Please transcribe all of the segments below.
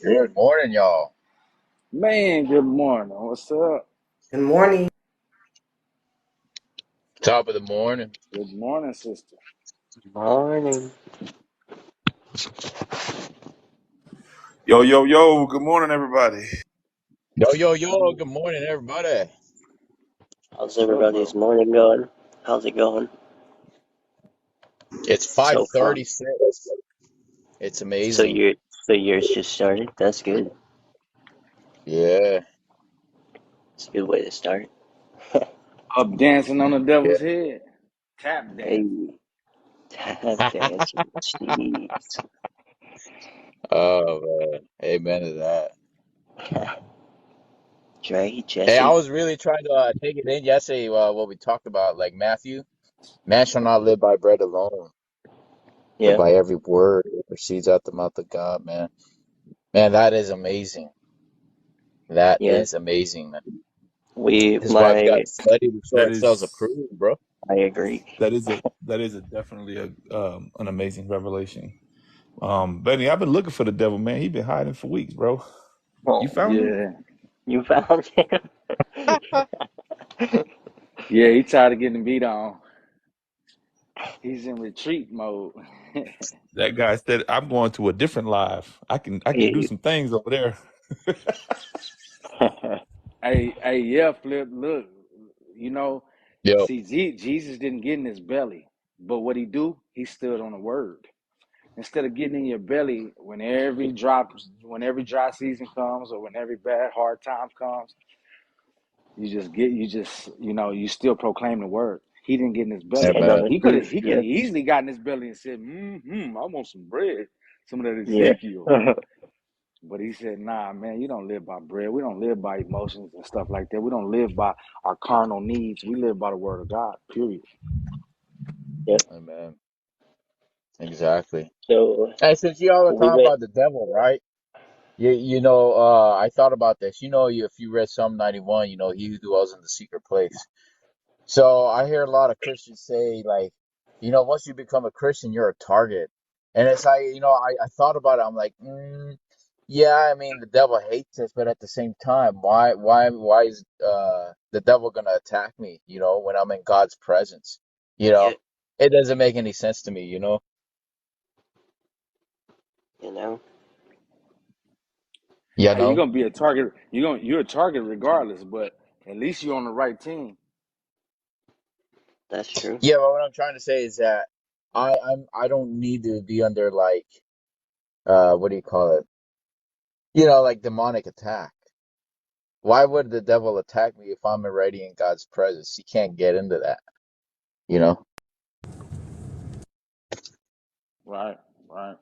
Good morning, y'all. Man, good morning. What's up? Good morning. Top of the morning. Good morning, sister. Morning. Yo, yo, yo, good morning, everybody. Yo, yo, yo. Good morning, everybody. How's What's up, everybody's bro? morning going? How's it going It's so far? 5:36. It's So amazing. your so yours just started? That's good. Yeah. It's a good way to start. Up dancing on the Yeah. devil's head. Tap Hey, dancing. tap dancing. Jeez. Oh, man. Amen to that. Dre, Hey, I Jesse. was really trying to take it in yesterday, what we talked about, like Matthew. Man shall not live by bread alone, but Yeah, by every word that proceeds out the mouth of God, man. Man, that is amazing. That yeah. is amazing, man. We This is why we got my to study to show That ourselves is approved, bro. I agree. that is a definitely an amazing revelation. Benny, I've been looking for the devil, man. He been hiding for weeks, bro. You Oh, found him? Yeah. you found him. Yeah, he tired of getting beat on. He's in retreat mode. That guy said, "I'm going to a different live. I can do He- some things over there." Yeah, Flip, look, you know, Yo. see, Jesus didn't get in his belly, but what he do? He stood on the word. Instead of getting in your belly when every dry season comes or when every bad hard time comes, you still proclaim the word. He didn't get in his belly. Stand Amen. on the He could have truth. he could Yeah, have easily gotten in his belly and said, I want some bread, some of that yeah. Ezekiel. But he said, nah, man, you don't live by bread. We don't live by emotions and stuff like that. We don't live by our carnal needs. We live by the word of God, period. Yep. Amen. Exactly. So Hey, since you all are we talking went. about the devil, right? I thought about this. If you read Psalm 91, he who dwells in the secret place. So I hear a lot of Christians say, like, once you become a Christian, you're a target. And it's like, I thought about it. I'm like, yeah, I mean, the devil hates us, but at the same time, why is the devil gonna attack me, when I'm in God's presence? You know, Yeah, it doesn't make any sense to me. you know You Hey, you're know? gonna be a target. You're a target regardless, but at least you're on the right team. that's true. Yeah, but what I'm trying to say is that I don't need to be under like what do you call it? Like demonic attack. Why would the devil attack me if I'm already in God's presence? He can't get into that, you know? Right, right.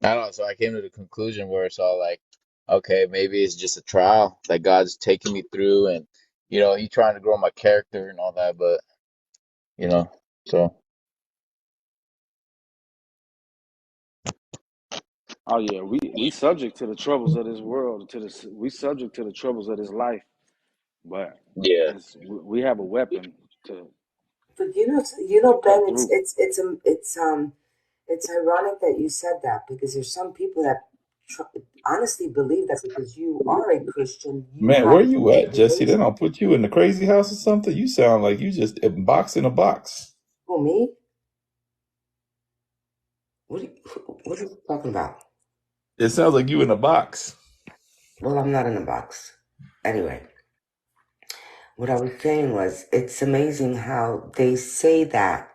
I don't know, so I came to the conclusion where it's all like, okay, maybe it's just a trial that God's taking me through and He's trying to grow my character and all that, but you know, so Oh yeah, we subject to the troubles of this world, we subject to the troubles of this life, but yeah. we have a weapon to But to Ben, cut through. it's ironic that you said that because there's some people that honestly believe that because you are a Christian, you Man, where have you at, Jesse? They tribulation. don't put you in the crazy house or something? You sound like you just a box in a box. Who, me? What are you talking about? It sounds like you in a box. Well, I'm not in a box. Anyway, what I was saying was, it's amazing how they say that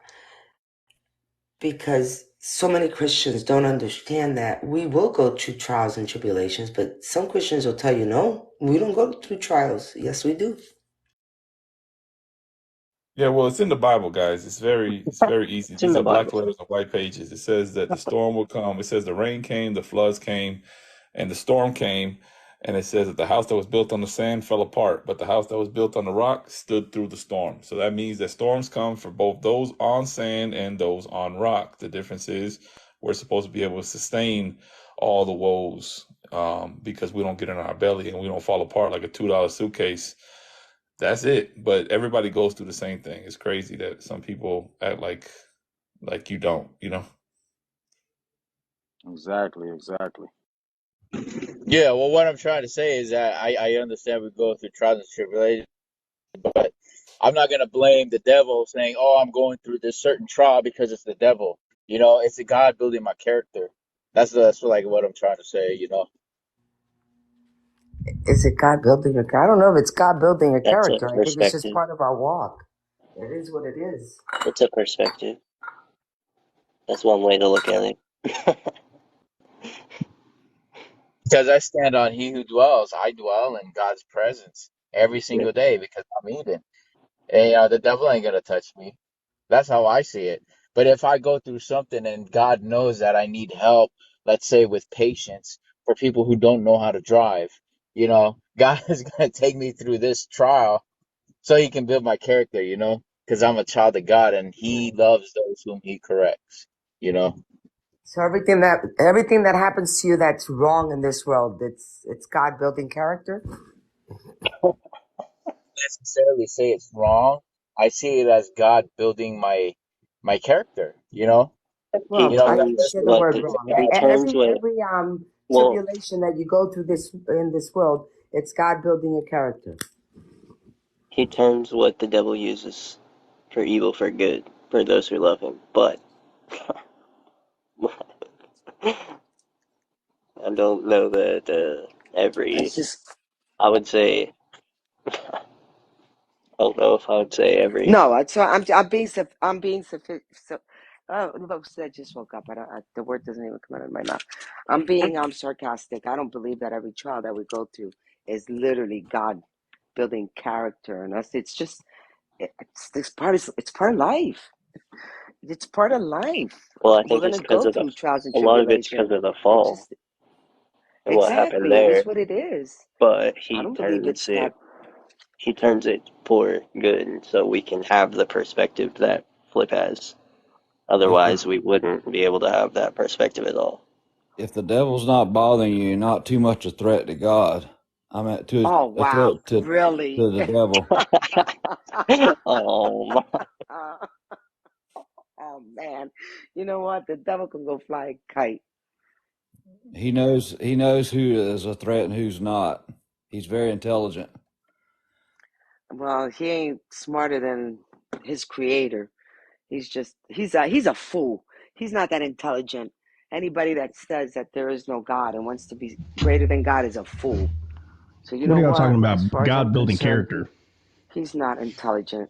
because so many Christians don't understand that we will go through trials and tribulations, but some Christians will tell you, no, we don't go through trials. Yes, we do. Yeah, well, it's in the Bible, guys. It's very easy. It's in These the are black Bible. letters on white pages. It says that the storm will come. It says the rain came, the floods came, and the storm came. And it says that the house that was built on the sand fell apart, but the house that was built on the rock stood through the storm. So that means that storms come for both those on sand and those on rock. The difference is we're supposed to be able to sustain all the woes because we don't get in our belly and we don't fall apart like a $2 suitcase. That's it. But everybody goes through the same thing. It's crazy that some people act like like you don't, Exactly, exactly. Yeah, well, what I'm trying to say is that I understand we go through trials and tribulations, but I'm not gonna blame the devil saying, "Oh, I'm going through this certain trial because it's the devil." You know, it's the God building my character. That's like what I'm trying to say. You know, Is it God building your character? I don't know if it's God building your That's a character. I think it's just perspective. part of our walk. It is what it is. It's a perspective. That's one way to look at it. because I stand on He who dwells. I dwell in God's presence every Yeah. single day because I'm Eden, and the devil ain't gonna touch me. That's how I see it. But if I go through something and God knows that I need help, let's say with patience for people who don't know how to drive, God is going to take me through this trial so he can build my character, because I'm a child of God and he Right. loves those whom he corrects, you know. So everything that happens to you that's wrong in this world, it's God building character. Necessarily say it's wrong. I see it as God building my character, you know. He Well, I didn't turns say the what word the wrong. he turns what Every well tribulation that you go through this in this world, it's God building your character. he turns what the devil uses for evil for good for those who love him. But I don't know that It's every. just I would say I don't know if I would say every. no. I'm being so. Folks, I just woke up. The word doesn't even come out of my mouth. I'm sarcastic. I don't believe that every trial that we go through is literally God building character in us. It's just it's part of life. It's part of life. Well, I We're think it's gonna because go of the. through trials and A lot of it's tribulation. because of the It fall just and what happened exactly. It is there. what it is. But I he don't believe turns it's it. that. He turns it for good, so we can have the perspective that Flip has. If the Otherwise, we wouldn't be able to have that perspective at all. if the devil's not bothering you, you're not too much a threat to God. I mean, Oh a wow, threat to really? the devil. Oh, Oh man, you know what? The devil can go fly a kite. He knows who is a threat and who's not. He's very intelligent. Well, he ain't smarter than his creator. He's a fool. He's not that intelligent. Anybody that says that there is no God and wants to be greater than God is a fool. So you What know are y'all talking what? about? As far as I'm God building concerned, character. he's not intelligent.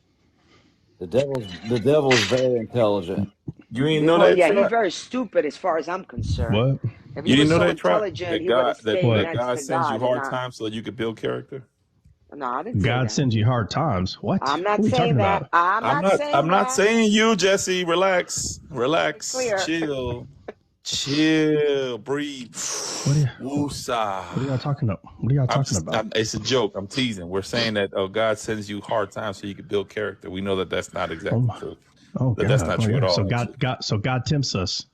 The devil's very intelligent. You ain't know Well, that, yeah, he's Trap? very stupid as far as I'm concerned. What? If he You didn't was know so that, Trap? intelligent, That he would God have that stayed What? that next God to sends you God and hard not. times so that you could build character. No, I didn't say God that. sends you hard times. What? I'm not What are we talking saying that. about? I'm I'm not not I'm saying not that. saying you, Jesse. Relax. Make it Relax. clear. Chill. Chill. Breathe. What are you, Woosah. what are y'all talking about? What are y'all talking about? It's a joke. I'm teasing. We're saying that God sends you hard times so you can build character. We know that that's not Oh exactly my, true. oh That's God, not oh true at yeah. all, actually. So God tempts us.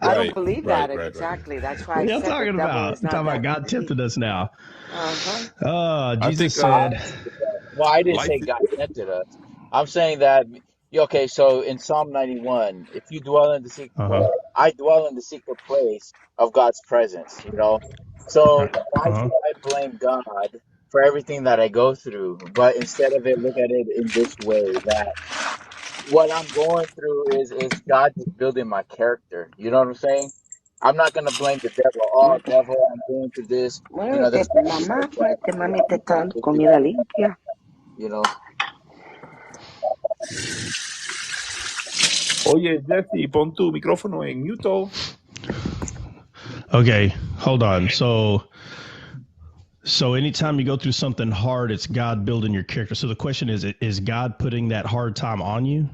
I don't Right, believe right, that right, right. exactly. That's why What I are y'all said the talking devil about? is You're not talking about that. God tempted us now. Uh huh. I Jesus think said, Well, I didn't life. say God tempted us. I'm saying that, yeah, okay, so in Psalm 91, if you dwell in the secret, uh huh, I dwell in the secret place of God's presence, you know? So why uh huh. should I blame God for everything that I go through? But instead of it, look at it in this way that what I'm going through is God just building my character. You know what I'm saying? I'm not gonna blame the devil. Oh, devil, I'm going through this. This bad Mamá, muévete, situation. mami, te I'm está going dando through this comida bad limpia. you know. Oye, Jesse, pon tu micrófono en mute. Okay, hold on. So anytime you go through something hard, it's God building your character. So the question is God putting that hard time on you?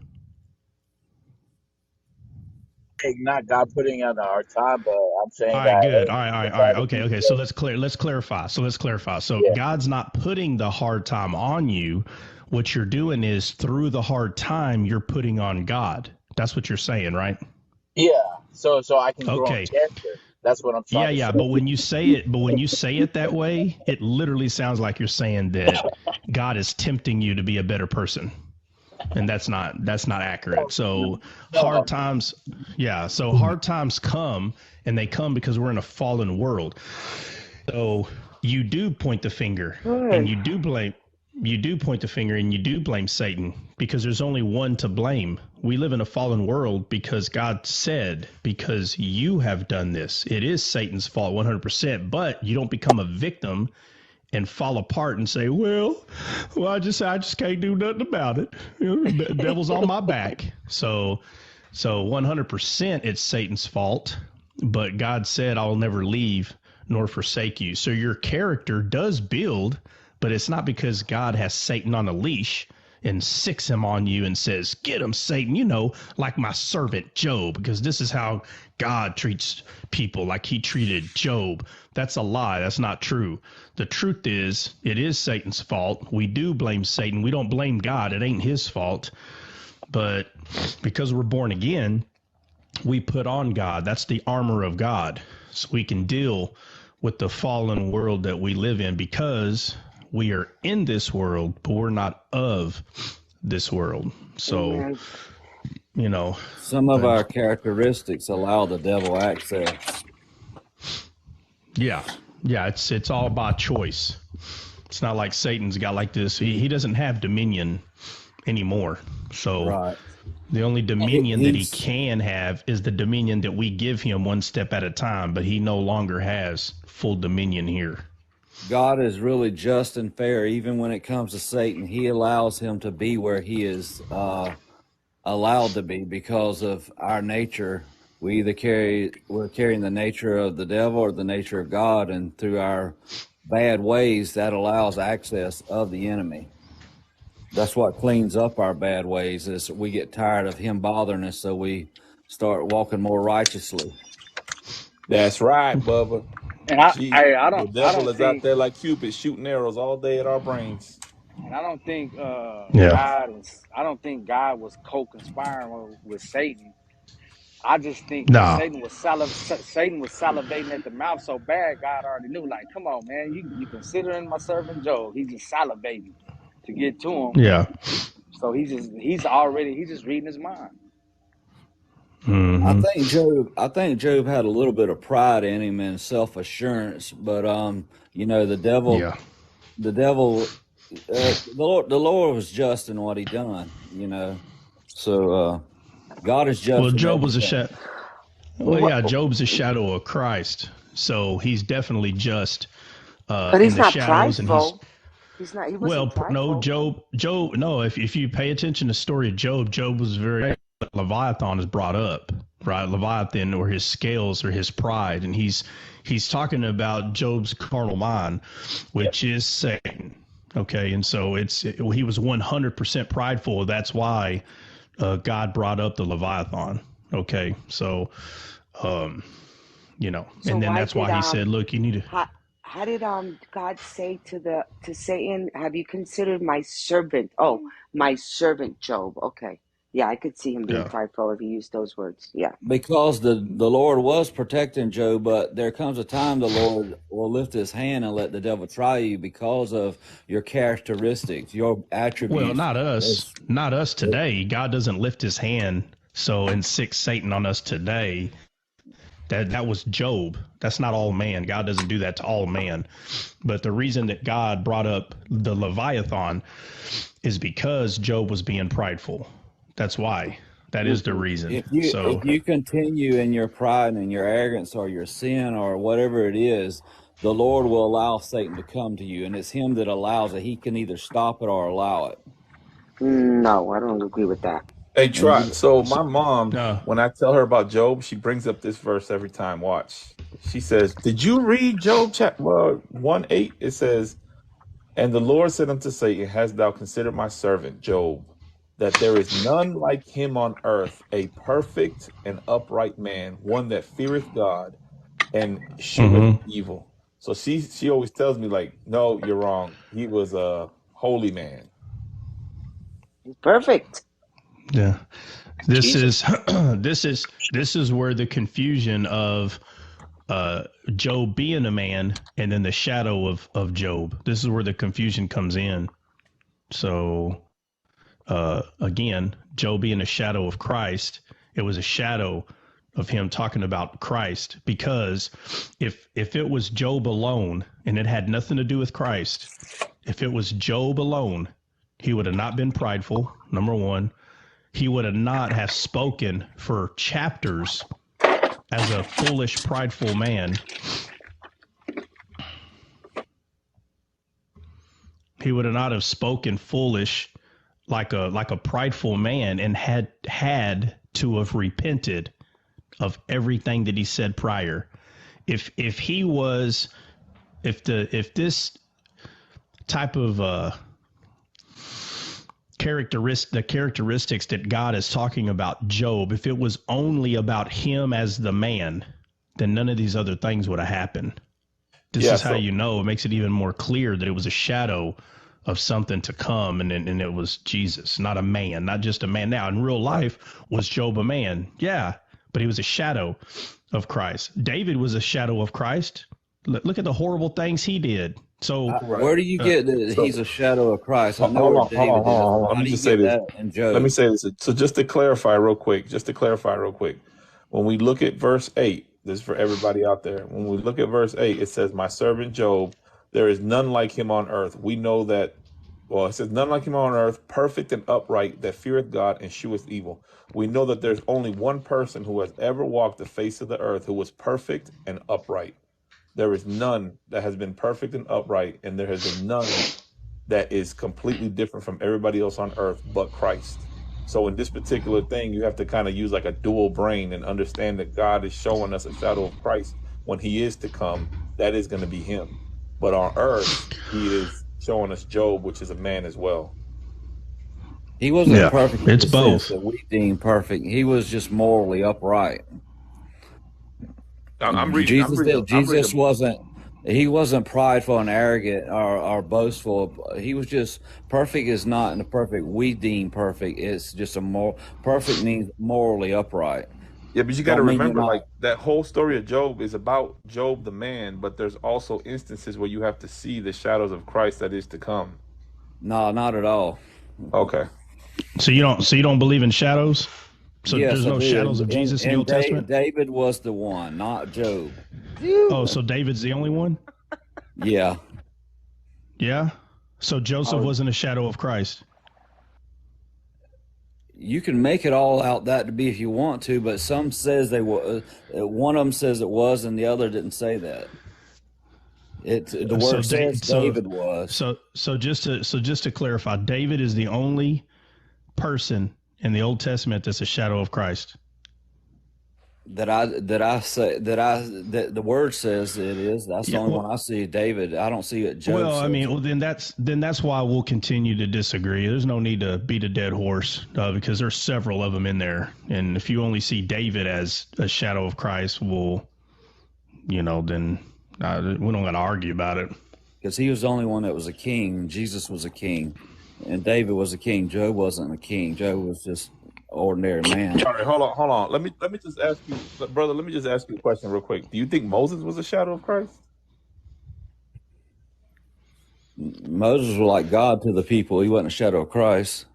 Hey, not God putting out a hard time, but I'm All saying right, that good. hey, All right, all right, it's all right. to Okay, be okay. So great. let's clarify. So Yeah, God's not putting the hard time on you. What you're doing is through the hard time, you're putting on God. That's what you're saying, right? yeah. So I can grow in Okay. character. That's what I'm trying Yeah, to yeah. say. But when you say it that way, it literally sounds like you're saying that God is tempting you to be a better person. and that's not accurate. So No. hard times, yeah. So hard times come, and they come because we're in a fallen world. So you do point the finger, and Good. you do point the finger, and you do blame Satan because there's only one to blame. We live in a fallen world because God said, because you have done this. It is Satan's fault 100%, but you don't become a victim and fall apart and say, well, I just can't do nothing about it. The devil's on my back. So 100% it's Satan's fault, but God said, I'll never leave nor forsake you. So your character does build, but it's not because God has Satan on a leash and sicks him on you and says, get him, Satan, like my servant Job, because this is how God treats people, like he treated Job. That's a lie. That's not true. The truth is, it is Satan's fault. We do blame Satan. We don't blame God. It ain't his fault. But because we're born again, we put on God. That's the armor of God. So we can deal with the fallen world that we live in, because we are in this world, but we're not of this world. So, Amen. Some of but our characteristics allow the devil access. yeah, it's all about choice. It's not like Satan's got like this. He doesn't have dominion anymore. So Right. the only dominion that he He's can have is the dominion that we give him one step at a time, but he no longer has full dominion here. God is really just and fair, even when it comes to Satan. He allows him to be where he is allowed to be because of our nature. We're carrying the nature of the devil or the nature of God, and through our bad ways, that allows access of the enemy. That's what cleans up our bad ways, is we get tired of him bothering us, so we start walking more righteously. That's right, Bubba. And I, Gee, I, I the don't, I devil don't is out think, there like Cupid shooting arrows all day at our brains. and I don't think Yeah. God was co-conspiring with Satan. I just think that No. Satan was salivating at the mouth so bad. God already knew. Like, come on, man, you considering my servant Job? He's just salivating to get to him. Yeah. So he's just reading his mind. Mm-hmm. I think Job had a little bit of pride in him and self assurance, but the devil, Yeah. the devil, the Lord was just in what he done. So God is Well, just in Job was a everything. shadow. Well, What? yeah, Job's a shadow of Christ, so he's definitely just But in he's the not shadows, and he's prideful. He wasn't well, no, prideful. Job. No, if you pay attention to the story of Job, Job was very Leviathan is brought up, right? Leviathan, or his scales, or his pride, and he's talking about Job's carnal mind, Yep. which is Satan. Okay, and so he was 100% prideful. That's why God brought up the Leviathan. Okay, so So and then why that's did why he said, look, you need to. how did God say to Satan, have you considered my servant? Oh, my servant Job. Okay. Yeah, I could see him being Yeah. prideful if he used those words. Yeah. Because the Lord was protecting Job, but there comes a time the Lord will lift his hand and let the devil try you because of your characteristics, your Well, attributes. not us today. God doesn't lift his hand so and sick Satan on us today. That was Job. That's not all man. God doesn't do that to all man. But the reason that God brought up the Leviathan is because Job was being prideful. That's why. That is the reason. If So, you continue in your pride and your arrogance or your sin or whatever it is, the Lord will allow Satan to come to you, and it's him that allows it. He can either stop it or allow it. No, I don't agree with that. Hey, And try. you, So so my mom, no. when I tell her about Job, she brings up this verse every time. Watch. She says, "Did you read Job chapter 1:8? It says, and the Lord said unto Satan, hast thou considered my servant Job, that there is none like him on earth, a perfect and upright man, one that feareth God and sheweth Mm-hmm. evil." So she always tells me, like, no, you're wrong. He was a holy man. He's perfect. Yeah. This Jesus. is this is where the confusion of Job being a man and then the shadow of Job. This is where the confusion comes in. So again, Job being a shadow of Christ, it was a shadow of him talking about Christ, because if it was Job alone and it had nothing to do with Christ, if it was Job alone, he would have not been prideful, number one. He would have not have spoken for chapters as a foolish, prideful man. He would have not have spoken foolish like a prideful man, and had to have repented of everything that he said prior. If this type of the characteristics that God is talking about Job, if it was only about him as the man, then none of these other things would have happened. This is how it makes it even more clear that it was a shadow of something to come, and it was Jesus, not a man, not just a man. Now, in real life, was Job a man? Yeah, but he was a shadow of Christ. David was a shadow of Christ. Look at the horrible things he did. So where do you get that he's a shadow of Christ? I know where David is. Let me just say this. Let me say this. So just to clarify real quick, when we look at verse 8, this is for everybody out there. When we look at verse 8, it says, my servant Job, there is none like him on earth. We know that, it says, none like him on earth, perfect and upright, that feareth God and sheweth evil. We know that there's only one person who has ever walked the face of the earth who was perfect and upright. There is none that has been perfect and upright, and there has been none that is completely different from everybody else on earth but Christ. So in this particular thing, you have to kind of use like a dual brain and understand that God is showing us a shadow of Christ. When he is to come, that is going to be him. But on earth, he is showing us Job, which is a man as well. He wasn't perfect. It's both. That we deem perfect. He was just morally upright. Jesus wasn't. He wasn't prideful and arrogant or boastful. He was just perfect. Is not in a perfect we deem perfect. It's just perfect means morally upright. Yeah, but you got to remember, like, that whole story of Job is about Job the man, but there's also instances where you have to see the shadows of Christ that is to come. No, not at all. Okay. So you don't believe in shadows? So yes, there's no shadows of Jesus in the Old Testament? David was the one, not Job. Oh, so David's the only one? Yeah. Yeah? So Joseph wasn't a shadow of Christ? You can make it all out that to be if you want to, but some says they were. One of them says it was, and the other didn't say that. The word says David was. So just to clarify, David is the only person in the Old Testament that's a shadow of Christ. That the word says it is. That's the only one I see. David, I don't see it. Job then that's why we'll continue to disagree. There's no need to beat a dead horse because there's several of them in there. And if you only see David as a shadow of Christ, then we don't got to argue about it. Because he was the only one that was a king. Jesus was a king, and David was a king. Job wasn't a king. Job was just ordinary man. All right, hold on. Let me just ask you, brother. Let me just ask you a question real quick. Do you think Moses was a shadow of Christ? Moses was like God to the people. He wasn't a shadow of Christ.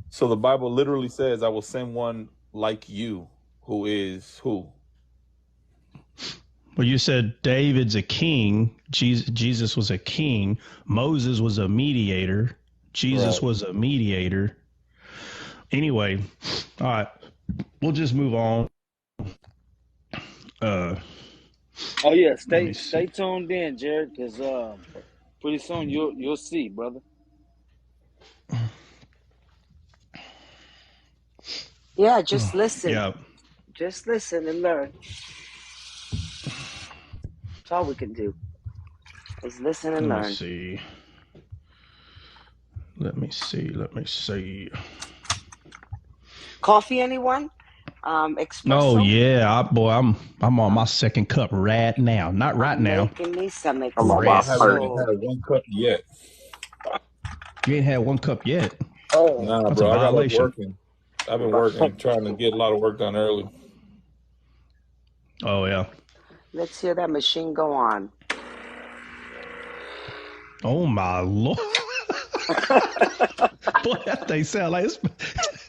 So the Bible literally says, "I will send one like you, who is who." Well, you said David's a king. Jesus was a king. Moses was a mediator. Jesus was a mediator. Anyway, all right, we'll just move on. Stay tuned in, Jared, because pretty soon you'll see, brother. Yeah, just listen. Yeah, just listen and learn. That's all we can do. Is listen and learn. Let me see. Coffee, anyone? Espresso? Oh yeah, I'm on my second cup right now. Not right now. Making me some espresso. I haven't had one cup yet. You ain't had one cup yet? Oh, nah, that's bro. I got working. I've been working, trying to get a lot of work done early. Oh yeah. Let's hear that machine go on. Oh my Lord. Boy, that thing sound like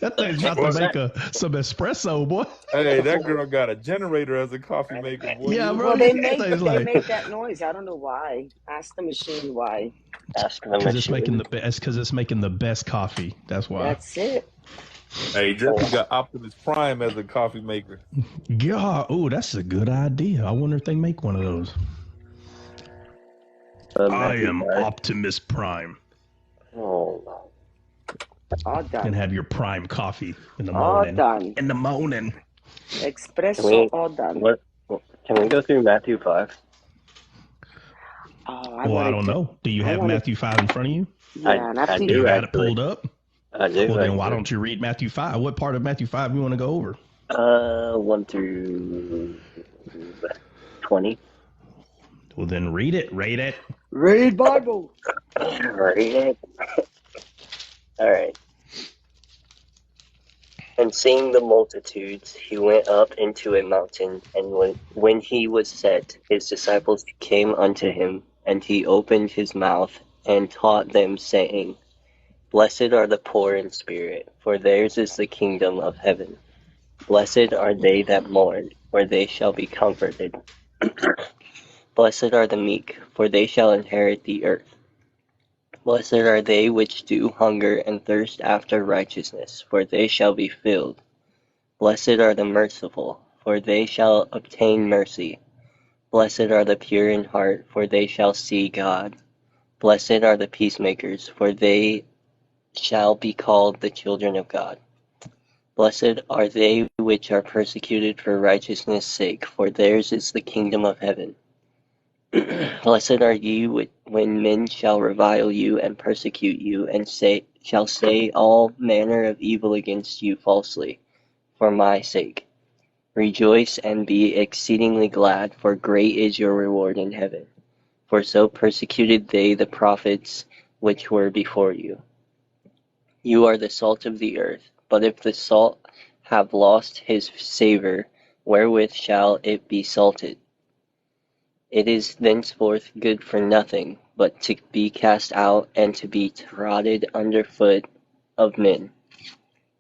that thing's about to What's Boy, make that? some espresso, boy. hey, that girl got a generator as a coffee maker, boy. Yeah, You Well, bro. know? That thing's they like make that noise. I don't know why. Ask the machine why. Ask the because it's making machine. the best. Because it's making the best coffee. That's why. That's it. Hey, Jeffy Oh, got Optimus Prime as a coffee maker. God, oh, that's a good idea. I wonder if they make one of those. I Matthew am 5. Optimus Prime. Oh, All And done. have your prime coffee in the All morning. done. In the morning. can Espresso, we, all done. what, can we go through Matthew 5? Oh, I Well, I want don't to. know. Do you I have want to. Matthew 5 in front of you? Yeah, and I after Do you, you do got it actually. pulled up? I do Well, then why actually. don't you read Matthew 5? What part of Matthew 5 you want to go over? 1 through 20. Well, then read it. Read it. read Bible. Read it. All right. And seeing the multitudes, he went up into a mountain, and when he was set, his disciples came unto him, and he opened his mouth and taught them, saying, Blessed are the poor in spirit, for theirs is the kingdom of heaven. Blessed are they that mourn, for they shall be comforted. Blessed are the meek, for they shall inherit the earth. Blessed are they which do hunger and thirst after righteousness, for they shall be filled. Blessed are the merciful, for they shall obtain mercy. Blessed are the pure in heart, for they shall see God. Blessed are the peacemakers, for they shall be called the children of God. Blessed are they which are persecuted for righteousness' sake, for theirs is the kingdom of heaven. Blessed are ye when men shall revile you and persecute you, and shall say all manner of evil against you falsely, for my sake. Rejoice and be exceedingly glad, for great is your reward in heaven. For so persecuted they the prophets which were before you. You are the salt of the earth, but if the salt have lost his savour, wherewith shall it be salted? It is thenceforth good for nothing, but to be cast out and to be trodden under foot of men.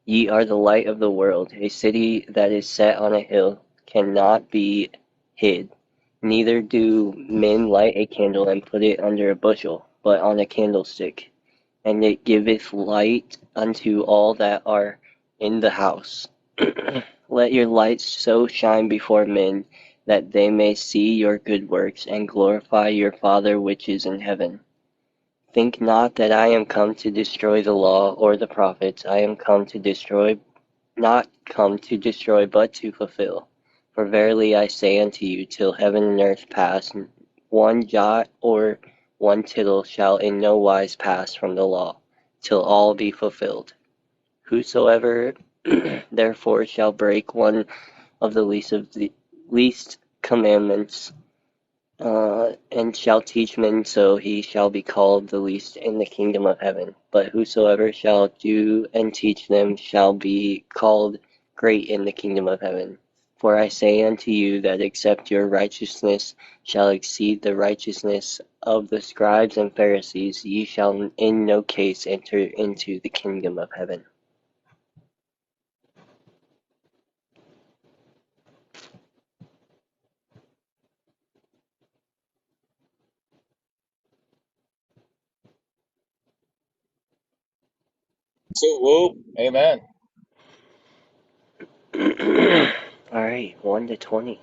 Ye are the light of the world. A city that is set on a hill cannot be hid. Neither do men light a candle and put it under a bushel, but on a candlestick, and it giveth light unto all that are in the house. Let your light so shine before men, that they may see your good works, and glorify your Father which is in heaven. Think not that I am come to destroy the law or the prophets. I am come to destroy, not come to destroy, but to fulfill. For verily I say unto you, till heaven and earth pass, one jot or one tittle shall in no wise pass from the law, till all be fulfilled. Whosoever therefore shall break one of the least commandments, and shall teach men so, he shall be called the least in the kingdom of heaven. But whosoever shall do and teach them shall be called great in the kingdom of heaven. For I say unto you that except your righteousness shall exceed the righteousness of the scribes and Pharisees, ye shall in no case enter into the kingdom of heaven. So, whoop. Amen. All right, 1 to 20.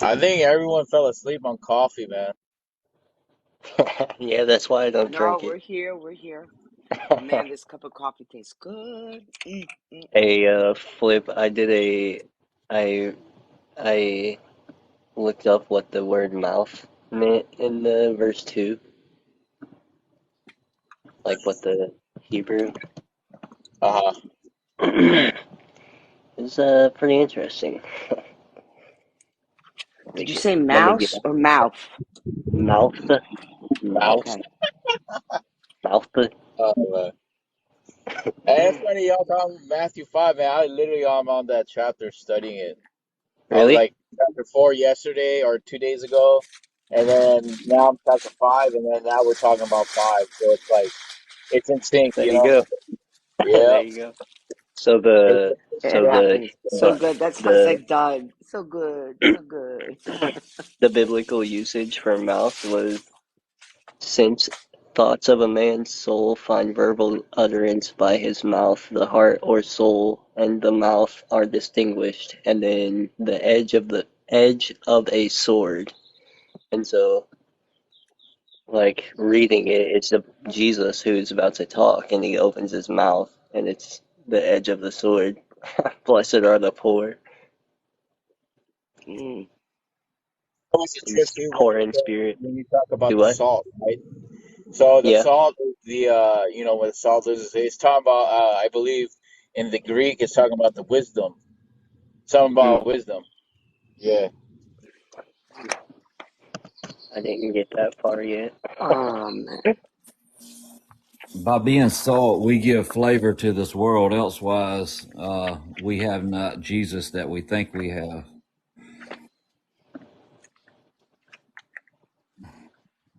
I think everyone fell asleep on coffee, man. Yeah, that's why I don't No, drink it. we're here. We're here. But man, this cup of coffee tastes good. Flip. I I looked up what the word mouth meant in the verse 2, like what the Hebrew. Uh-huh. It's pretty interesting. Did you say Let me get mouse or mouth? mouth, Mouth. Okay. mouth. Oh, man. And it's funny y'all talking Matthew 5, man. I literally am on that chapter studying it. I was Really? like chapter 4 yesterday or 2 days ago, and then now I'm chapter 5, and then now we're talking about 5. So it's like it's in sync, There you go. Yeah. There you go. So It's, the It so the happens. So but good. That sounds the like Doug. So good. So good. the biblical usage for mouth was since thoughts of a man's soul find verbal utterance by his mouth, the heart or soul and the mouth are distinguished, and then the edge of a sword. And so, like reading it, it's Jesus who's about to talk, and he opens his mouth, and it's the edge of the sword. Blessed are the poor. always a trip He's too poor in spirit. when you talk about Do the what? salt, right? So the Yeah. salt, when the salt is, it's talking about, I believe in the Greek, it's talking about the wisdom, something Hmm. about wisdom. Yeah. I didn't get that far yet. Man. By being salt, we give flavor to this world. Elsewise, we have not Jesus that we think we have.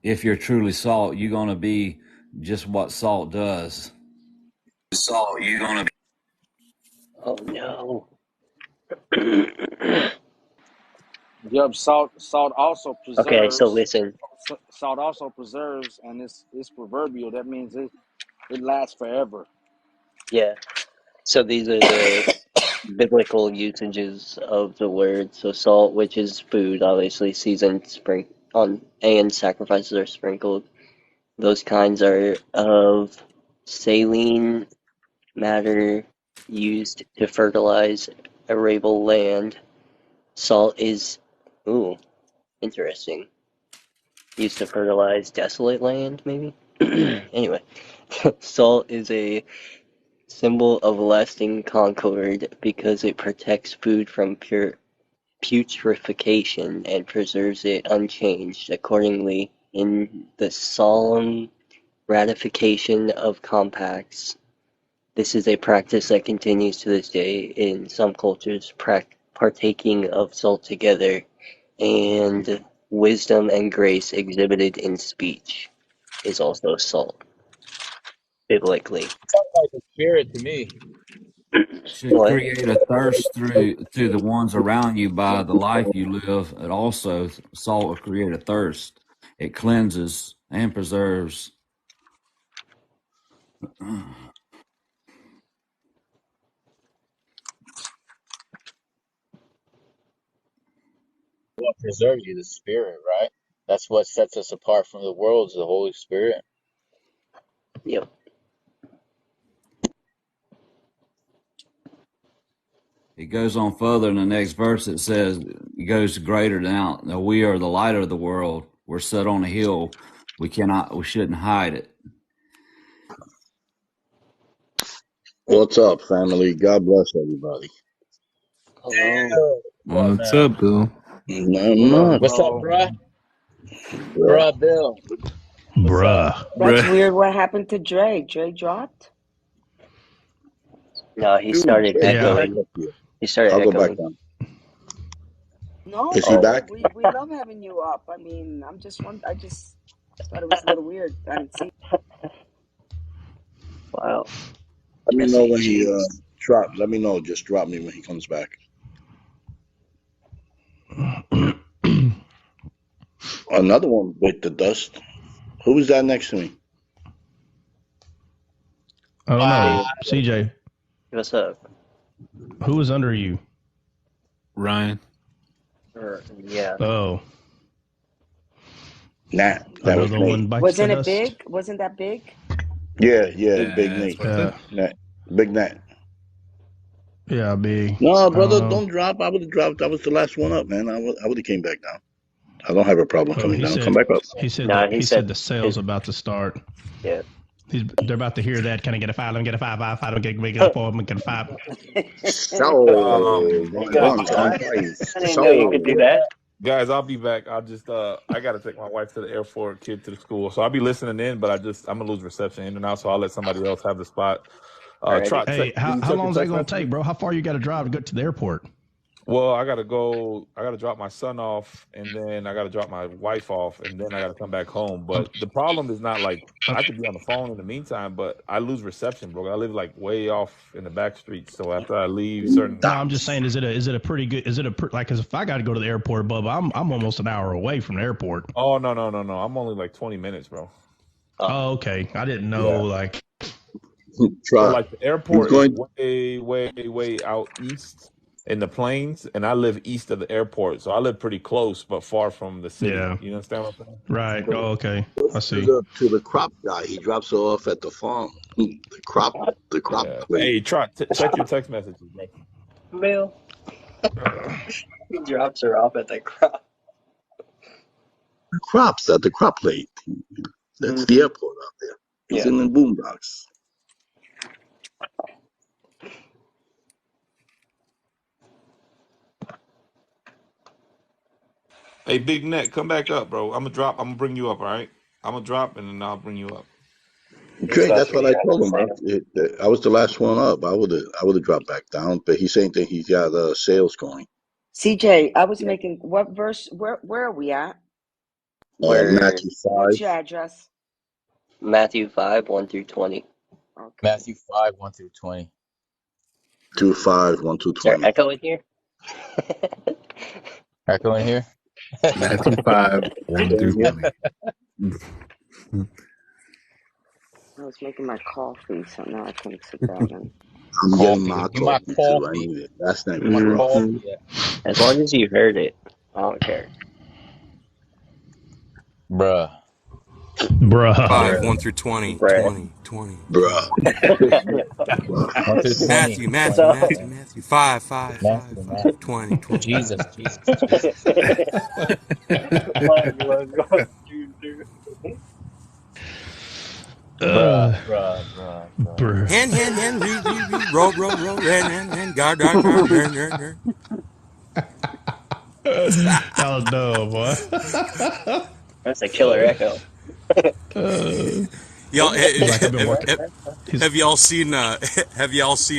If you're truly salt, you're going to be just what salt does. Salt, you're going to Oh no. Yep, salt also Okay, so preserves. listen. Salt also preserves, and it's proverbial. That means it lasts forever. Yeah. So these are the biblical usages of the word. So salt, which is food, obviously seasoned, on, and sacrifices are sprinkled. Those kinds are of saline matter used to fertilize arable land. Salt is, ooh, interesting. Used to fertilize desolate land, maybe? Anyway, salt is a symbol of lasting concord because it protects food from putrefaction and preserves it unchanged. Accordingly, in the solemn ratification of compacts, this is a practice that continues to this day in some cultures, partaking of salt together, and wisdom and grace exhibited in speech is also salt, biblically. Sounds like the spirit to me. should What? create a thirst through to the ones around you by the life you live. And also, salt will create a thirst. It cleanses and preserves. What preserves you, the spirit, right? That's what sets us apart from the world, is the Holy Spirit. Yep. It goes on further in the next verse. It says, it goes greater now. Now we are the light of the world. We're set on a hill. We shouldn't hide it. What's up, family? God bless everybody. Hello. What up, What's man? up, Bill? Not What up, much. What's up, bro? bruh? Bruh. Bruh, Bill. What's up? Bruh. That's Bruh. weird. What happened to Dre? Dre dropped? No, he Dude, started hey, come Yeah. back echoing. up here. He started I'll go back echoing. down. No, Is he Oh, back? no. We love having you up. I mean, I just thought it was a little weird. I didn't see. Wow. Let me know Jesse when he G. drop. Let me know. Just drop me when he comes back. Another one bit the dust. Who was that next to me? I don't wow. know. Hey, CJ, what's up? who was under you? Ryan. Yeah. Oh, Nat. That was another Nate. one bites the Wasn't it dust. big? Wasn't that big? Yeah, Big Yeah, that's Nate. what I said. Nat. Big Nat. Yeah, big. No, I don't brother, know. don't drop. I would have dropped. I was the last one up, man. I would have came back down. I don't have a problem Oh, coming down. Come back up. No, he he said the said sale's his, about to start. yeah. They're about to hear that. Can I get a five? Let me get a five. Five. Five. Get a four. Let me get a five. So, There you going go. once, going twice. I didn't know you I'll could be do So, there. that. Guys, I'll be back. I gotta take my wife to the airport, kid to the school. So I'll be listening in, but I'm gonna lose reception in and out, so I'll let somebody else have the spot. already. Trot, Hey, did you how check long your is that text going to take, messages? bro? How far you got to drive to go to the airport? Well, I gotta drop my son off, and then I gotta drop my wife off, and then I gotta come back home. Um, But the problem is not like uh, I could be on the phone in the meantime, but I lose reception, bro. I live like way off in the back streets, so after I leave certain. no, I'm just saying, is it a pretty good? Is it like? Cause if I got to go to the airport, Bubba, I'm almost an hour away from the airport. Oh no! I'm only like 20 minutes, bro. Oh, Oh, okay. I didn't know. Yeah. Like, So Try. like the He's airport is going. way out east in the plains, and I live east of the airport, so I live pretty close but far from the city. yeah, You understand what I'm saying? right. Oh, okay. I see. To the crop guy. He drops her off at the farm. The crop Yeah. place. Hey, Trot, check your text messages, bro. Bill, he drops her off at the crop. The crops at the crop plate. That's the airport out there. He's Yeah. in the boondocks. Hey, Big Neck, come back up, bro. I'm gonna bring you up. All right. I'm gonna drop and then I'll bring you up. Great. Discuss That's what what you I have told to him. say. I was the last one up. I would have dropped back down, but he's saying that he's got sales going. CJ, I was Yeah. making what verse? Where are we at? We're Matthew What's 5 your address? Matthew 5, 1 through 20. Okay. Matthew 5, 1 through 20. to 5, 1 to Is there 20. echo in here? Echo in here? Matthew 5, 1 through Yeah. 20. I was making my coffee, so now I couldn't sit down and. I'm getting Coffee. my Give me my coffee too. I coffee. need it. Last night Give me was my rough. Mm-hmm. coffee. Yeah. As long as you heard it, I don't care. Bruh. Bruh. 5, Bruh. 1 through 20, Bruh. 20, 20, Bruh. 20. Bruh. 1 through 20. Matthew, Matthew, 20. So, Matthew, Yeah. Matthew. 5, 5, 5, Matthew, 5, Matthew. 20, 20. Jesus, Jesus, Jesus. one was going through. Bruh. Hand, read, row, ran, guard. That was dumb, boy. That's a killer echo. Y'all, He's like, I've been working. He's, have y'all seen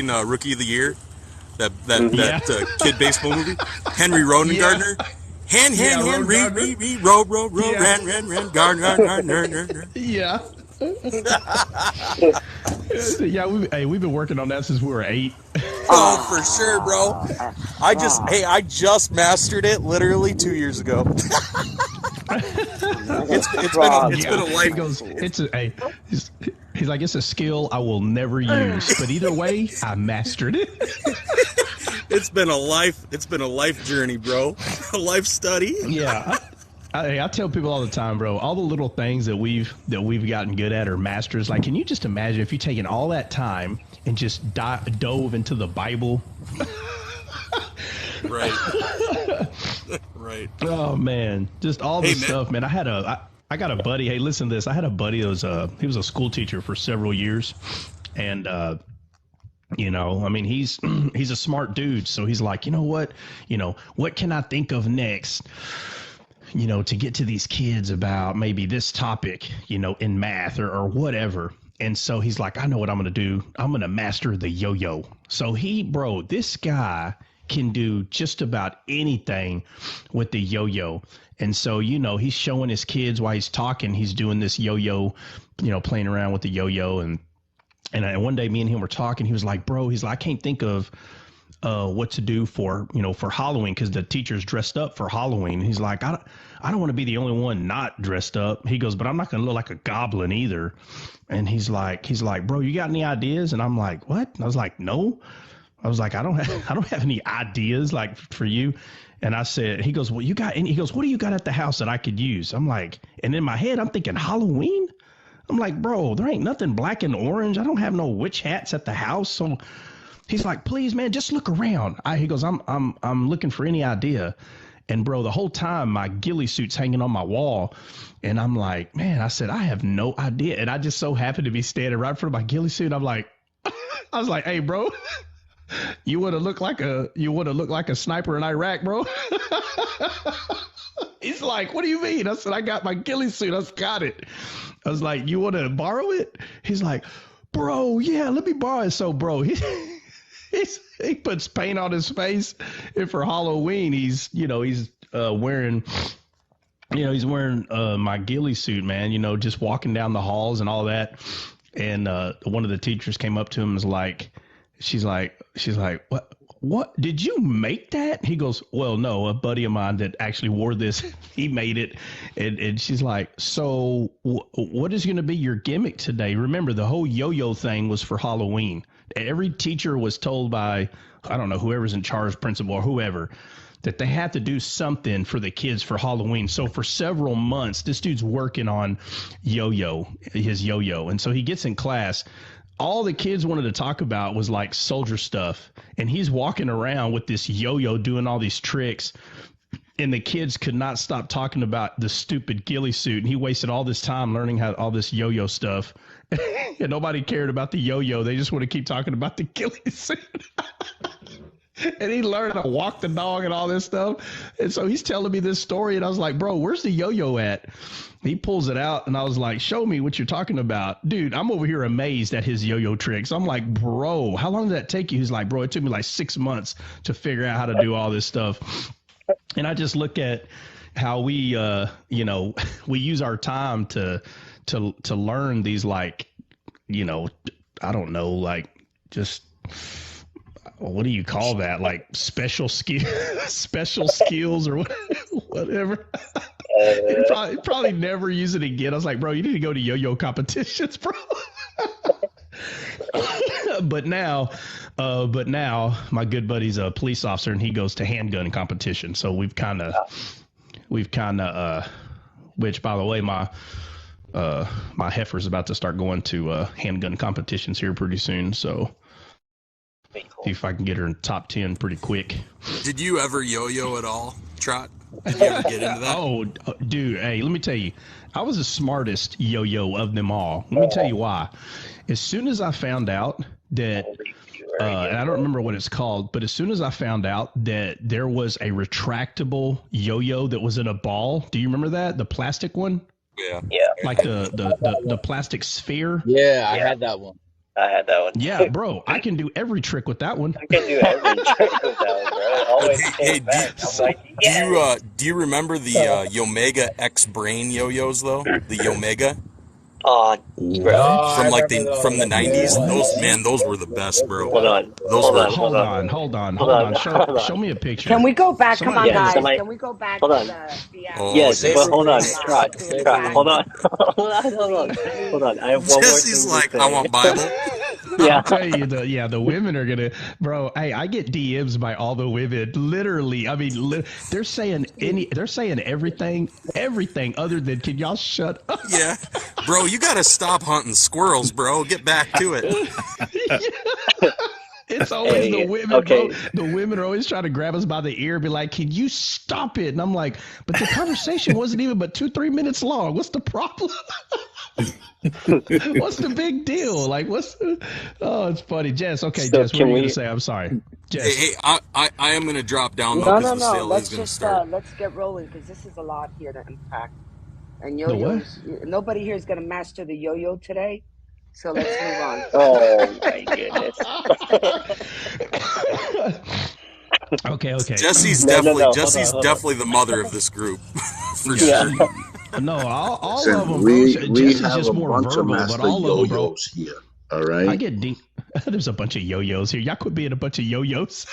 Rookie of the Year? Mm-hmm. yeah. Kid baseball movie? Henry Roden Yeah. Gardner. Hand, Yeah, Road read, Gardner. row, Yeah. ran, guard. Yeah. Yeah, we've been working on that since we were 8. Oh, for sure, bro. I just mastered it literally 2 years ago. It's been a life. He goes, he's like, it's a skill I will never use, but either way, I mastered it. It's been a life journey, bro. A life study. Yeah. I tell people all the time, bro, all the little things that we've gotten good at or masters. Like, can you just imagine if you taken all that time and just dove into the Bible? Right. Right. Oh man, just all the Hey, stuff, man. I got a buddy. Hey, listen to this. I had a buddy that was he was a school teacher for several years, and you know, I mean, he's a smart dude. So he's like, you know, what can I think of next? You know, to get to these kids about maybe this topic, you know, in math or whatever. And so he's like, I know what I'm going to do. I'm going to master the yo-yo. So this guy can do just about anything with the yo-yo. And so, you know, he's showing his kids while he's talking, he's doing this yo-yo, you know, playing around with the yo-yo. And one day me and him were talking, he was like, bro, he's like, I can't think of what to do for Halloween, because the teacher's dressed up for Halloween. He's like, I don't want to be the only one not dressed up. He goes, but I'm not going to look like a goblin either. And he's like, bro, you got any ideas? And I'm like, what? And I was like, no. I was like, I don't have any ideas like for you. And I said, he goes, well, you got any? He goes, what do you got at the house that I could use? I'm like, and in my head, I'm thinking Halloween. I'm like, bro, there ain't nothing black and orange. I don't have no witch hats at the house. So he's like, please, man, just look around. He goes, I'm looking for any idea. And bro, the whole time my ghillie suit's hanging on my wall. And I'm like, man, I said, I have no idea. And I just so happened to be standing right in front of my ghillie suit. I'm like, I was like, hey, bro, you want to look like a sniper in Iraq, bro? He's like, what do you mean? I said, I got my ghillie suit. I got it. I was like, you want to borrow it? He's like, bro, yeah, let me borrow it. So, bro, he puts paint on his face, and for Halloween, he's wearing. He's wearing my ghillie suit, man, just walking down the halls and all that. And one of the teachers came up to him and was like, she's like, what did you make that? He goes, well, no, a buddy of mine that actually wore this, he made it. And she's like, so what is going to be your gimmick today? Remember, the whole yo-yo thing was for Halloween. Every teacher was told by, I don't know, whoever's in charge, principal or whoever, that they had to do something for the kids for Halloween. So for several months, this dude's working on his yo-yo. And so he gets in class. All the kids wanted to talk about was like soldier stuff. And he's walking around with this yo-yo doing all these tricks. And the kids could not stop talking about the stupid ghillie suit. And he wasted all this time learning how all this yo-yo stuff. And nobody cared about the yo-yo. They just want to keep talking about the ghillie suit. And he learned to walk the dog and all this stuff. And so he's telling me this story. And I was like, bro, where's the yo-yo at? He pulls it out. And I was like, show me what you're talking about. Dude, I'm over here amazed at his yo-yo tricks. I'm like, bro, how long did that take you? He's like, bro, it took me like 6 months to figure out how to do all this stuff. And I just look at how we, we use our time to learn these, like, I don't know, like just, what do you call that? Like special skills or whatever. He'd probably never use it again. I was like, bro, you need to go to yo-yo competitions, bro. But now my good buddy's a police officer and he goes to handgun competition. So we've kind of, which, by the way, my heifer's about to start going to handgun competitions here pretty soon. So see if I can get her in top 10 pretty quick. Did you ever yo-yo at all, Trot? Did you ever get into that? Oh, dude, hey, let me tell you, I was the smartest yo-yo of them all. Let me tell you why. As soon as I found out that, and I don't remember what it's called, but as soon as I found out that there was a retractable yo-yo that was in a ball, do you remember that? The plastic one? Yeah. Like the plastic sphere? Yeah, I had that one. I had that one. Yeah, bro, I can do every trick with that one. I can do every trick with that one, bro. It always came back. I'm like, yes. Do you remember the Yomega X Brain yo-yos though? The Yomega? Bro. From the 90s. Those were the best, bro. Hold on. Hold on. Show me a picture. Can we go back? Come on, guys. Somebody, Can we go back hold to on. the Yes, but hold on. Trot. Hold on. Hold on. I have one more Jesse's thing like, to say. I want Bible. Yeah. I'll tell you, the women are gonna, bro. Hey, I get DMs by all the women. Literally, I mean, they're saying everything other than, can y'all shut up? Yeah, bro, you gotta stop hunting squirrels, bro. Get back to it. Yeah. It's always the women, okay. bro. The women are always trying to grab us by the ear and be like, can you stop it? And I'm like, but the conversation wasn't even but 2-3 minutes long. What's the problem? What's the big deal? Like, oh, it's funny. Jess, okay, so Jess, what are you going to say? I'm sorry. Jess. Hey, I am going to drop down, though, because the sale is going to start. Let's get rolling, because this is a lot here to unpack. And yo-yos, nobody here is going to master the yo-yo today. So let's move on. Oh, my goodness. Okay. Jesse's definitely the mother of this group, for sure. No, all Listen, of them, bro. we Jesse's have just a more bunch verbal, of but master all of them, bro. yo-yos here. All right. I get there's a bunch of yo-yos here. Y'all quit being a bunch of yo-yos.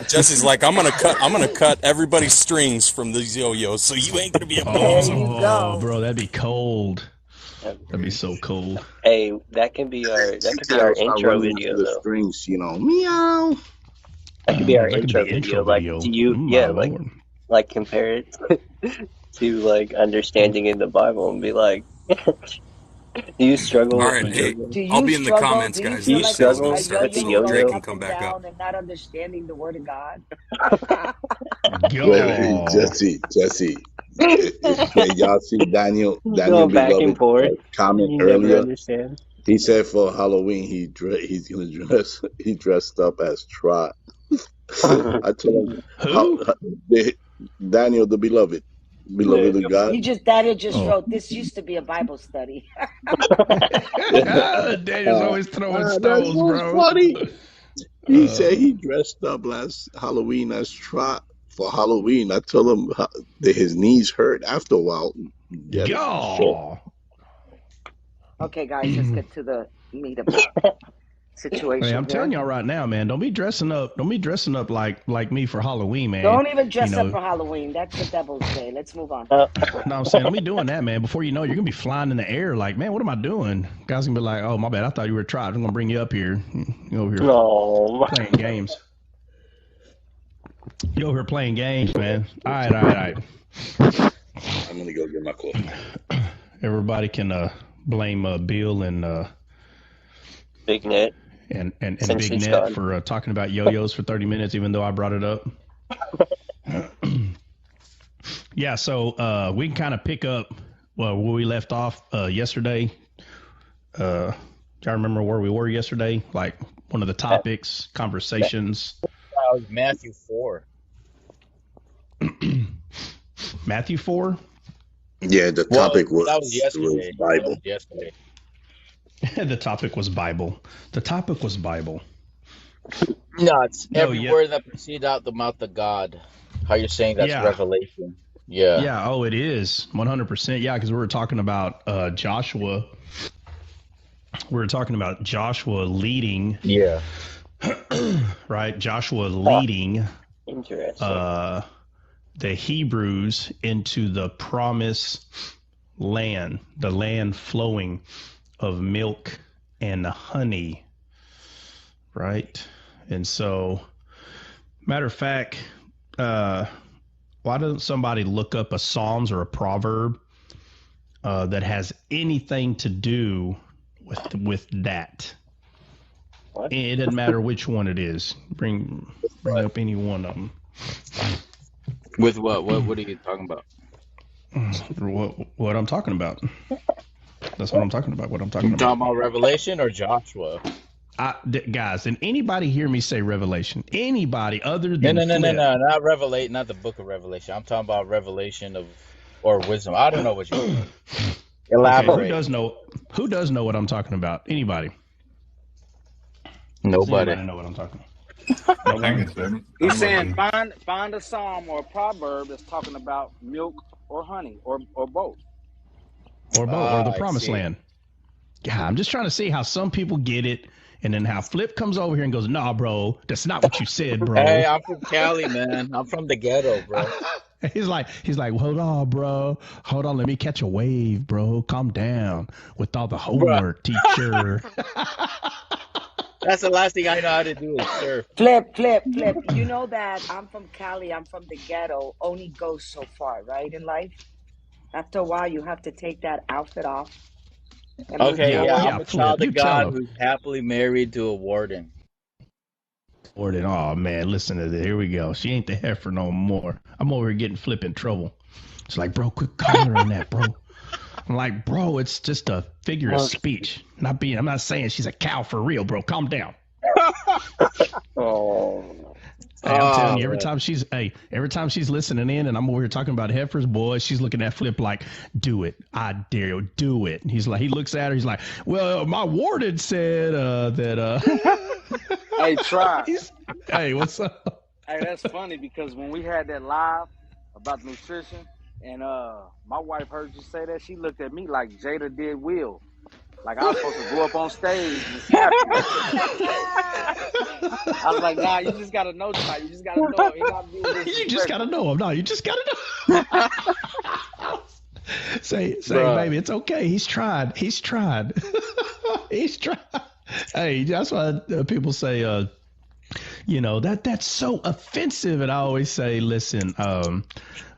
Jesse's like, I'm gonna cut everybody's strings from these yo-yos, so you ain't gonna be able to use them. Oh, bro, that'd be cold. That'd be so cold. Hey, that can be our intro video, the though. strings, meow. That could be our intro video. Like, do you, like compare it to like understanding in the Bible and be like, do you struggle? All right, hey, I'll be in the comments, guys. Do you struggle with the yo-yo? Drake can come back up. And not understanding the word of God. Wait, Jesse. Y'all see Daniel back and forth. Comment earlier. Understand. He said for Halloween he's dressed up as Trot. I told him, Daniel the Beloved. beloved of God. Daniel just Oh, wrote, this used to be a Bible study. Daniel's always throwing That's stones, what's bro. funny. He said he dressed up last Halloween as Trot for Halloween. I told him that his knees hurt after a while. Get it? Shit. Go. Okay, guys, let's get to the meat of the Hey, situation I'm telling here. y'all right now, man. Don't be dressing up. Don't be dressing up like me for Halloween, man. Don't even You dress up know, for Halloween. That's the devil's day. Let's move on. no, I'm saying don't be doing that, man. Before you know, it, you're gonna be flying in the air. Like, man, what am I doing? Guys gonna be like, oh, my bad. I thought you were trying. I'm gonna bring you up here. You over here No. playing games. You over here playing games, man. All right. I'm gonna go get my coffee. Everybody can blame Bill and Big Net, and since Big he's Net gone. for talking about yo-yos for 30 minutes, even though I brought it up. Yeah, so we can kind of pick up where we left off yesterday. Y'all remember where we were yesterday? Like one of the topics, conversations. That was Matthew 4. Matthew 4? Yeah, the Well, topic that was was yesterday. That Bible. was yesterday. The topic was Bible. The topic was Bible. No, it's No, every yeah. word that proceeds out the mouth of God. How you're saying that's Yeah. revelation. Yeah. Yeah, oh, it is 100%. Yeah, because we were talking about Joshua. We were talking about Joshua leading, Yeah. right? Joshua leading Interesting. the Hebrews into the promised land, the land flowing of milk and honey, right? And so, matter of fact, why doesn't somebody look up a Psalms or a proverb that has anything to do with that? What? It doesn't matter which one it is. Bring up any one of them. With what? What are you talking about? What I'm talking about. That's what I'm talking about. What I'm talking You talking about. about Revelation or Joshua? Guys, did anybody hear me say Revelation? Anybody other than No, Flip? not Revelate, not the book of Revelation. I'm talking about revelation of or wisdom. I don't know what you mean. Okay, Elaborate. who does know what I'm talking about? Anybody? Does Nobody. anybody know what I'm talking about? I think it's them. He's saying find a psalm or a proverb that's talking about milk or honey or both. Or both, or the I promised see. land. Yeah, I'm just trying to see how some people get it, and then how Flip comes over here and goes, "Nah, bro, that's not what you said, bro." Hey, I'm from Cali, man. I'm from the ghetto, bro. he's like, hold on, bro. Hold on, let me catch a wave, bro. Calm down with all the homework, teacher. That's the last thing I know how to do is surf. Flip. You know that I'm from Cali. I'm from the ghetto. Only goes so far, right, in life? After a while, you have to take that outfit off and move Okay, yeah, forward. I'm a Flip. child You of tell God him. who's happily married to a warden. Warden, oh man, listen to this. Here we go. She ain't the heifer no more. I'm over here getting Flip in trouble. It's like, bro, quit calling her that, bro. I'm like, bro, it's just a figure of speech. I'm not saying she's a cow for real, bro. Calm down. Oh. Hey, I'm telling you, man. every time she's listening in and I'm over here talking about heifers, boy, she's looking at Flip like, do it. I dare you, do it. And he looks at her, he's like, well, my warden said that Hey, try. Hey, what's up? Hey, that's funny because when we had that live about nutrition, and my wife heard you say that, she looked at me like Jada did Will. Like I was supposed to go up on stage and slap you. I was like, nah, you just gotta know, Ty. You just gotta know him. He not being disrespectful. You just gotta know him. No, you just gotta know. say, Bruh. baby, it's okay. He's tried. He's tried. He's tried. Hey, that's why people say, that's so offensive. And I always say, listen,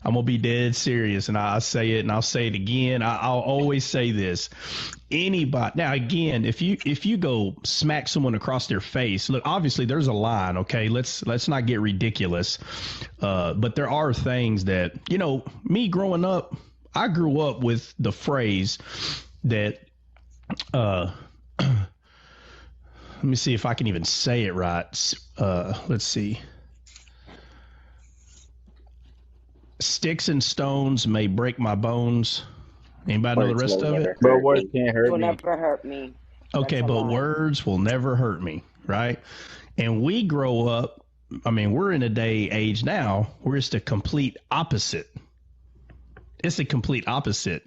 I'm gonna be dead serious, and I say it, and I'll say it again. I'll always say this: anybody. Now, again, if you go smack someone across their face, look, obviously there's a line. Okay, let's not get ridiculous. But there are things that me growing up, I grew up with the phrase that. Let me see if I can even say it right. Let's see. Sticks and stones may break my bones. Anybody know the Words rest will of it? never But hurt words me. can't It hurt will me. never hurt me. Okay, That's a but lie. words will never hurt me, right? And we grow up, I mean, we're in a day age now where it's the complete opposite. It's the complete opposite.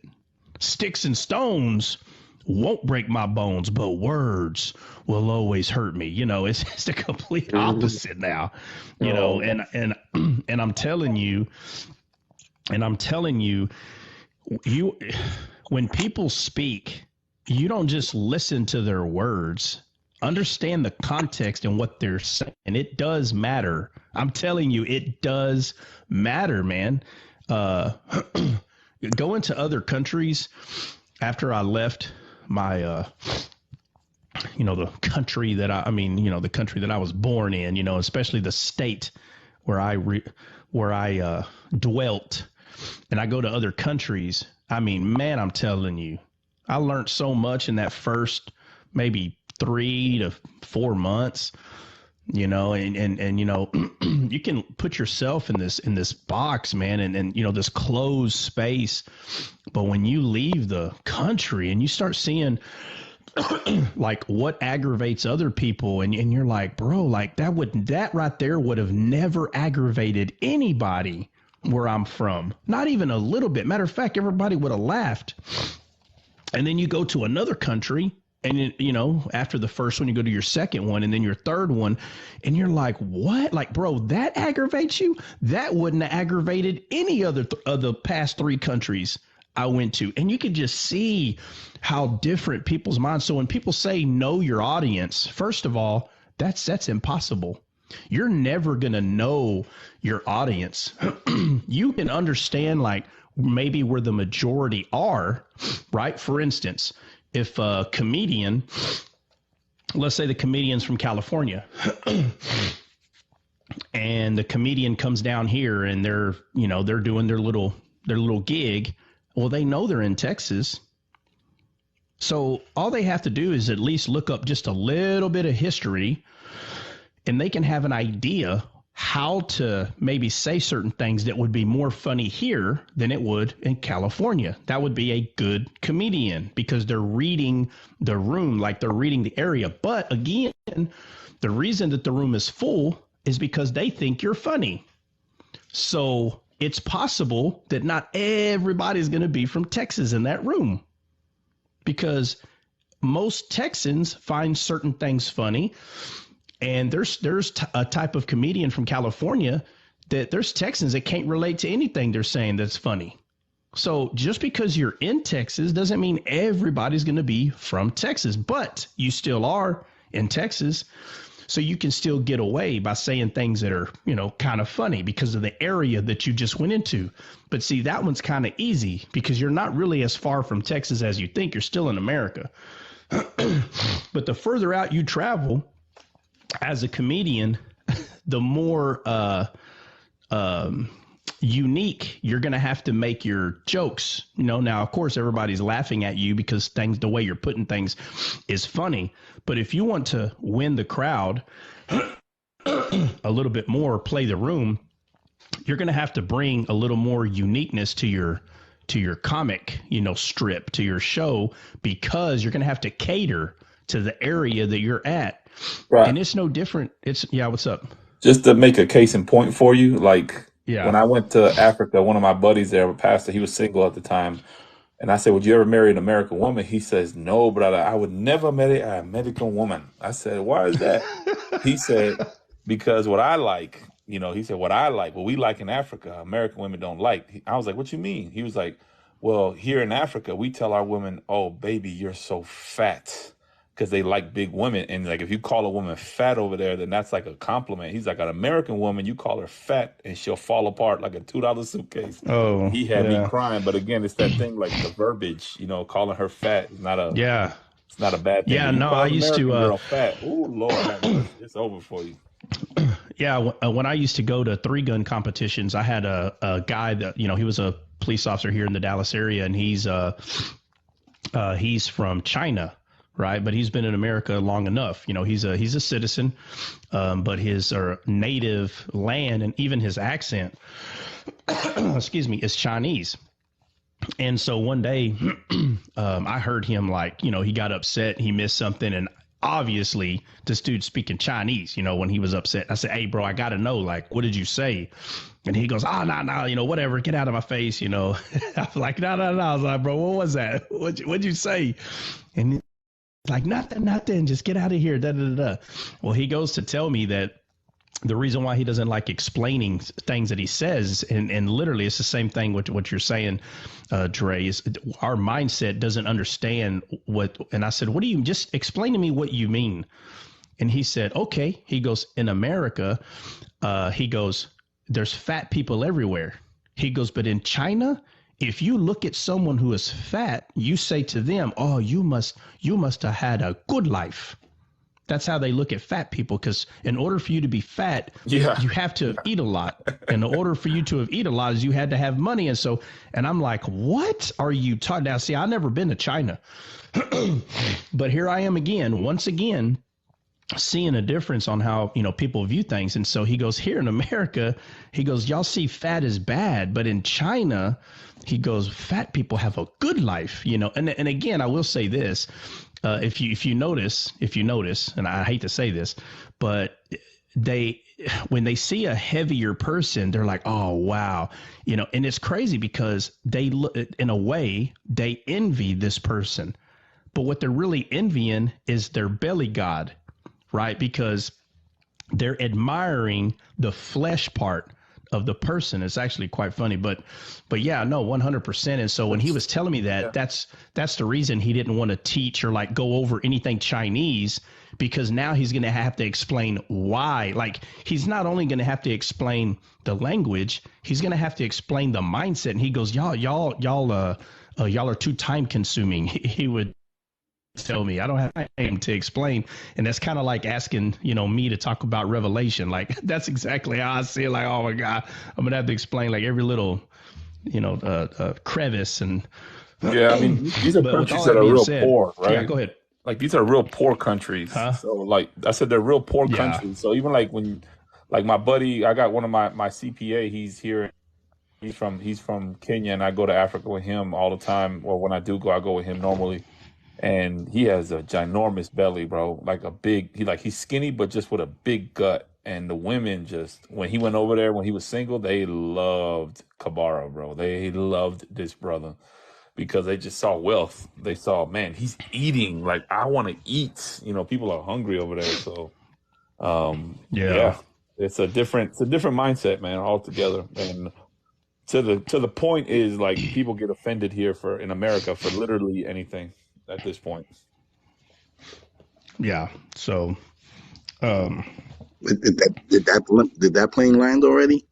Sticks and stones won't break my bones, but words will always hurt me. It's the complete opposite now. Oh, And and I'm telling you, you when people speak, you don't just listen to their words. Understand the context and what they're saying. It does matter. I'm telling you, it does matter, man. Uh, go into other countries after I left my the country that the country that I was born in, especially the state where I dwelt, and I go to other countries. I mean, man, I'm telling you, I learned so much in that first maybe 3 to 4 months. And you can put yourself in this box, man, and this closed space. But when you leave the country and you start seeing like what aggravates other people, and you're like, bro, like that right there would have never aggravated anybody where I'm from, not even a little bit. Matter of fact, everybody would have laughed. And then you go to another country, and after the first one, you go to your second one, and then your third one, and you're like, what? Like, bro, that aggravates you? That wouldn't have aggravated any other of the past 3 countries I went to. And you can just see how different people's minds. So when people say know your audience, first of all, that's impossible. You're never going to know your audience. You can understand like maybe where the majority are, right? For instance, if a comedian, let's say the comedian's from California, and the comedian comes down here and they're doing their little gig. Well, they know they're in Texas. So all they have to do is at least look up just a little bit of history, and they can have an idea how to maybe say certain things that would be more funny here than it would in California. That would be a good comedian because they're reading the room, like they're reading the area. But again, the reason that the room is full is because they think you're funny. So it's possible that not everybody's going to be from Texas in that room, because most Texans find certain things funny. And there's a type of comedian from California that there's Texans that can't relate to anything they're saying that's funny. So just because you're in Texas doesn't mean everybody's going to be from Texas, but you still are in Texas. So you can still get away by saying things that are, kind of funny because of the area that you just went into. But see, that one's kind of easy because you're not really as far from Texas as you think. You're still in America. But the further out you travel as a comedian, the more unique you're going to have to make your jokes. Now, of course, everybody's laughing at you because the way you're putting things is funny. But if you want to win the crowd a little bit more, play the room, you're going to have to bring a little more uniqueness to your comic, strip, to your show, because you're going to have to cater to the area that you're at. Right. And it's no different. What's up? Just to make a case in point for you, like Yeah. when I went to Africa, one of my buddies there, a pastor, he was single at the time. And I said, would you ever marry an American woman? He says, no, brother, I would never marry an American woman. I said, why is that? He said, because what I like, what we like in Africa, American women don't like. I was like, what you mean? He was like, well, here in Africa, we tell our women, oh, baby, you're so fat. Because they like big women. And like, if you call a woman fat over there, then that's like a compliment. He's like, an American woman, you call her fat and she'll fall apart like a $2 suitcase. Oh, He had me yeah. crying. But again, it's that thing, like the verbiage, calling her fat is not a bad thing. Yeah, But you no, call I an used American to, girl fat, oh, Lord, it's over for you. yeah, when I used to go to 3-gun competitions, I had a guy that, he was a police officer here in the Dallas area, and he's from China, right? But he's been in America long enough. He's a citizen, but his native land and even his accent, excuse me, is Chinese. And so one day, I heard him he got upset, he missed something, and obviously this dude's speaking Chinese. When he was upset, I said, "Hey, bro, I got to know, what did you say?" And he goes, no, whatever, get out of my face, I'm like, no. I was like, bro, what was that? What'd you say? And he's like, nothing, just get out of here, da, da, da, da. Well, he goes to tell me that the reason why he doesn't like explaining things that he says, and literally it's the same thing with what you're saying, Dre, is our mindset doesn't understand what, and I said, what do you, just explain to me what you mean. And he said, okay. He goes, in America, he goes, there's fat people everywhere. He goes, but in China, if you look at someone who is fat, you say to them, oh, you must have had a good life. That's how they look at fat people, because in order for you to be fat, you have to eat a lot. And in order for you to have eaten a lot, is you had to have money. And I'm like, what are you talking about? See, I've never been to China, but here I am again, once again, seeing a difference on how, people view things. And so he goes, here in America, he goes, y'all see fat as bad, but in China, he goes, fat people have a good life, and again, I will say this, if you notice, and I hate to say this, but when they see a heavier person, they're like, oh, wow. And it's crazy because they look, in a way, they envy this person, but what they're really envying is their belly god. Right, because they're admiring the flesh part of the person. It's actually quite funny, but yeah, no, 100%. And so when he was telling me that, that's the reason he didn't want to teach or go over anything Chinese, because now he's going to have to explain why. He's not only going to have to explain the language, he's going to have to explain the mindset. And he goes, y'all are too time consuming. He would tell me, I don't have time to explain. And that's kind of like asking, me to talk about Revelation. That's exactly how I see it. Oh my God, I'm going to have to explain every little, crevice. And yeah, I mean, these are countries that are real poor, right? Yeah, go ahead. These are real poor countries. Huh? So I said, they're real poor countries. So even when, my buddy, I got one of my CPA, he's here. He's from Kenya, and I go to Africa with him all the time. Or when I do go, I go with him normally. And he has a ginormous belly, bro. He's skinny, but just with a big gut. And the women when he went over there, when he was single, they loved Kabara, bro. They loved this brother because they just saw wealth. They saw, man, he's eating. I want to eat. People are hungry over there. So, yeah, it's a different mindset, man, altogether. And to the point is people get offended here in America for literally anything at this point. Yeah. So, did that plane land already?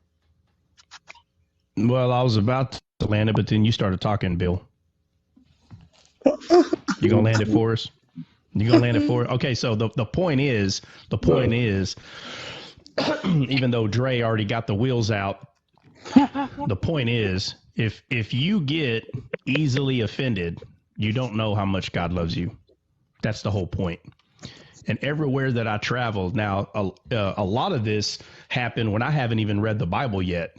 Well, I was about to land it, but then you started talking, Bill. You gonna land it for us? Okay. So the point is, even though Dre already got the wheels out, the point is, if you get easily offended, you don't know how much God loves you. That's the whole point. And everywhere that I traveled, now a lot of this happened when I haven't even read the Bible yet.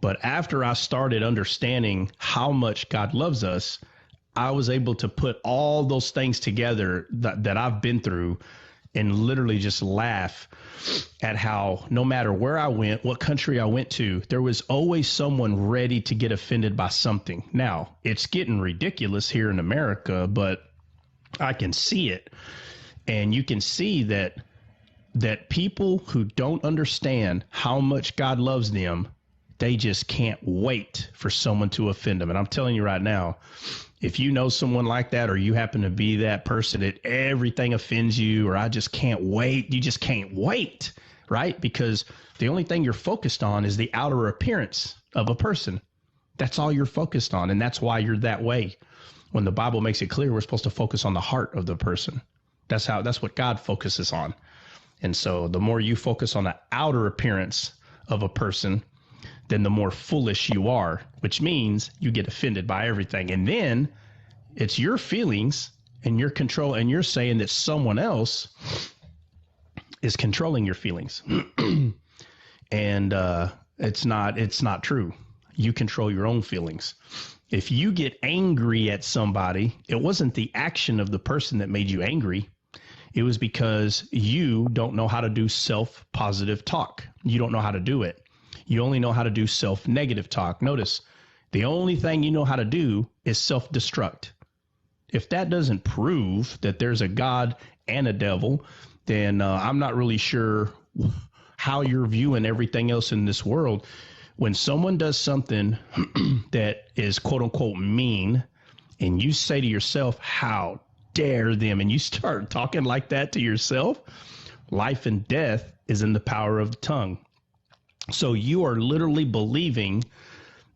But after I started understanding how much God loves us, I was able to put all those things together that I've been through and literally just laugh at how no matter where I went, what country I went to, there was always someone ready to get offended by something. Now, it's getting ridiculous here in America, but I can see it. And you can see that people who don't understand how much God loves them, they just can't wait for someone to offend them. And I'm telling you right now, if you know someone like that, or you happen to be that person that everything offends you, or I just can't wait, you just can't wait, right? Because the only thing you're focused on is the outer appearance of a person. That's all you're focused on. And that's why you're that way. When the Bible makes it clear, we're supposed to focus on the heart of the person. That's what God focuses on. And so the more you focus on the outer appearance of a person, then the more foolish you are, which means you get offended by everything. And then it's your feelings and you're saying that someone else is controlling your feelings. And it's not true. You control your own feelings. If you get angry at somebody, it wasn't the action of the person that made you angry. It was because you don't know how to do self-positive talk. You don't know how to do it. You only know how to do self-negative talk. Notice, the only thing you know how to do is self-destruct. If that doesn't prove that there's a God and a devil, then I'm not really sure how you're viewing everything else in this world. When someone does something that is quote unquote mean, and you say to yourself, how dare them, and you start talking like that to yourself, life and death is in the power of the tongue. So you are literally believing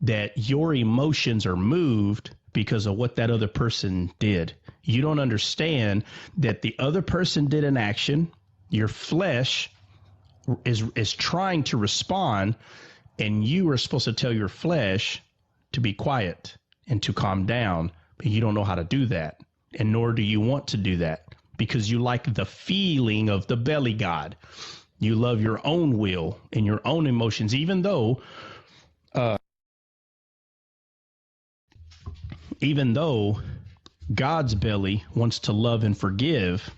that your emotions are moved because of what that other person did. You don't understand that the other person did an action. Your flesh is trying to respond, and you are supposed to tell your flesh to be quiet and to calm down, but you don't know how to do that, and nor do you want to do that, because you like the feeling of the belly god. You love your own will and your own emotions, even though God's belly wants to love and forgive.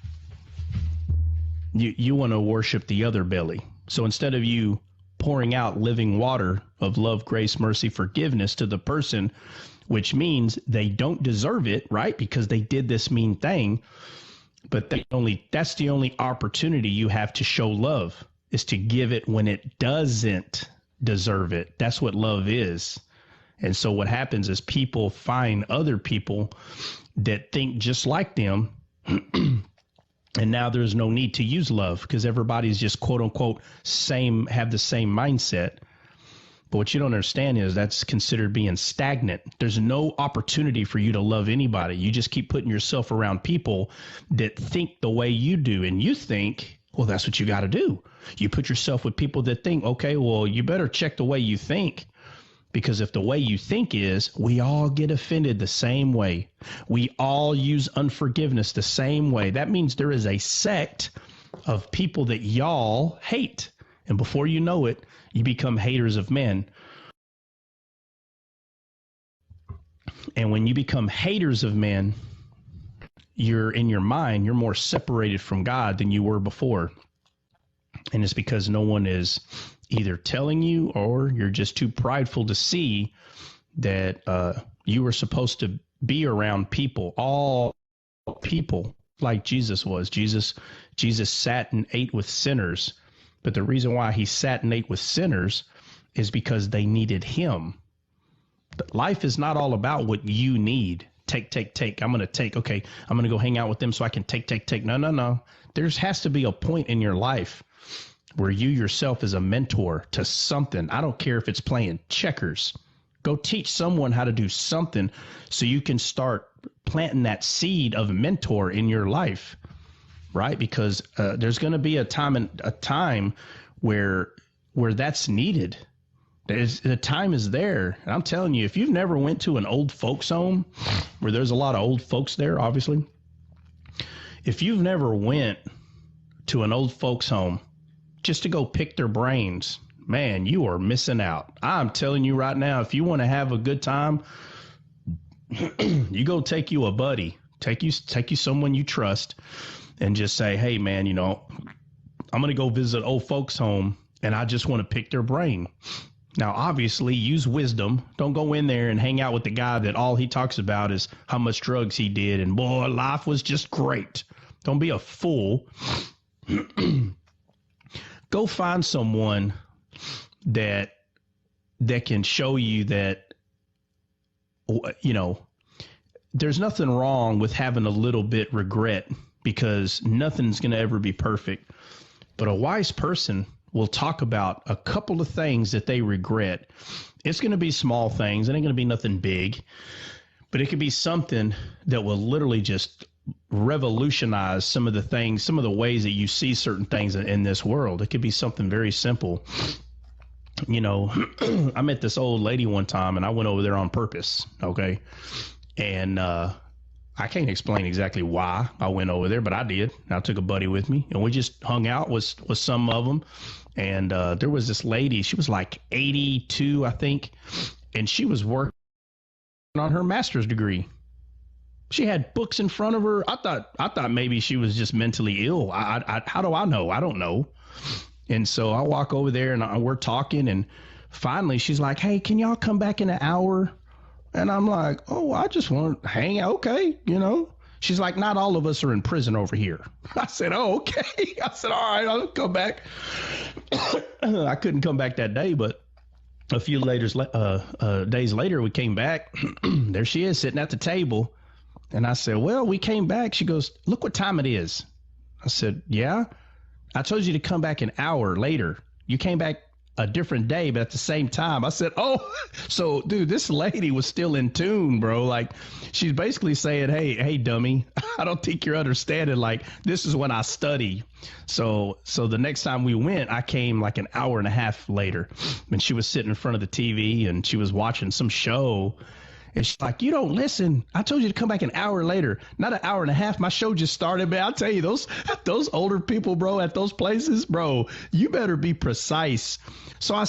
You want to worship the other belly. So instead of you pouring out living water of love, grace, mercy, forgiveness to the person, which means they don't deserve it, right? Because they did this mean thing. But that's the only opportunity you have to show love, is to give it when it doesn't deserve it. That's what love is. And so what happens is people find other people that think just like them. And now there's no need to use love because everybody's just quote unquote have the same mindset. But what you don't understand is that's considered being stagnant. There's no opportunity for you to love anybody. You just keep putting yourself around people that think the way you do. And you think, well, that's what you got to do. You put yourself with people that think, okay, well, you better check the way you think. Because if the way you think is, we all get offended the same way, we all use unforgiveness the same way, that means there is a sect of people that y'all hate. And before you know it, you become haters of men. And when you become haters of men, you're in your mind, you're more separated from God than you were before. And it's because no one is either telling you, or you're just too prideful to see that you were supposed to be around people, all people, like Jesus was. Jesus sat and ate with sinners. But the reason why he sat and ate with sinners is because they needed him. Life is not all about what you need. Take. I'm going to take. Okay, I'm going to go hang out with them so I can take. No. There has to be a point in your life where you yourself is a mentor to something. I don't care if it's playing checkers. Go teach someone how to do something so you can start planting that seed of a mentor in your life, right? Because there's going to be a time where that's needed. The time is there. And I'm telling you, if you've never went to an old folks home where there's a lot of old folks there, obviously, if you've never went to an old folks home just to go pick their brains, man, you are missing out. I'm telling you right now, if you want to have a good time, you go take you a buddy, take you someone you trust, and just say, hey, man, I'm going to go visit old folks home, and I just want to pick their brain. Now, obviously, use wisdom. Don't go in there and hang out with the guy that all he talks about is how much drugs he did, and boy, life was just great. Don't be a fool. Go find someone that can show you that, there's nothing wrong with having a little bit regret, because nothing's going to ever be perfect. But a wise person will talk about a couple of things that they regret. It's going to be small things. It ain't going to be nothing big, but it could be something that will literally just revolutionize some of the ways that you see certain things in this world. It could be something very simple. I met this old lady one time, and I went over there on purpose. Okay. And I can't explain exactly why I went over there, but I did. I took a buddy with me, and we just hung out with some of them. And there was this lady. She was like 82, I think, and she was working on her master's degree. She had books in front of her. I thought maybe she was just mentally ill. How do I know? I don't know. And so I walk over there, and we're talking, and finally she's like, "Hey, can y'all come back in an hour?" And I'm like, "Oh, I just want to hang out." Okay, you know. She's like, "Not all of us are in prison over here." I said, "Oh, okay." I said, "All right, I'll come back." I couldn't come back that day, but a few days later, we came back. There she is sitting at the table. And I said, "Well, we came back." She goes, "Look what time it is." I said, "Yeah, I told you to come back an hour later. You came back a different day, but at the same time." I said, "Oh," so dude, this lady was still in tune, bro. Like, she's basically saying, hey, dummy, I don't think you're understanding. Like, this is when I study. So the next time we went, I came like an hour and a half later, and she was sitting in front of the TV and she was watching some show. And she's like, "You don't listen. I told you to come back an hour later, not an hour and a half. My show just started." Man, I'll tell you, those older people, bro, at those places, bro, you better be precise. So I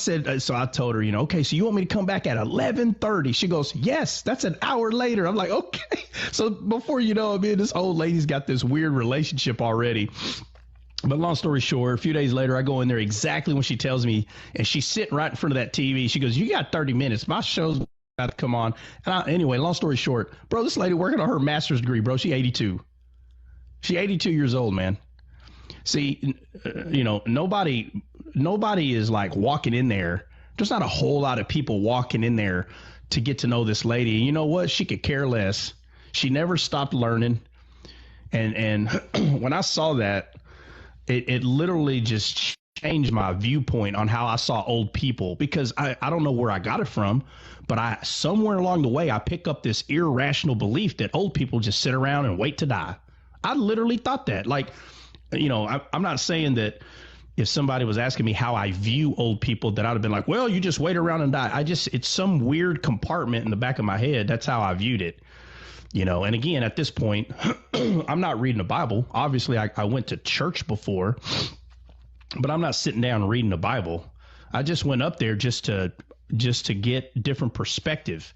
told her, "Okay, so you want me to come back at 11:30? She goes, "Yes, that's an hour later." I'm like, "Okay." So before you know it, man, this old lady's got this weird relationship already. But long story short, a few days later, I go in there exactly when she tells me, and she's sitting right in front of that TV. She goes, "You got 30 minutes. My show's about to come on." And anyway, long story short, bro, this lady working on her master's degree, bro. She 82. She 82 years old, man. See, nobody is like walking in there. There's not a whole lot of people walking in there to get to know this lady. You know what? She could care less. She never stopped learning. And when I saw that, it literally just changed my viewpoint on how I saw old people, because I don't know where I got it from, but somewhere along the way, I pick up this irrational belief that old people just sit around and wait to die. I literally thought that. Like, I'm not saying that if somebody was asking me how I view old people, that I'd have been like, "Well, you just wait around and die." It's some weird compartment in the back of my head. That's how I viewed it. And again, at this point, I'm not reading the Bible. Obviously, I went to church before, but I'm not sitting down reading the Bible. I just went up there just to get different perspective,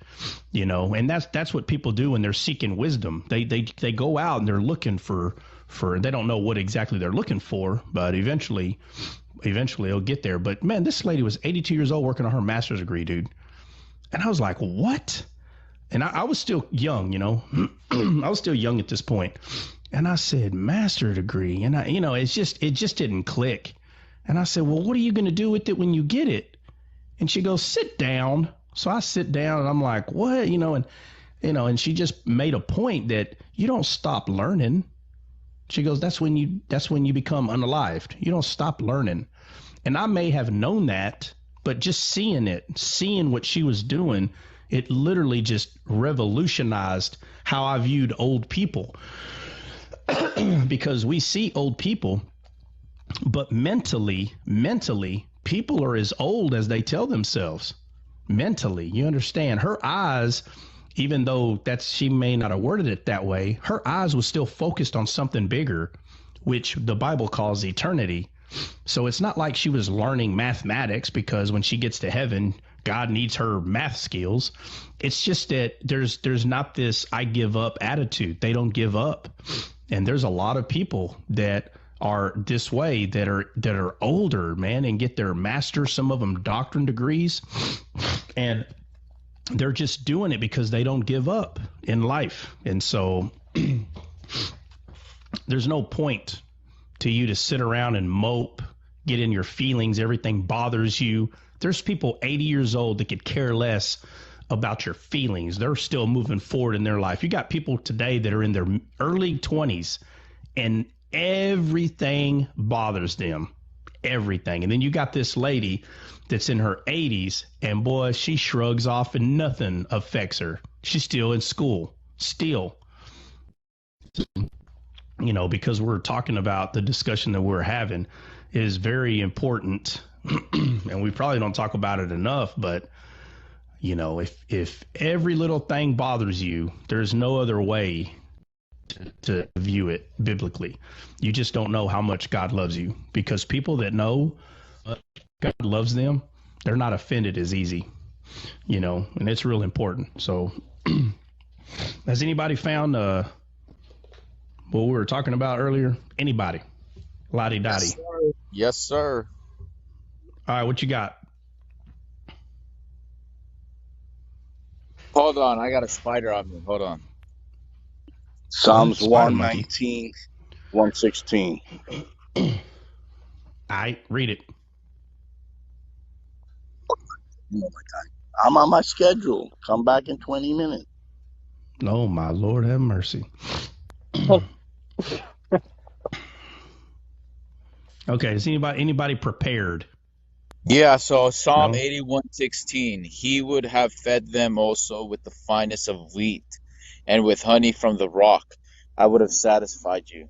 and that's what people do when they're seeking wisdom. They go out and they're looking for they don't know what exactly they're looking for, but eventually they'll get there. But man, this lady was 82 years old working on her master's degree, dude. And I was like, what? And I was still young, I was still young at this point. And I said, master degree. And it just didn't click. And I said, "Well, what are you going to do with it when you get it?" And she goes, "Sit down." So I sit down and I'm like, "What?" And she just made a point that you don't stop learning. She goes, that's when you become unalived. You don't stop learning. And I may have known that, but just seeing what she was doing, it literally just revolutionized how I viewed old people. Because we see old people, but mentally, people are as old as they tell themselves. Mentally, you understand? Her eyes, even though she may not have worded it that way, her eyes was still focused on something bigger, which the Bible calls eternity. So it's not like she was learning mathematics because when she gets to heaven, God needs her math skills. It's just that there's not this "I give up" attitude. They don't give up. And there's a lot of people that are this way, that are older, man, and get their master's, some of them doctorate degrees, and they're just doing it because they don't give up in life. And so there's no point to you to sit around and mope, get in your feelings, everything bothers you. There's people 80 years old that could care less about your feelings. They're still moving forward in their life. You got people today that are in their early 20s and everything bothers them. Everything. And then you got this lady that's in her 80s, and boy, she shrugs off and nothing affects her. She's still in school. Still. Because we're talking about the discussion that we're having is very important. And we probably don't talk about it enough, but if every little thing bothers you, there's no other way to view it biblically. You just don't know how much God loves you, because people that know God loves them, they're not offended as easy, and it's real important. So has anybody found what we were talking about earlier? Anybody? Lottie Yes, Dottie. sir. Yes, sir. All right, what you got? Hold on, I got a spider on me. Hold on. What? Psalms Spider monkey. 119, 116. All right, read it. I'm on my schedule. Come back in 20 minutes. Oh, my Lord, have mercy. Okay, is anybody prepared? Yeah, so Psalm No? 81:16, he would have fed them also with the finest of wheat and with honey from the rock. I would have satisfied you.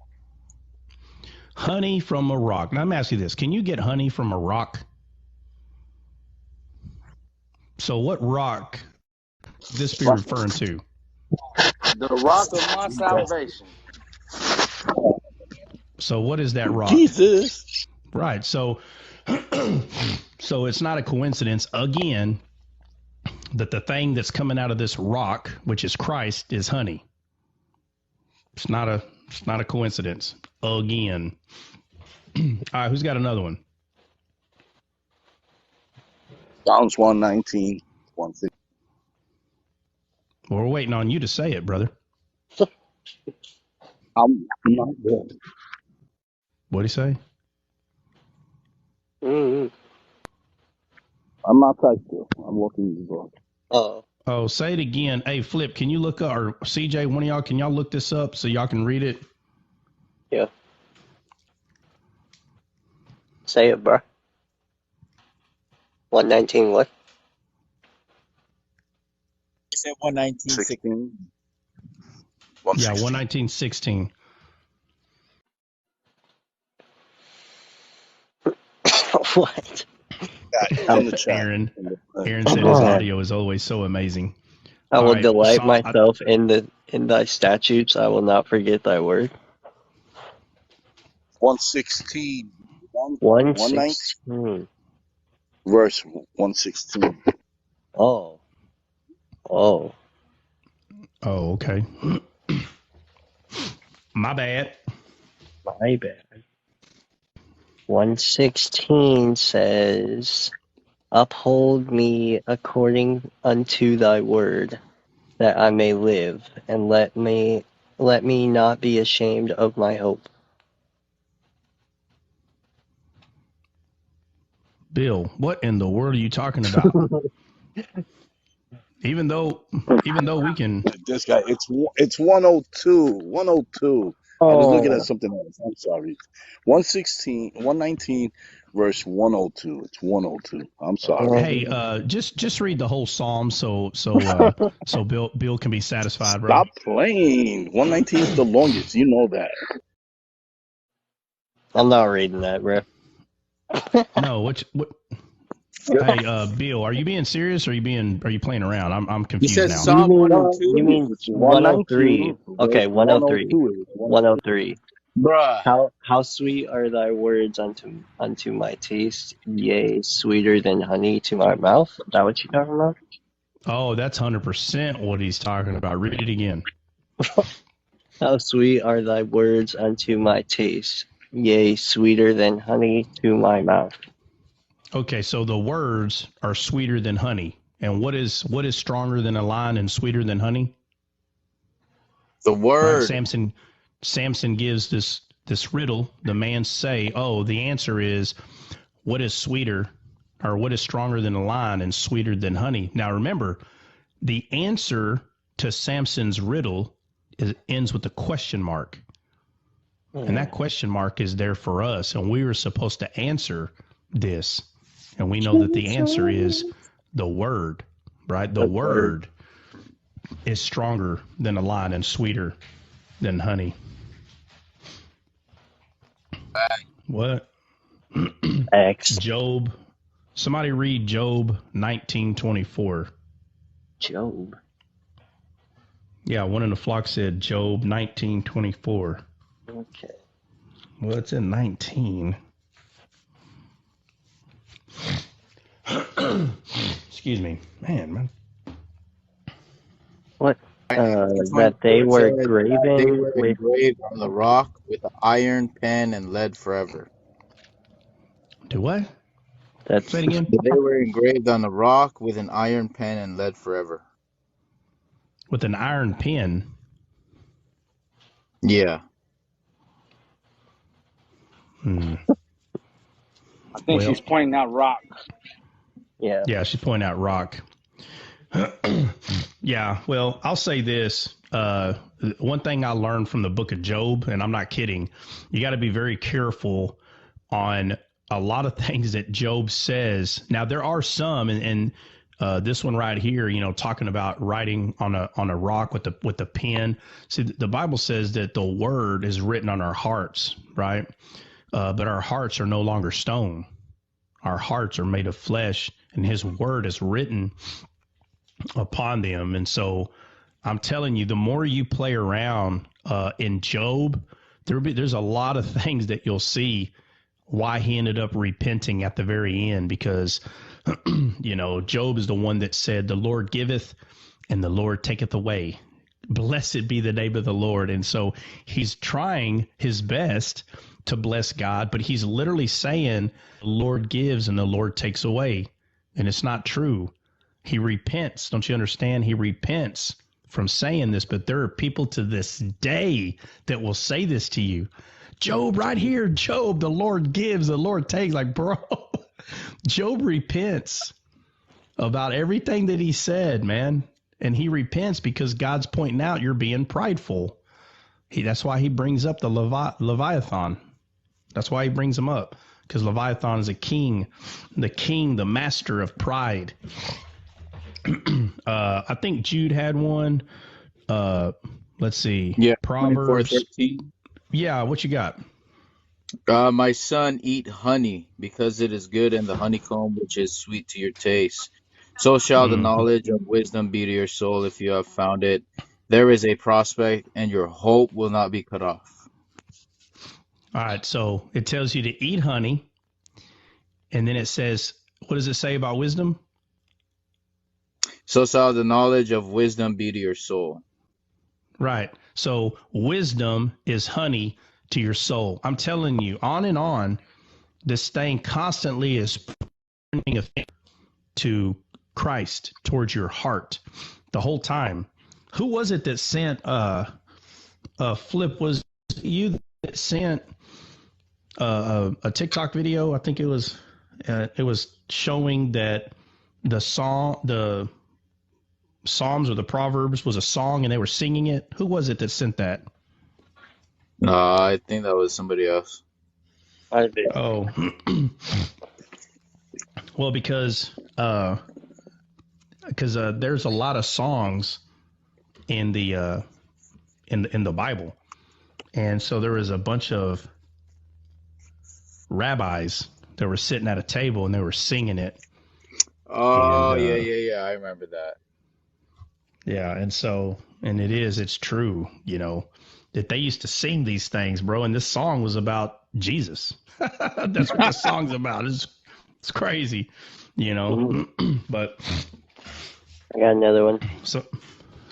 Honey from a rock. Now, let me ask you this. Can you get honey from a rock? So what rock could this be referring to? The rock of my salvation. So what is that rock? Jesus. Right. So so it's not a coincidence, again, that the thing that's coming out of this rock, which is Christ, is honey. It's not a coincidence. Again. All right, who's got another one? Psalms 119, 116. Well, we're waiting on you to say it, brother. I'm not good. What'd he say? Mm. I'm not typed to. I'm looking at the book. Oh, Oh, say it again. Hey, Flip, can you look up, or CJ, one of y'all, can y'all look this up so y'all can read it? yeah. Say it, bro. 119 what? He said 119:16. 16. Yeah, 116. 119:16. What? It's in the chat. Aaron. In the, Aaron said his audio is always so amazing. I All will right, delight myself in thy statutes. I will not forget thy word. 116. 119, 116. verse 116. Oh. Oh. Oh, okay. My bad. My bad. 116 says, uphold me according unto thy word, that I may live, and let me not be ashamed of my hope. Bill, what in the world are you talking about? Even though we can. This guy, it's 102. 102. I was looking at Oh. something else. I'm sorry. 116, 119, verse 102. It's 102. I'm sorry. Hey, just read the whole psalm so Bill can be satisfied, bro. Stop playing. 119 is the longest. You know that. I'm not reading that, bro. No, what? Hey, Bill, are you being serious, or are you playing around? I'm He confused said now. Psalm You 102? mean It's 103? 119, verse Okay, 103. 102 is 102. 103. Bruh. How sweet are thy words unto my taste, yea, sweeter than honey to my mouth. Is that what you're talking about? Oh, that's 100% what he's talking about. Read it again. How sweet are thy words unto my taste, yea, sweeter than honey to my mouth. Okay, so the words are sweeter than honey. And what is stronger than a lion and sweeter than honey? The Right? word. Samson gives this riddle. The man say, "Oh, the answer is what is sweeter, or what is stronger than a lion and sweeter than honey?" Now remember, the answer to Samson's riddle ends with a question mark. And that question mark is there for us, and we were supposed to answer this. And we know that the answer is the word, right? The The word. word is stronger than a lion and sweeter than honey. What? X. Job. Somebody read Job 19:24. Job. Yeah, one in the flock said Job 19:24. Okay. Well, it's in 19. Excuse me. Man. What? Verse That 24 they it were said that they graven were with. engraved on the rock with an iron pen and lead forever. Do what? Say That's it again. They were engraved on the rock with an iron pen and lead forever. With an iron pen. Yeah. Hmm. I think Well, she's pointing out rock. yeah. yeah, she's pointing out rock. Yeah, well, I'll say this. One thing I learned from the book of Job, and I'm not kidding, you got to be very careful on a lot of things that Job says. Now, there are some, and this one right here, talking about writing on a rock with the pen. See, the Bible says that the word is written on our hearts, right? But our hearts are no longer stone. Our hearts are made of flesh, and His word is written upon them. And so I'm telling you, the more you play around in Job, there's a lot of things that you'll see why he ended up repenting at the very end, because Job is the one that said, the Lord giveth and the Lord taketh away. Blessed be the name of the Lord. And so he's trying his best to bless God, but he's literally saying the Lord gives and the Lord takes away. And it's not true. He repents. Don't you understand? He repents from saying this, but there are people to this day that will say this to you. Job, right here, Job, the Lord gives, the Lord takes. Like, bro, Job repents about everything that he said, man. And he repents because God's pointing out you're being prideful. That's why he brings up the Leviathan. That's why he brings him up, because Leviathan is a king, the master of pride. I think Jude had one. Let's see. Yeah. Proverbs. 24:13. Yeah, what you got? My son, eat honey, because it is good, and the honeycomb which is sweet to your taste. So shall the Mm. knowledge of wisdom be to your soul if you have found it. There is a prospect, and your hope will not be cut off. All right, so it tells you to eat honey, and then it says, what does it say about wisdom? So shall the knowledge of wisdom be to your soul. Right. So wisdom is honey to your soul. I'm telling you, on and on, this thing constantly is pointing to Christ, towards your heart, the whole time. Who was it that sent Flip? Was it you that sent a TikTok video? I think it was showing that the Psalms or the Proverbs was a song and they were singing it. Who was it that sent that? I think that was somebody else. I did. Oh, well, because there's a lot of songs in the in the Bible, and so there was a bunch of rabbis that were sitting at a table and they were singing it. Oh, And yeah. I remember that. yeah, and it's true, that they used to sing these things, bro. And this song was about Jesus. That's what the song's about. It's crazy, but I got another one. so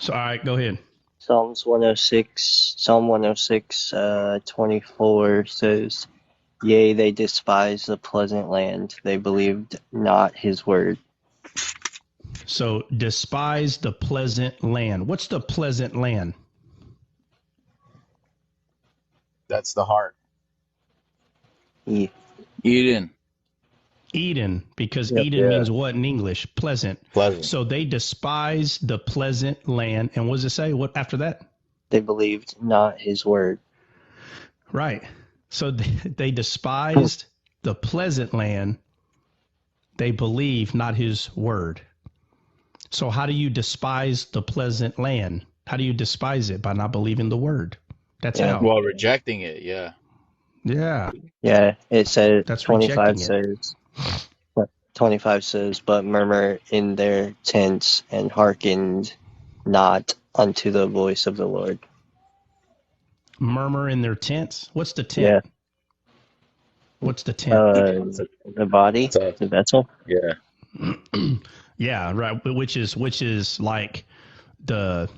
all right, go ahead. Psalm 106, 24 says, Yea, they despise the pleasant land. They believed not his word. So despise the pleasant land. What's the pleasant land? That's the heart. Ye- Eden. Eden, because Yep. Eden Yeah. means what in English? Pleasant. Pleasant. So they despise the pleasant land. And what does it say? What after that? They believed not his word. Right. So they despised the pleasant land. They believe not his word. So how do you despise the pleasant land? How do you despise it? By not believing the word. That's Yeah. how. Well, rejecting it, yeah. Yeah. Yeah, it said That's 25 rejecting it. says, but murmur in their tents and hearkened not unto the voice of the Lord. Murmur in their tents. What's the tent? Yeah. What's the tent? The body, So, the vessel. yeah. Yeah, right. Which is like the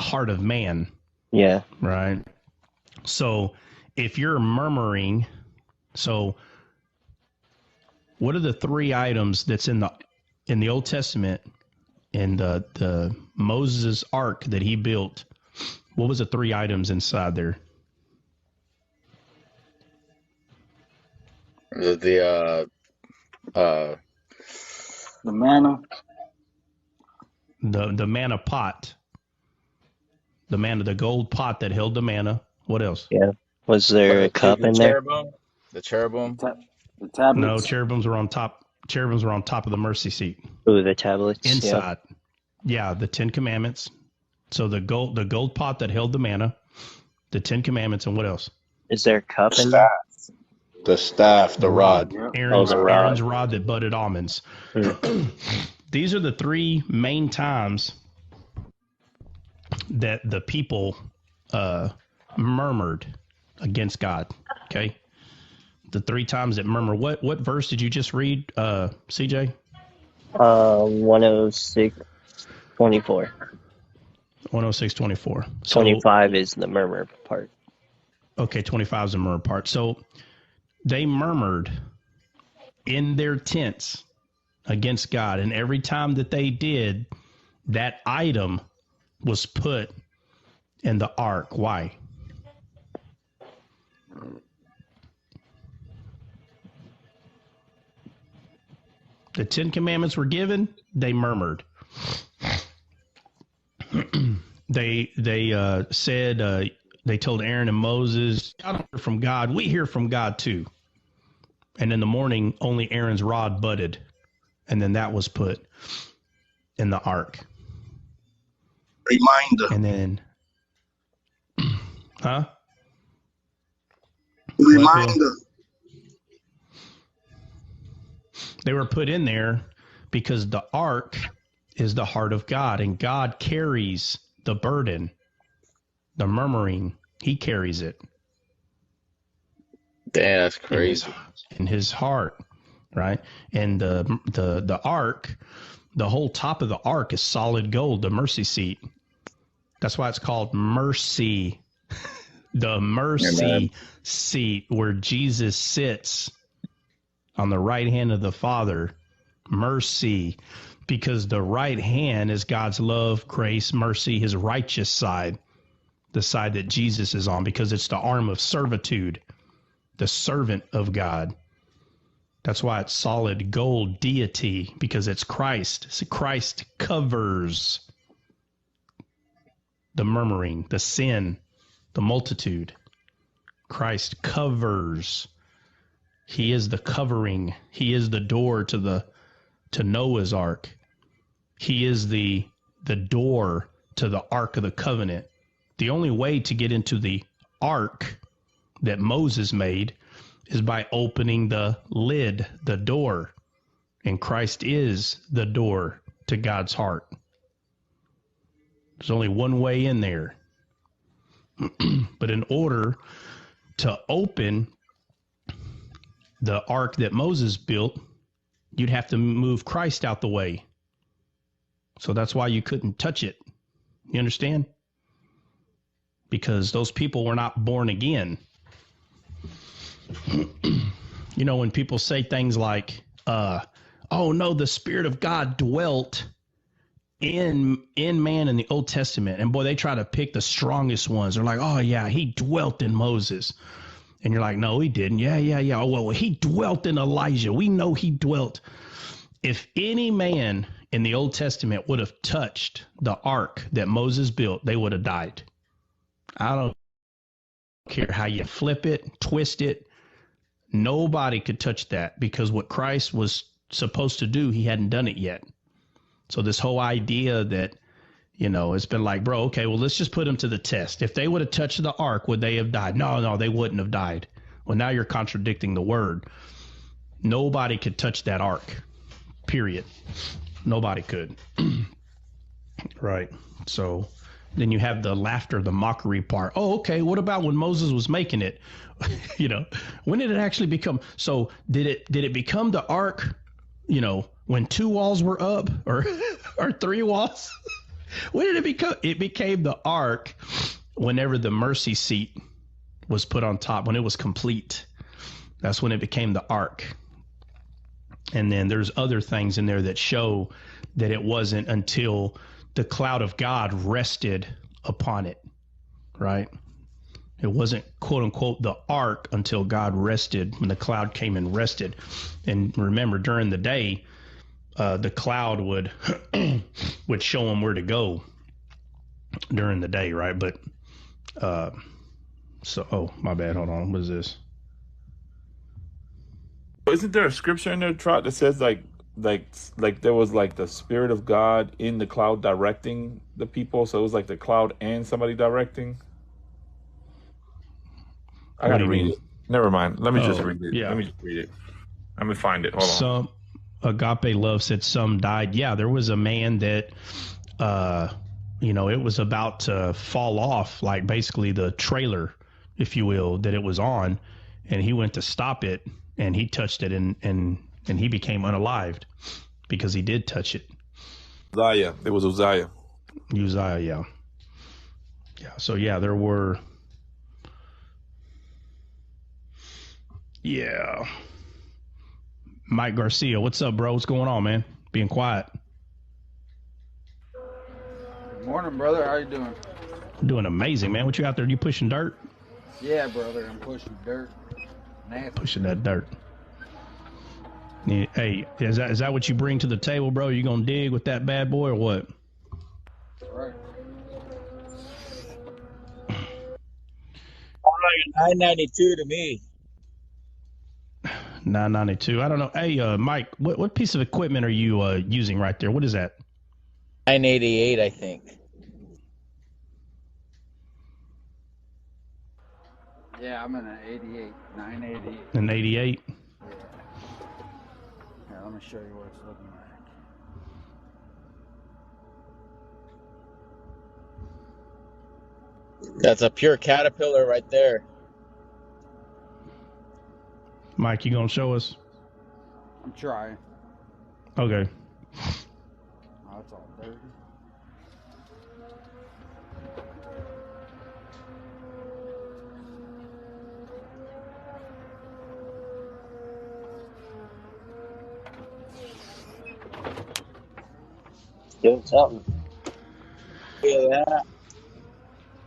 heart of man, Yeah. right? So if you're murmuring, so what are the three items that's in the Old Testament in the Moses ark that he built? What was the three items inside there? The The manna, The manna pot, the gold pot that held the manna. What else? Yeah. Was there a cup the in there? cherubim, the the, cherubim. ta- the No, tablets, cherubims were on top. Cherubims were on top of the mercy seat. Ooh, the tablets. Yep. Inside, yeah, the Ten Commandments. So the gold pot that held the manna, the Ten Commandments, and what else? Is there a cup in Staff, there? the staff, The the rod. rod. yep. Oh, the rod. Aaron's rod that budded almonds. Hmm. These are the three main times that the people murmured against God. Okay, the three times that murmur. What verse did you just read, CJ? 106:24. 106:24. So 25 is the murmur part. okay, 25 is the murmur part. So they murmured in their tents against God, and every time that they did, that item was put in the ark. Why? The Ten Commandments were given, they murmured. They said, they told Aaron and Moses, "I don't hear from God. We hear from God too." And in the morning, only Aaron's rod budded, and then that was put in the ark. Reminder. And then, huh? What, Bill? Reminder. They were put in there because the ark is the heart of God, and God carries the burden, the murmuring. He carries it Damn, that's in his crazy. heart, right? And the ark, the whole top of the ark is solid gold, the mercy seat. That's why it's called mercy. The mercy Amen. seat where Jesus sits on the right hand of the Father. Mercy, because the right hand is God's love, grace, mercy, his righteous side, the side that Jesus is on, because it's the arm of servitude, the servant of God. That's why it's solid gold, deity, because it's Christ. So Christ covers the murmuring, the sin, the multitude. Christ covers. He is the covering. He is the door to Noah's ark. He is the door to the Ark of the Covenant. The only way to get into the ark that Moses made is by opening the lid, the door. And Christ is the door to God's heart. There's only one way in there. But in order to open the ark that Moses built, you'd have to move Christ out the way. So that's why you couldn't touch it. You understand? Because those people were not born again. You know, when people say things like, oh no, the Spirit of God dwelt in man in the Old Testament. And boy, they try to pick the strongest ones. They're like, oh yeah, he dwelt in Moses. And you're like, no, he didn't. Yeah. Oh, well, he dwelt in Elijah. We know he dwelt. If any man in the Old Testament would have touched the ark that Moses built, they would have died. I don't care how you flip it, twist it. Nobody could touch that, because what Christ was supposed to do, he hadn't done it yet. So this whole idea that, you know, it's been like, bro, okay, well, let's just put them to the test. If they would have touched the ark, would they have died? No, they wouldn't have died. Well, now you're contradicting the word. Nobody could touch that ark, period. Nobody could. Right. So then you have the laughter, the mockery part. Oh, okay. What about when Moses was making it? You know, when did it actually become? So did it become the ark? You know, when 2 walls were up, or or 3 walls? When did it become? It became the ark whenever the mercy seat was put on top, when it was complete. That's when it became the ark. And then there's other things in there that show that it wasn't until the cloud of God rested upon it, right? It wasn't, quote unquote, the ark until God rested, when the cloud came and rested. And remember, during the day, the cloud would would show them where to go during the day, right? But oh, my bad. Hold on. What is this? Isn't there a scripture in there, Trot, that says like there was like the Spirit of God in the cloud directing the people? So it was like the cloud and somebody directing. I What do gotta you read mean? it. Never mind. Let me just Oh, read it. Let yeah. me just read it. Let me find it. Hold on. Some agape love said some died. Yeah, there was a man that, it was about to fall off, like basically the trailer, if you will, that it was on, and he went to stop it, and he touched it, and he became unalived because he did touch it. Uzziah. It was Uzziah. Uzziah, yeah. So yeah, there were. Yeah. Mike Garcia, what's up, bro? What's going on, man? Being quiet. Good morning, brother. How you doing? I'm doing amazing, man. What you out there? You pushing dirt? Yeah, brother. I'm pushing dirt. Nasty. Pushing that dirt. Hey, is that what you bring to the table, bro? You gonna dig with that bad boy or what? That's right. Like a 992 to me. 992. I don't know. Hey, Mike, what piece of equipment are you using right there? What is that? 988, I think. Yeah, I'm in an 88, 988. An 88? Yeah. Here, let me show you what it's looking like. That's a pure Caterpillar right there. Mike, you gonna show us? I'm trying. Okay. Oh, it's all dirty. Doing something. Feel that?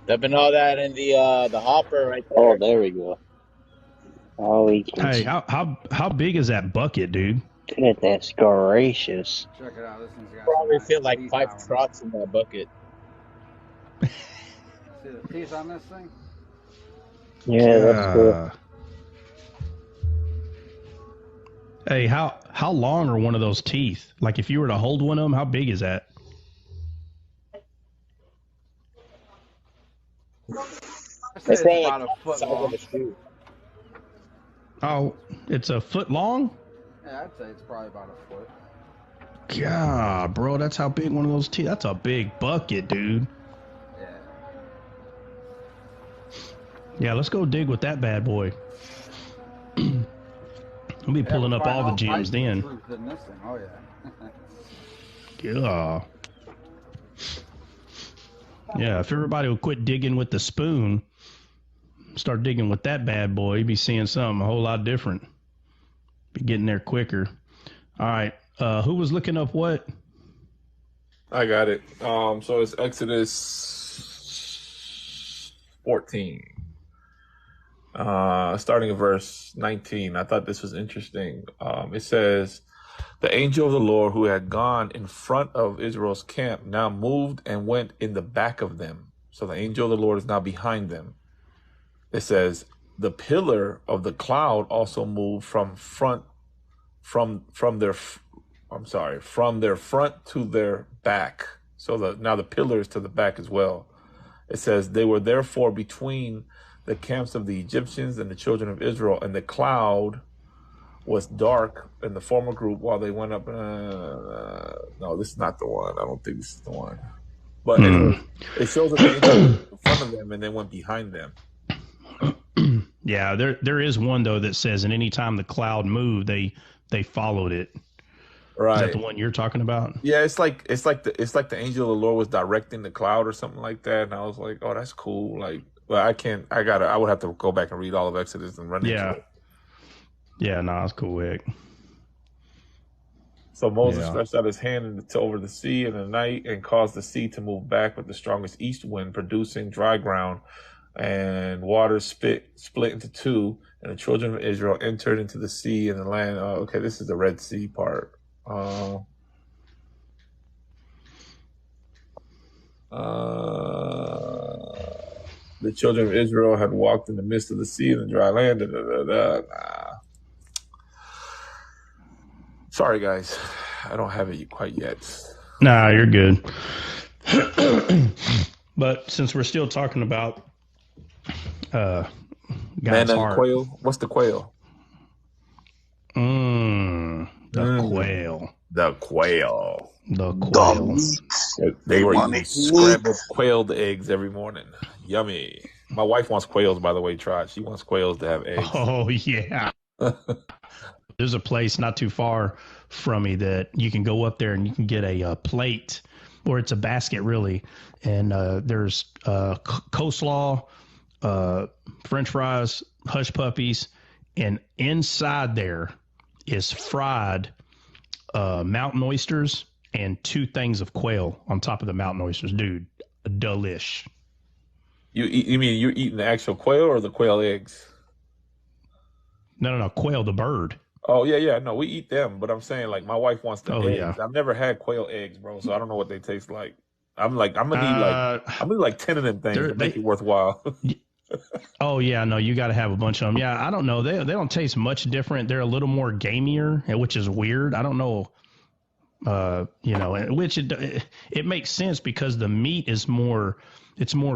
Dumping all that in the hopper right Oh, there. there we go. Oh, we can. Hey, how big is that bucket, dude? Goodness gracious. Check it out. This one's got Probably some fit nice like teeth 5 on it. trots in that bucket. See the teeth on this thing? Yeah, that's cool. Hey, how long are one of those teeth? Like, if you were to hold one of them, how big is that? I say it's probably about like a foot the size of long. a shoe. Oh, it's a foot long? Yeah, I'd say it's probably about a foot. God, bro, that's how big one of those teeth. That's a big bucket, dude. Yeah. Yeah, let's go dig with that bad boy. I'll be pulling we'll up find all the types gems of then. truth in this thing. Oh yeah. Yeah. Yeah, if everybody would quit digging with the spoon, start digging with that bad boy, you'd be seeing something a whole lot different. Be getting there quicker. All right. Who was looking up what? I got it. So it's Exodus 14. Starting at verse 19. I thought this was interesting. It says, the angel of the Lord who had gone in front of Israel's camp now moved and went in the back of them. So the angel of the Lord is now behind them. It says, the pillar of the cloud also moved from their front to their back. So now the pillar is to the back as well. It says, they were therefore between the camps of the Egyptians and the children of Israel, and the cloud was dark in the former group while they went up. No, this is not the one. I don't think this is the one. But anyway, it shows that the angel went in front of them and then went behind them. Yeah, there is one though that says, and any time the cloud moved, they followed it. Is that Right. the one you're talking about? Yeah, it's like the angel of the Lord was directing the cloud or something like that, and I was like, oh, that's cool. Like, but I would have to go back and read all of Exodus and run into Yeah. it. Yeah, nah, it's cool, Vic. So Moses Yeah. stretched out his hand over the sea in the night and caused the sea to move back with the strongest east wind, producing dry ground, and waters split into two. And the children of Israel entered into the sea and the land. Okay, this is the Red Sea part. The children of Israel had walked in the midst of the sea in the dry land. Sorry, guys. I don't have it quite yet. Nah, you're good. But since we're still talking about God's Manna and heart. quail. What's the quail? The quail. The quail. The quail. They were eating scrambled quailed eggs every morning. Yummy. My wife wants quails, by the way, Trot. She wants quails to have eggs. Oh, yeah. There's a place not too far from me that you can go up there and you can get a plate, or it's a basket, really. And there's coleslaw, French fries, hush puppies, and inside there is fried mountain oysters and 2 things of quail on top of the mountain oysters. Dude, delish. You mean you're eating the actual quail or the quail eggs? No, quail, the bird. Oh, yeah. No, we eat them, but I'm saying, like, my wife wants the eggs. Yeah. I've never had quail eggs, bro, so I don't know what they taste like. I'm gonna need like 10 of them things to make it worthwhile. Oh, yeah, no, you got to have a bunch of them. Yeah, I don't know. They don't taste much different. They're a little more gamier, which is weird. I don't know, which it makes sense because the meat is more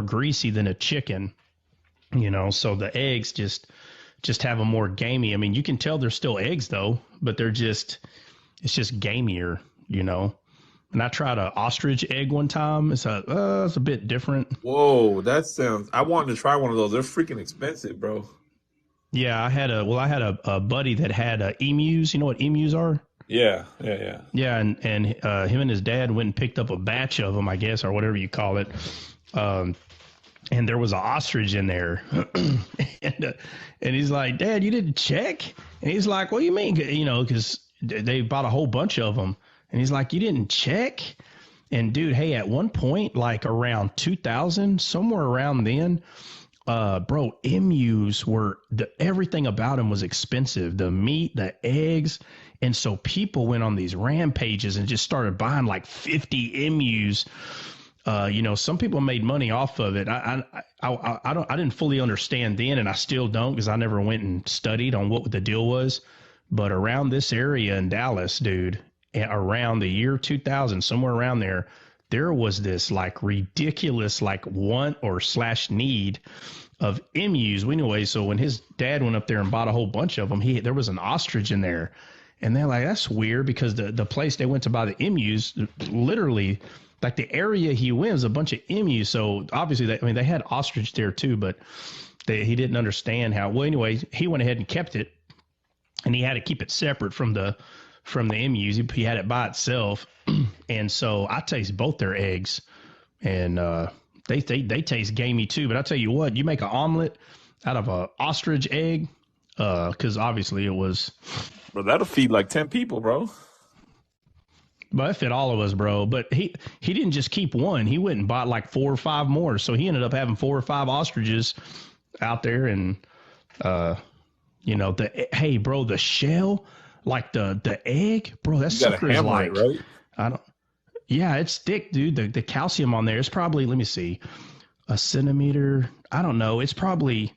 greasy than a chicken, so the eggs just have a more gamey. I mean, you can tell they're still eggs though, but it's just gamier, And I tried an ostrich egg one time. It's a bit different. Whoa, I wanted to try one of those. They're freaking expensive, bro. Yeah, I had a buddy that had emus. You know what emus are? Yeah. Yeah, and him and his dad went and picked up a batch of them, I guess, or whatever you call it. And there was an ostrich in there. and he's like, Dad, you didn't check? And he's like, what do you mean? Because they bought a whole bunch of them. And he's like, you didn't check? And dude, hey, at one point, like around 2000, somewhere around then, bro, emus everything about them was expensive. The meat, the eggs. And so people went on these rampages and just started buying like 50 emus. Some people made money off of it. I didn't fully understand then, and I still don't because I never went and studied on what the deal was. But around this area in Dallas, dude, around the year 2000, somewhere around there was this like ridiculous like want or / need of emus. Anyway, so when his dad went up there and bought a whole bunch of them, there was an ostrich in there, and they're like, that's weird because the place they went to buy the emus, literally. Like the area he went was a bunch of emus. So obviously, they had ostrich there too, but he didn't understand how. Well, anyway, he went ahead and kept it, and he had to keep it separate from the emus. He had it by itself, and so I taste both their eggs, and they taste gamey too. But I tell you what, you make an omelet out of a ostrich egg, because obviously it was. Bro, that'll feed like 10 people, bro. But it fit all of us, bro. But he didn't just keep one. He went and bought like 4 or 5 more. So he ended up having 4 or 5 ostriches out there. And, hey, bro, the shell, like the egg, bro, that sucker is like, right? Yeah, it's thick, dude. The calcium on there is probably, let me see, a centimeter. I don't know. It's probably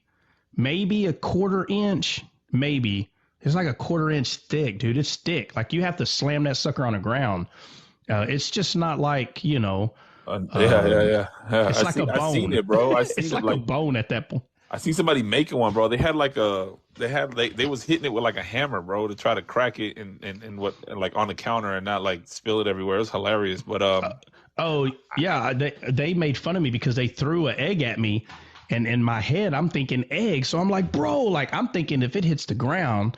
maybe a 1/4 inch, maybe. It's like a 1/4 inch thick, dude. It's thick. Like you have to slam that sucker on the ground. It's just not like, Yeah. It's like a bone. I seen it, bro. I seen it's it like a bone at that point. I seen somebody making one, bro. They had they was hitting it with like a hammer, bro, to try to crack it and like on the counter and not like spill it everywhere. It was hilarious. But Oh yeah, they made fun of me because they threw an egg at me, and in my head I'm thinking egg, so I'm like, bro, like I'm thinking if it hits the ground,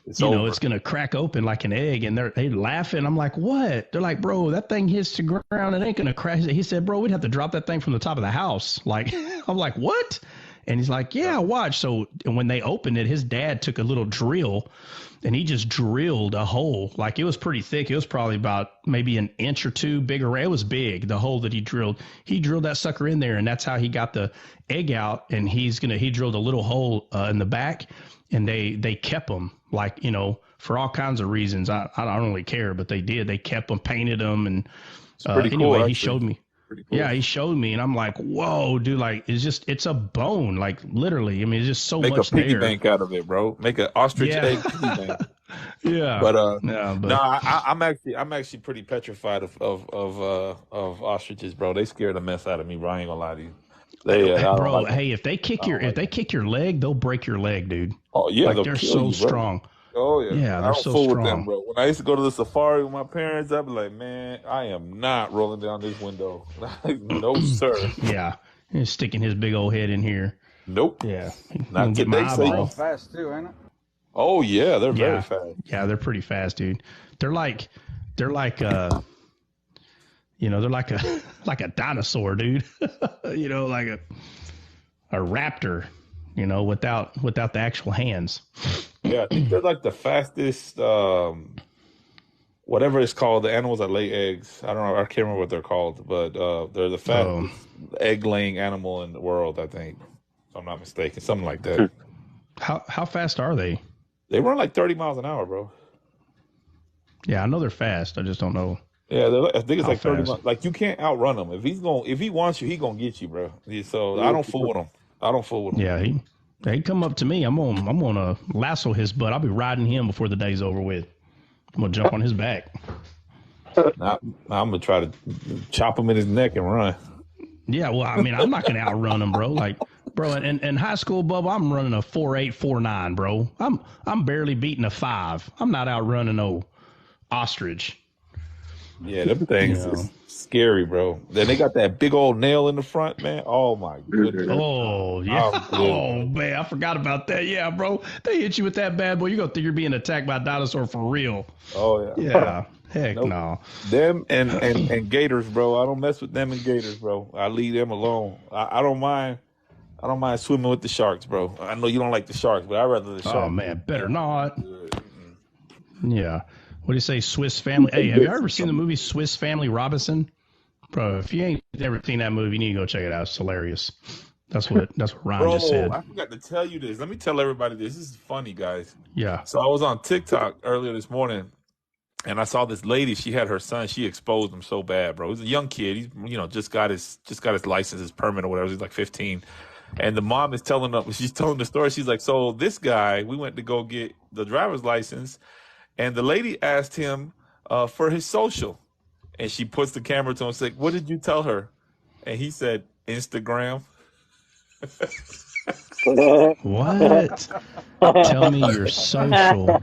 It's you know, over. it's gonna crack open like an egg, and they laughing. I'm like, what? They're like, bro, that thing hits the ground, it ain't gonna crash. He said, bro, we'd have to drop that thing from the top of the house. Like, I'm like, what? And he's like, yeah, watch. So when they opened it, his dad took a little drill and he just drilled a hole. Like it was pretty thick. It was probably about maybe an inch or two bigger. It was big, the hole that he drilled. He drilled that sucker in there, and that's how he got the egg out. And he drilled a little hole in the back, and they kept them, like, you know, for all kinds of reasons. I don't really care, but they did. They kept them, painted them, and It's pretty cool, anyway, he actually. showed me. Pretty cool. Yeah, he showed me, and I'm like, whoa, dude, like, it's a bone, like, literally. I mean, it's just so Make a much piggy there. bank out of it, bro. Make an ostrich Yeah. egg piggy bank. Yeah. But Yeah, no, but I'm actually pretty petrified of ostriches, bro. They scare the mess out of me, bro. I ain't gonna lie to you. I don't bro, like them. hey, if they kick I don't like them. kick your leg, they'll break your leg, dude. Oh yeah, Like they'll they're kill so you, bro. strong. Oh yeah, Yeah, I they're don't so fool with them, strong. bro. When I used to go to the safari with my parents, I'd be like, man, I am not rolling down this window. No, sir. Yeah. He's sticking his big old head in here. Nope. Yeah. Not Get my today, Satan. eyeball. Fast too, ain't it? Oh yeah, they're very Yeah. fast. Yeah, they're pretty fast, dude. They're like you know, they're like a like a dinosaur, dude. You know, like a raptor, you know, without the actual hands. Yeah, I think they're like the fastest, whatever it's called, the animals that lay eggs. I don't know, I can't remember what they're called, but they're the fastest egg-laying animal in the world, I think, if I'm not mistaken, something like that. How fast are they? They run like 30 miles an hour, bro. Yeah, I know they're fast. I just don't know Yeah, I think it's how like 30 fast. miles. Like you can't outrun him. If he wants you, he gonna get you, bro. So I don't fool with him. I don't fool with him. Yeah, he come up to me. I'm gonna lasso his butt. I'll be riding him before the day's over with. I'm gonna jump on his back. I'm gonna try to chop him in his neck and run. Yeah, well, I mean, I'm not gonna outrun him, bro. Like, bro, in high school, Bubba, I'm running a 4.8, 4.9, bro. I'm barely beating a 5. I'm not outrunning no ostrich. Yeah, them things is scary, bro. Then they got that big old nail in the front, man. Oh my goodness. Oh yeah. Oh man, I forgot about that. Yeah, bro. They hit you with that bad boy. You're gonna think you're being attacked by a dinosaur for real. Oh yeah. Yeah. Heck Nope. no. Them and gators, bro. I don't mess with them and gators, bro. I leave them alone. I don't mind. I don't mind swimming with the sharks, bro. I know you don't like the sharks, but I'd rather the sharks. Oh man, better not. Yeah. What do you say, Swiss Family? Hey, have you ever seen the movie Swiss Family Robinson? Bro, if you ain't never seen that movie, you need to go check it out. It's hilarious. That's what Ron just said. I forgot to tell you this. Let me tell everybody this. This is funny, guys. Yeah. So I was on TikTok earlier this morning, and I saw this lady. She had her son. She exposed him so bad, bro. He's a young kid. He's just got his license, his permit or whatever. He's like 15. And the mom is telling them. She's telling the story. She's like, so this guy, we went to go get the driver's license. And the lady asked him for his social. And she puts the camera to him and said, what did you tell her? And he said, Instagram. What? Tell me your social.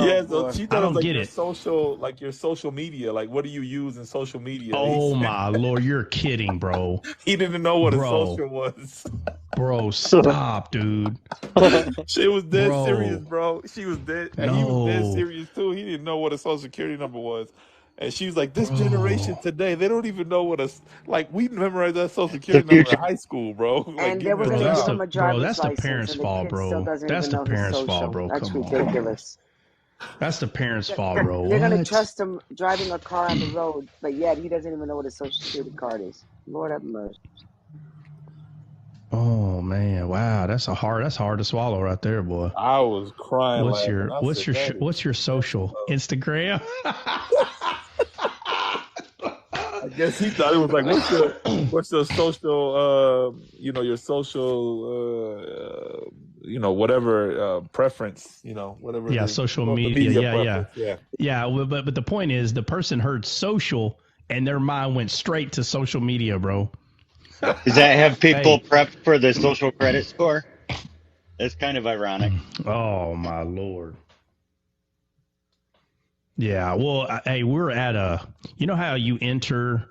Yeah, so she thought I it don't was get your it. social, like your social media. Like, what do you use in social media? Oh my Lord, you're kidding, bro. He didn't know what a Bro. social was. Bro, stop, dude. She was dead Bro. serious, bro. She was dead. And he was dead No. serious, too. He didn't know what a social security number was. And she was like, this generation today, they don't even know what we memorized that social security number in high school, bro. Like, And they give were me a going to job. give him a driver's that's the license, parents' and the fault, kid still bro. doesn't That's even the know his parents' social. fault, bro. That's Come on. ridiculous. That's the parents' fault, bro. They're going to What? trust him driving a car on the road, but yet he doesn't even know what a social security card is. Lord have mercy. Oh man, wow, that's hard to swallow right there, boy. I was crying What's laughing. your I what's said, your that is what's your social? Instagram? I guess he thought it was like, what's your social, your social, whatever preference, whatever. Yeah, the social the media. preference. Yeah. Well, but the point is, the person heard social and their mind went straight to social media, bro. Does that have people Hey. prepped for the social credit score? That's kind of ironic. Oh my Lord. Yeah. Well, hey, we're at you know how you enter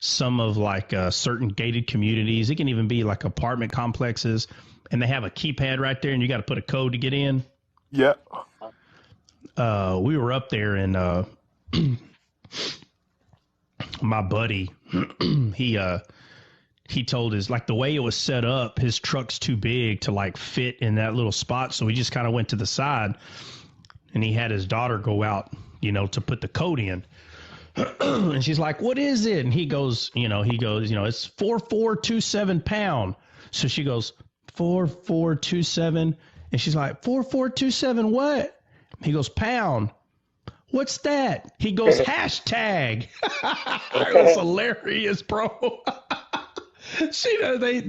some of like certain gated communities. It can even be like apartment complexes, and they have a keypad right there, and you got to put a code to get in. Yeah. We were up there, and my buddy, he told us, like, the way it was set up, his truck's too big to like fit in that little spot, so he just kind of went to the side, and he had his daughter go out, to put the code in. And she's like, "What is it?" And he goes, it's 4427 pound. So she goes, 4427. And she's like, 4427 what? He goes, pound. What's that? He goes, hashtag. It was hilarious, bro. They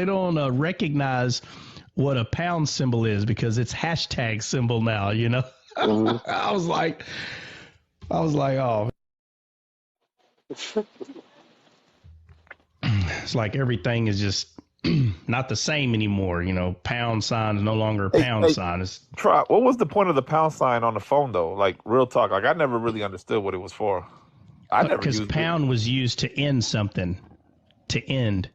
don't recognize what a pound symbol is because it's hashtag symbol now, Mhm. I was like, oh, it's like everything is just not the same anymore. Pound sign is no longer a pound Hey, sign. It's try. What was the point of the pound sign on the phone though? Like real talk. Like I never really understood what it was for. I never because used it. pound was used to end something, to end.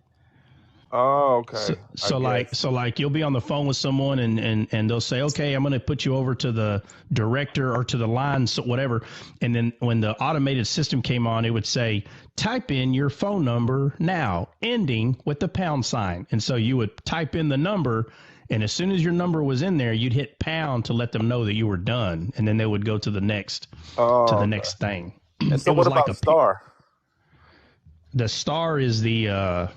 Oh, okay. So like you'll be on the phone with someone and they'll say, okay, I'm going to put you over to the director or to the line, so whatever. And then when the automated system came on, it would say, type in your phone number now, ending with the pound sign. And so you would type in the number, and as soon as your number was in there, you'd hit pound to let them know that you were done. And then they would go to the next okay. next thing. And so It was what like about star? the star is the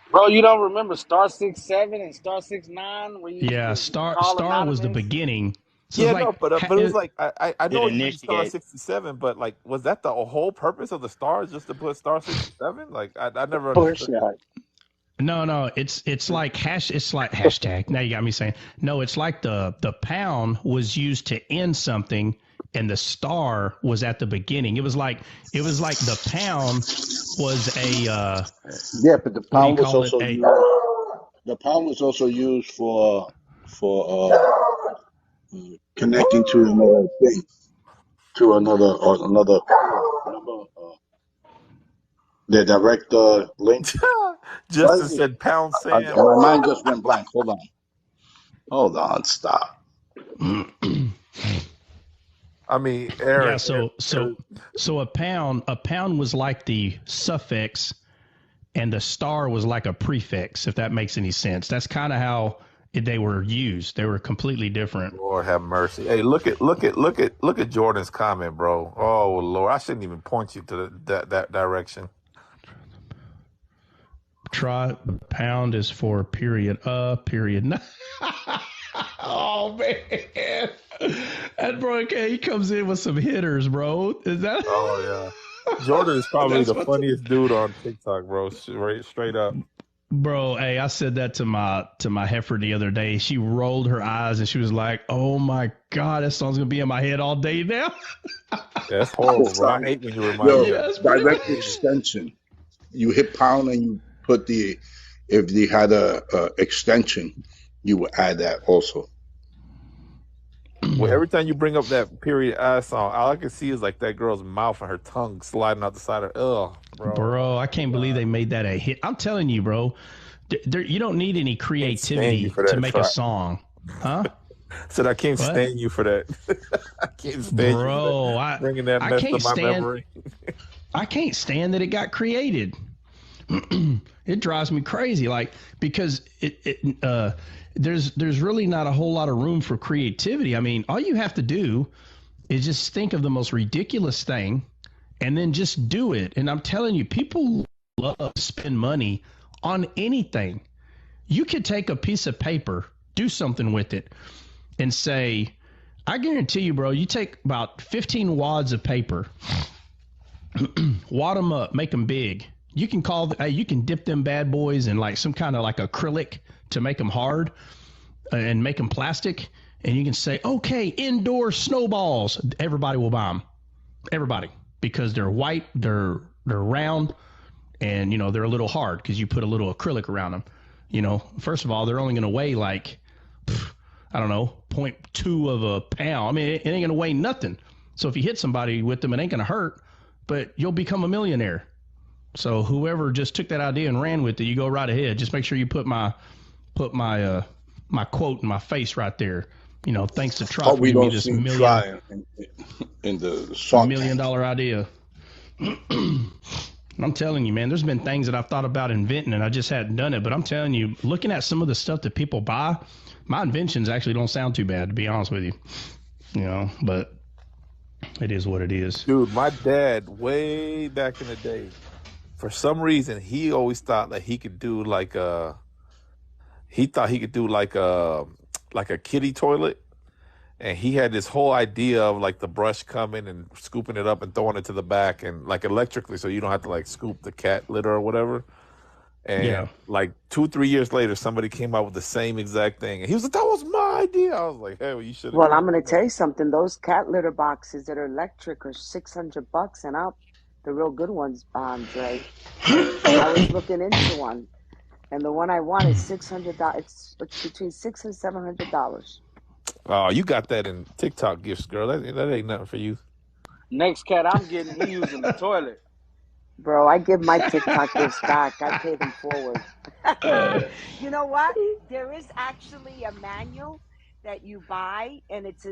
Bro, you don't remember star 67 and star 69 where you used yeah, to star call was the anonymous? beginning. So it's Yeah, like no, but it was like I Did know you used star initiate. 67, but like was that the whole purpose of the stars just to put star 67? Like I never Of course understood not. no, it's like hashtag. Now you got me saying no. It's like the pound was used to end something, and the star was at the beginning. It was like the pound was a Yeah, but the what do you pound was call it? also used. The pound was also used for connecting to another thing, to another. Remember, the direct link. Justin said pound sand. My mind just went blank. Hold on, stop. I mean, Yeah. Aaron. So a pound was like the suffix, and the star was like a prefix. If that makes any sense, that's kind of how they were used. They were completely different. Lord have mercy. Hey, look at Jordan's comment, bro. Oh Lord, I shouldn't even point you to that direction. Try pound is for period. Period. Oh man, that bro, okay, he comes in with some hitters, bro. Is that? Oh yeah, Jordan is probably the funniest dude on TikTok, bro. Straight up. Bro, hey, I said that to my heifer the other day. She rolled her eyes and she was like, "Oh my God, that song's gonna be in my head all day now." That's horrible, bro. I hate when you remind me. Yeah, that's Direct extension. You hit pound and you put if they had a extension, you would add that also. Well, every time you bring up that period I song, all I can see is like that girl's mouth and her tongue sliding out the side of her. Ugh, bro, I can't believe they made that a hit. I'm telling you, bro, you don't need any creativity to make a song, huh? Said I can't stand you for that. I can't stand you for that. Bringing that mess to my memory. I can't stand that it got created. It drives me crazy, like, because there's really not a whole lot of room for creativity. I mean, all you have to do is just think of the most ridiculous thing and then just do it. And I'm telling you, people love to spend money on anything. You could take a piece of paper, do something with it, and say, I guarantee you, bro, you take about 15 wads of paper, wad them up, make them big. You can you can dip them bad boys in like some kind of like acrylic to make them hard and make them plastic. And you can say, okay, indoor snowballs. Everybody will buy them. Everybody, because they're white, they're round, and they're a little hard because you put a little acrylic around them. First of all, they're only going to weigh like, I don't know, 0.2 of a pound. I mean, it ain't going to weigh nothing. So if you hit somebody with them, it ain't going to hurt. but you'll become a millionaire. So whoever just took that idea and ran with it, you go right ahead. Just make sure you put my quote in my face right there. Thanks to Trot Hope for we giving me don't this see try in the Shark million Tank. dollar idea. I'm telling you, man, there's been things that I've thought about inventing and I just hadn't done it. But I'm telling you, looking at some of the stuff that people buy, my inventions actually don't sound too bad, to be honest with you. But it is what it is. Dude, my dad, way back in the day, for some reason, he always thought that he could do like a kiddie toilet. And he had this whole idea of like the brush coming and scooping it up and throwing it to the back and like electrically, so you don't have to like scoop the cat litter or whatever. And like 2-3 years later, somebody came out with the same exact thing, and he was like, "That was my idea." I was like, "Hey, well, you should have." Well, I'm going to tell you something. Those cat litter boxes that are electric are $600 and up. The real good ones, Dre. I was looking into one, and the one I want is $600. It's between $600 and $700. Oh, you got that in TikTok gifts, girl. That ain't nothing for you. Next cat I'm getting, he using the toilet. Bro, I give my TikTok gifts back. I pay them forward. You know what? There is actually a manual that you buy, and it's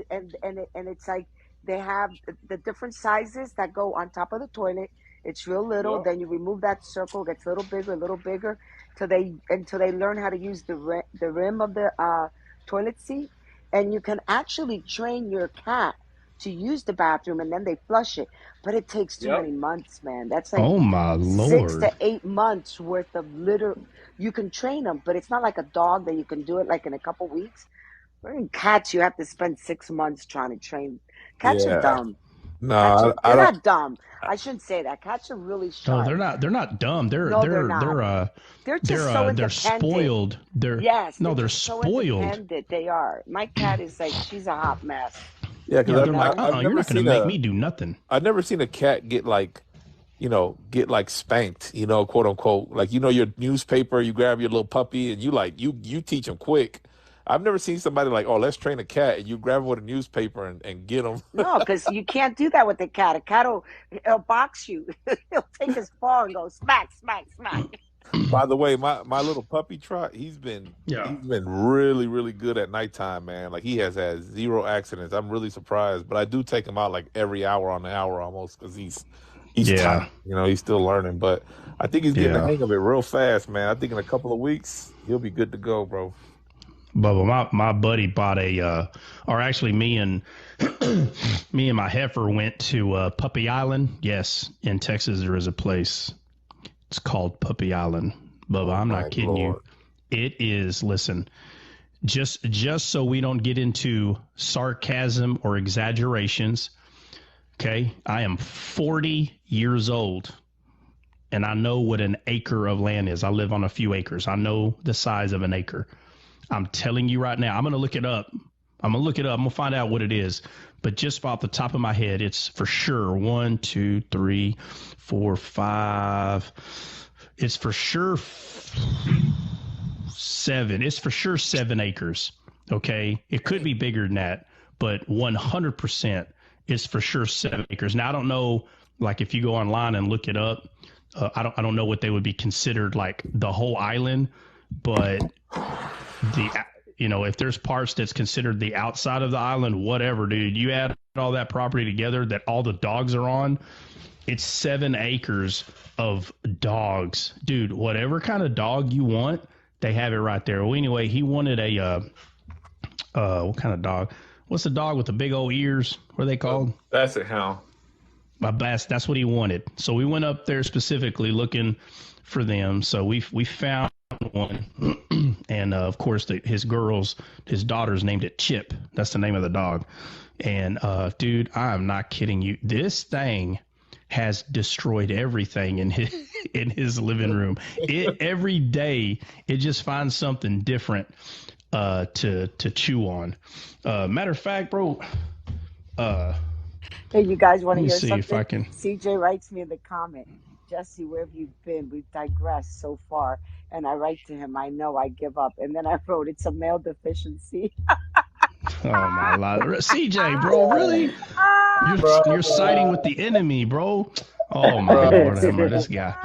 like they have the different sizes that go on top of the toilet. It's real little. Then you remove that circle, it gets a little bigger, till they learn how to use the rim of the toilet seat, and you can actually train your cat to use the bathroom, and then they flush it. But it takes too many months, man. That's like Oh my Lord. 6 to 8 months worth of litter. You can train them, but it's not like a dog that you can do it like in a couple weeks. In cats, you have to spend 6 months trying to train. Cats are dumb. No, They're not dumb. I shouldn't say that. Cats are really sharp. No, they're not dumb. They're not. They're just so independent. They're spoiled. They're so spoiled. Independent. They are. My cat is like, she's a hot mess. Yeah, because they're like, you're not going to make me do nothing. I've never seen a cat get like spanked, quote unquote. Like, your newspaper, you grab your little puppy and you teach them quick. I've never seen somebody like, oh, let's train a cat, and you grab him with a newspaper and get him. No, because you can't do that with the cat. A cat will box you. He'll take his paw and go smack, smack, smack. By the way, my little puppy Trot, he's been really, really good at nighttime, man. Like, he has had 0 accidents. I'm really surprised, but I do take him out like every hour on the hour almost, because he's tight. He's still learning, but I think he's getting the hang of it real fast, man. I think in a couple of weeks he'll be good to go, bro. Bubba, my buddy bought or actually me and my heifer went to Puppy Island. Yes, in Texas there is a place. It's called Puppy Island. Bubba, I'm not kidding you. It is, listen, just so we don't get into sarcasm or exaggerations, okay? I am 40 years old, and I know what an acre of land is. I live on a few acres. I know the size of an acre. I'm telling you right now, I'm going to look it up. I'm going to find out what it is. But just off the top of my head, it's for sure 1, 2, 3, 4, 5. It's for sure 7. It's for sure 7 acres. Okay. It could be bigger than that, but 100% is for sure 7 acres. Now, I don't know, like, if you go online and look it up, I don't know what they would be considered like the whole island, but if there's parts that's considered the outside of the island, whatever, dude, you add all that property together that all the dogs are on, it's 7 acres of dogs, dude. Whatever kind of dog you want, they have it right there. Well, anyway, he wanted a what kind of dog? What's the dog with the big old ears? What are they called? Basset Hound. My bass. That's what he wanted. So we went up there specifically looking for them. So we found one, and of course his daughters named it Chip. That's the name of the dog. And dude, I'm not kidding you. This thing has destroyed everything in his living room. Every day it just finds something different to chew on. Matter of fact, bro. Hey, you guys want to hear something? If I can. CJ writes me in the comment, Jesse, where have you been? We've digressed so far. And I write to him, I know, I give up. And then I wrote, it's a male deficiency. Oh, my Lord. CJ, bro, really? You're siding with the enemy, bro. Oh my Lord, Bruh, have mercy, this guy.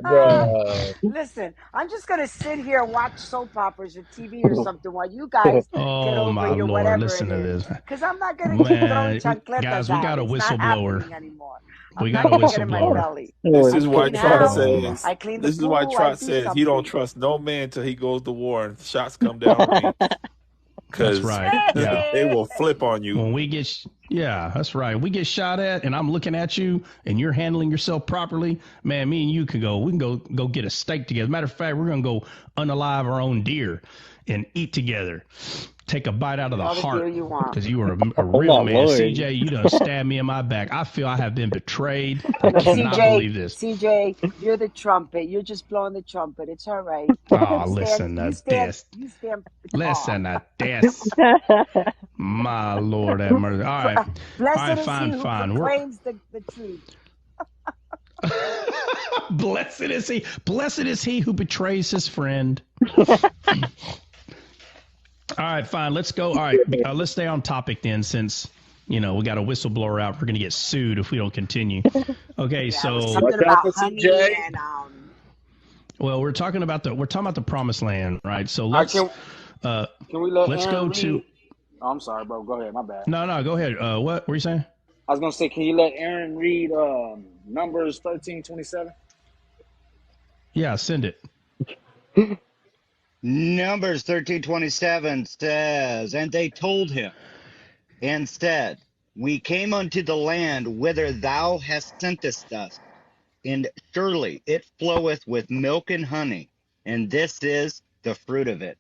bruh, Listen, I'm just gonna sit here and watch soap operas or TV or something while you guys get Oh over my your Lord, whatever listen it to is. this. Because I'm not gonna keep throwing Man, chancletas guys, we out. got a It's not whistleblower. happening anymore. We I'm got not a gonna get in my whistleblower. belly. This I is cook why Trump now. Oh my. says. I clean the This is why pool. I Trump do says he don't something. trust no man till he goes to war and shots come down range, That's because right. Yeah. they will flip on you. When we get, yeah, that's right. We get shot at, and I'm looking at you, and you're handling yourself properly. Man, me and you can go. We can go get a steak together. Matter of fact, we're gonna go unalive our own deer, and eat together. Take a bite out of the All the deer heart, you want. because you are a Oh my real man. lord. CJ, you done stabbed me in my back. I feel I have been betrayed. I cannot CJ, believe this. CJ, you're the trumpet. You're just blowing the trumpet. It's all right. Oh, You stand. listen You to stand. this. You stand tall. Listen to this. My Lord have mercy. All right. All Blessed right, is he fine, who fine. proclaims the truth. Blessed is he. Blessed is he who betrays his friend. All right, fine. Let's go. All right, let's stay on topic then, since we got a whistleblower out. We're gonna get sued if we don't continue. Okay, Yeah, it was so watch something out about for honey CJ. and well, we're talking about the promised land, right? So I let's can we let let's Aaron go read? to. Oh, I'm sorry, bro. Go ahead. My bad. No, go ahead. What were you saying? I was gonna say, can you let Aaron read Numbers 13:27? Yeah, send it. Numbers 13:27 says, and they told him and said, we came unto the land whither thou hast sentest us, and surely it floweth with milk and honey, and this is the fruit of it.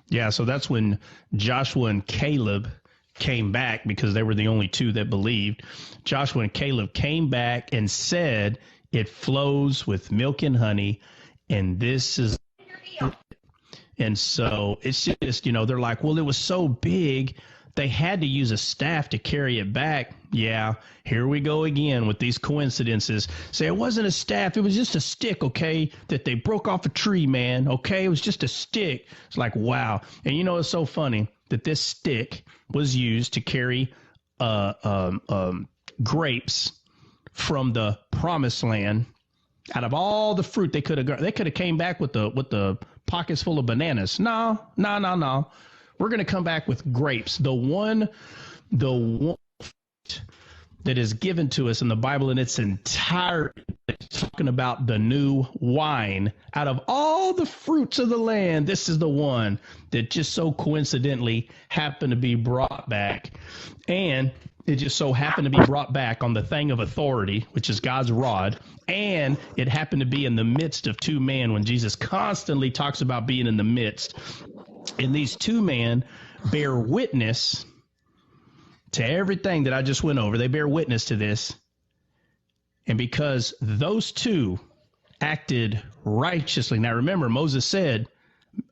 Yeah, so that's when Joshua and Caleb came back, because they were the only two that believed. Joshua and Caleb came back and said, it flows with milk and honey, and this is. And so it's just, they're like, well, it was so big, they had to use a staff to carry it back. Yeah, here we go again with these coincidences. Say it wasn't a staff, it was just a stick, okay, that they broke off a tree, man, okay? It was just a stick. It's like, wow. And it's so funny that this stick was used to carry grapes from the promised land. Out of all the fruit they could have came back with the pockets full of bananas. No. We're going to come back with grapes. The one that is given to us in the Bible in its entirety, talking about the new wine. Out of all the fruits of the land, this is the one that just so coincidentally happened to be brought back. And it just so happened to be brought back on the thing of authority, which is God's rod. And it happened to be in the midst of two men, when Jesus constantly talks about being in the midst. And these two men bear witness to everything that I just went over. They bear witness to this. And because those two acted righteously. Now remember, Moses said,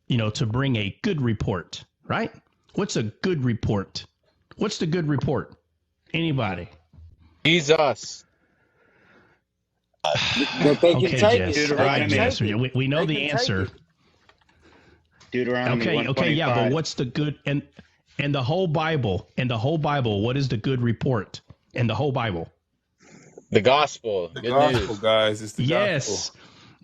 to bring a good report, right? What's a good report? What's the good report? Anybody? Jesus. That they can Okay, take Jess. it. All They right, can Deuteronomy. Jess. take it. We know They the can take answer. it. Deuteronomy Okay, 125. yeah, but what's the good and the whole Bible? And the whole Bible, what is the good report? In the whole Bible? The gospel. The Good gospel, news. guys. It's the gospel. Yes.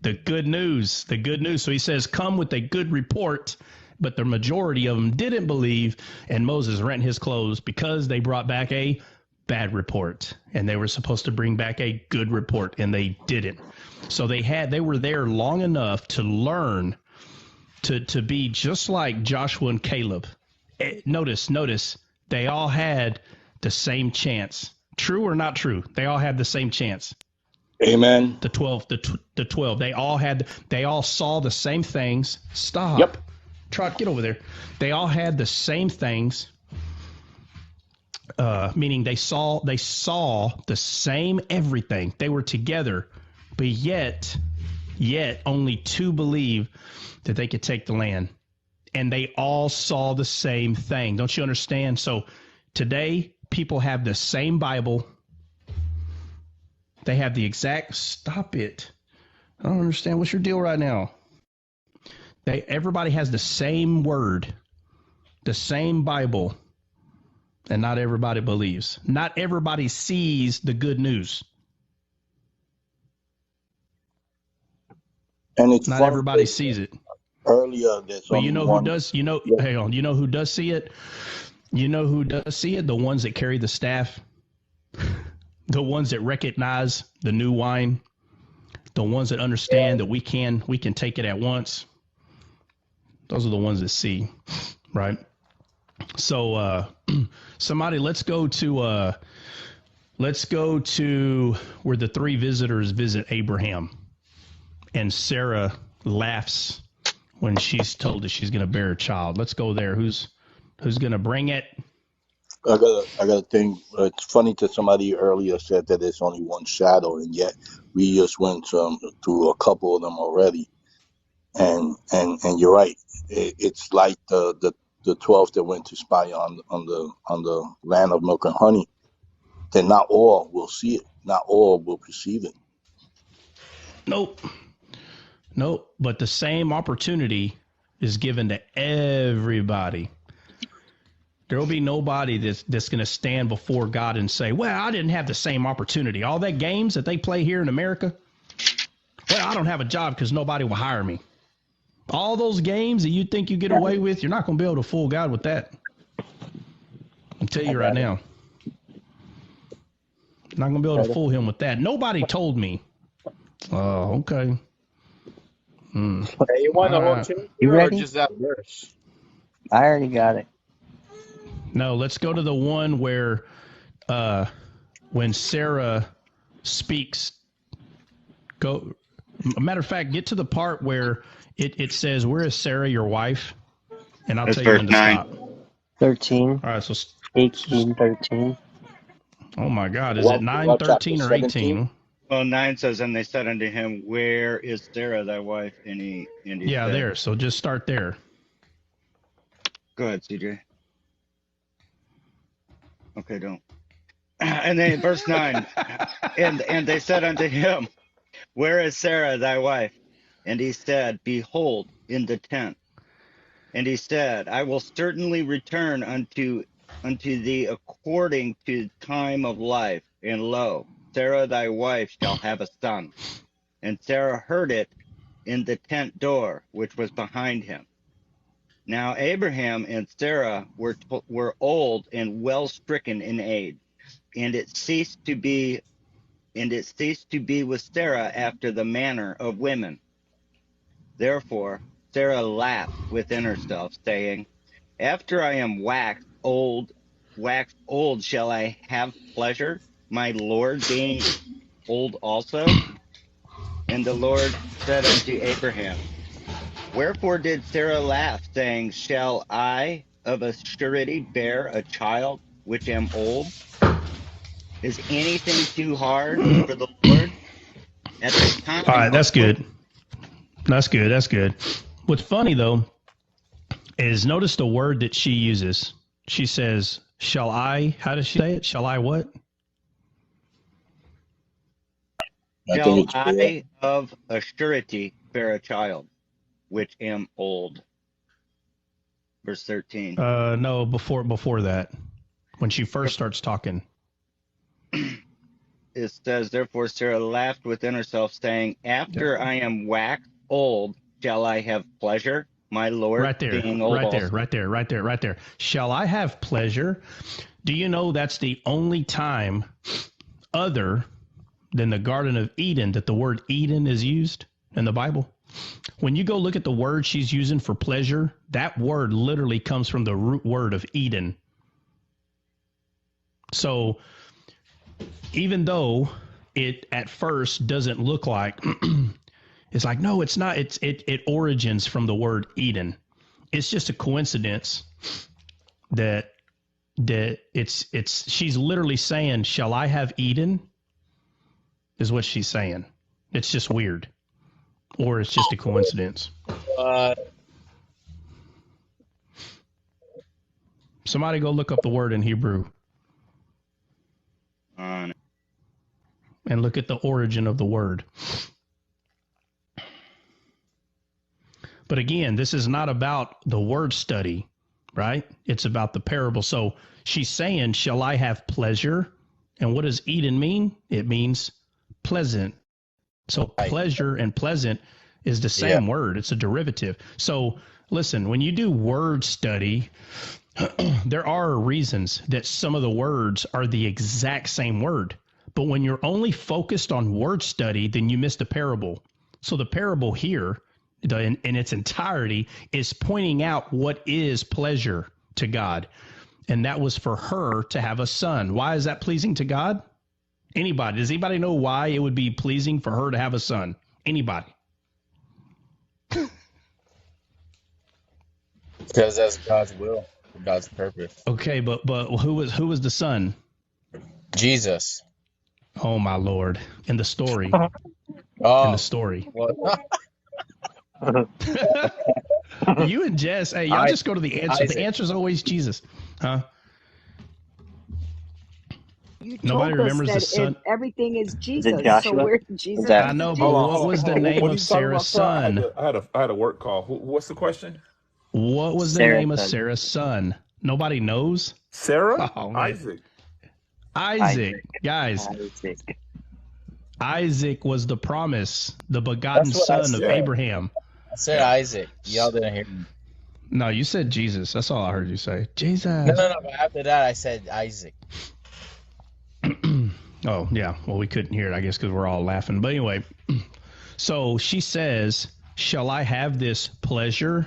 The good news. The good news. So he says, come with a good report. But the majority of them didn't believe, and Moses rent his clothes because they brought back a bad report, and they were supposed to bring back a good report, and they didn't. So they were there long enough to learn to be just like Joshua and Caleb. Notice, they all had the same chance. True or not true? They all had the same chance. Amen. The 12, the 12. They all saw the same things. Stop. Yep. Trot, get over there. They all had the same things. Meaning they saw the same everything. They were together, but yet only two believed that they could take the land, and they all saw the same thing. Don't you understand? So today, people have the same Bible. They have the exact. Stop it! I don't understand. What's your deal right now? Everybody has the same word, the same Bible. And not everybody believes. Not everybody sees the good news. And it's Not funny everybody that sees it. earlier there's But you only know who one. does? Yeah, Hang on. You know who does see it? You know who does see it? The ones that carry the staff. The ones that recognize the new wine. The ones that understand that we can take it at once. Those are the ones that see, right? So somebody, let's go to where the three visitors visit Abraham, and Sarah laughs when she's told that she's going to bear a child. Let's go there. Who's going to bring it? I got a thing. It's funny that somebody earlier said that there's only one shadow, and yet we just went through a couple of them already. And you're right. It's like the 12 that went to spy on the land of milk and honey. That not all will see it, not all will perceive it. Nope. But the same opportunity is given to everybody. There will be nobody that's going to stand before God and say, well, I didn't have the same opportunity. All that games that they play here in America, well, I don't have a job because nobody will hire me. All those games that you think you get away with, you're not going to be able to fool God with that. I'll tell you right now. You're not going to be able to fool him with that. Nobody told me. Oh, okay. Hey, you want the whole chapter You or ready? just that verse? I already got it. No, let's go to the one where when Sarah speaks. Go. Matter of fact, get to the part where it says, "Where is Sarah, your wife?" And I'll That's tell you verse when to 9. stop. 13, All right. So, 18, 13. oh my God, is it 9, What chapter? 13, or 17? 18? Well, 9 says, and they said unto him, where is Sarah thy wife? And he Yeah, said, there. So just start there. go ahead, CJ. Okay, don't. And then verse 9, and they said unto him, where is Sarah thy wife? And he said, behold, in the tent. And he said, I will certainly return unto thee according to time of life. And lo, Sarah thy wife shall have a son. And Sarah heard it in the tent door, which was behind him. Now Abraham and Sarah were old and well stricken in age, and it ceased to be with Sarah after the manner of women. Therefore Sarah laughed within herself, saying, after I am waxed old, shall I have pleasure, my Lord being old also? And the Lord said unto Abraham, wherefore did Sarah laugh, saying, shall I of a surety bear a child which am old? Is anything too hard for the Lord? At the All time right, of that's good. That's good. What's funny though is notice the word that she uses. She says, "Shall I?" How does she say it? Shall I what? I think shall it's bear. I of a surety bear a child which am old? Verse 13. No, before that, when she first starts talking. It says, therefore Sarah laughed within herself, saying, Yeah. after I am waxed old, shall I have pleasure, my Lord Right there, being old also? right there. Shall I have pleasure? Do you know that's the only time other than the Garden of Eden that the word Eden is used in the Bible? When you go look at the word she's using for pleasure, that word literally comes from the root word of Eden. So even though it at first doesn't look like, it's like, no, it's not. It origins from the word Eden. It's just a coincidence that it's she's literally saying, shall I have Eden? Is what she's saying. It's just weird. Or it's just a coincidence. Somebody go look up the word in Hebrew On and look at the origin of the word. But again, this is not about the word study. right? It's about the parable. So she's saying, shall I have pleasure? And what does Eden mean? It means pleasant. So Right. pleasure and pleasant is the Yeah. same word. It's a derivative. So listen, when you do word study, there are reasons that some of the words are the exact same word. But when you're only focused on word study, then you miss the parable. So the parable here, in its entirety, is pointing out what is pleasure to God. And that was for her to have a son. Why is that pleasing to God? Anybody? Does anybody know why it would be pleasing for her to have a son? Anybody? Because that's God's will, God's purpose. Okay, but who was the son? Jesus. Oh my Lord! In the story, in the Oh, story. well, You and Jess, hey, y'all I just go to the answer. The Isaac. answer is always Jesus, huh? You Nobody told us remembers the that son. everything is Is it Jesus. So Joshua? where Is Jesus I that is the know, but Hold on, Jesus. what hold on, was hold the on. name What are of you talking Sarah's about, sir? son? I had a work call. What's the question? What was the Sarah's name of son? Sarah's son? Nobody knows. Sarah? Oh man, Isaac. Isaac, Isaac. guys. Isaac. Isaac was the promise, the begotten That's what I son of Yeah, said. Abraham. I said yeah. Isaac. Y'all didn't hear me. No, you said Jesus. That's all I heard you say. No, Jesus. no, no. But after that, I said Isaac. Oh, yeah. Well, we couldn't hear it, I guess, because we're all laughing. But anyway, so she says, shall I have this pleasure?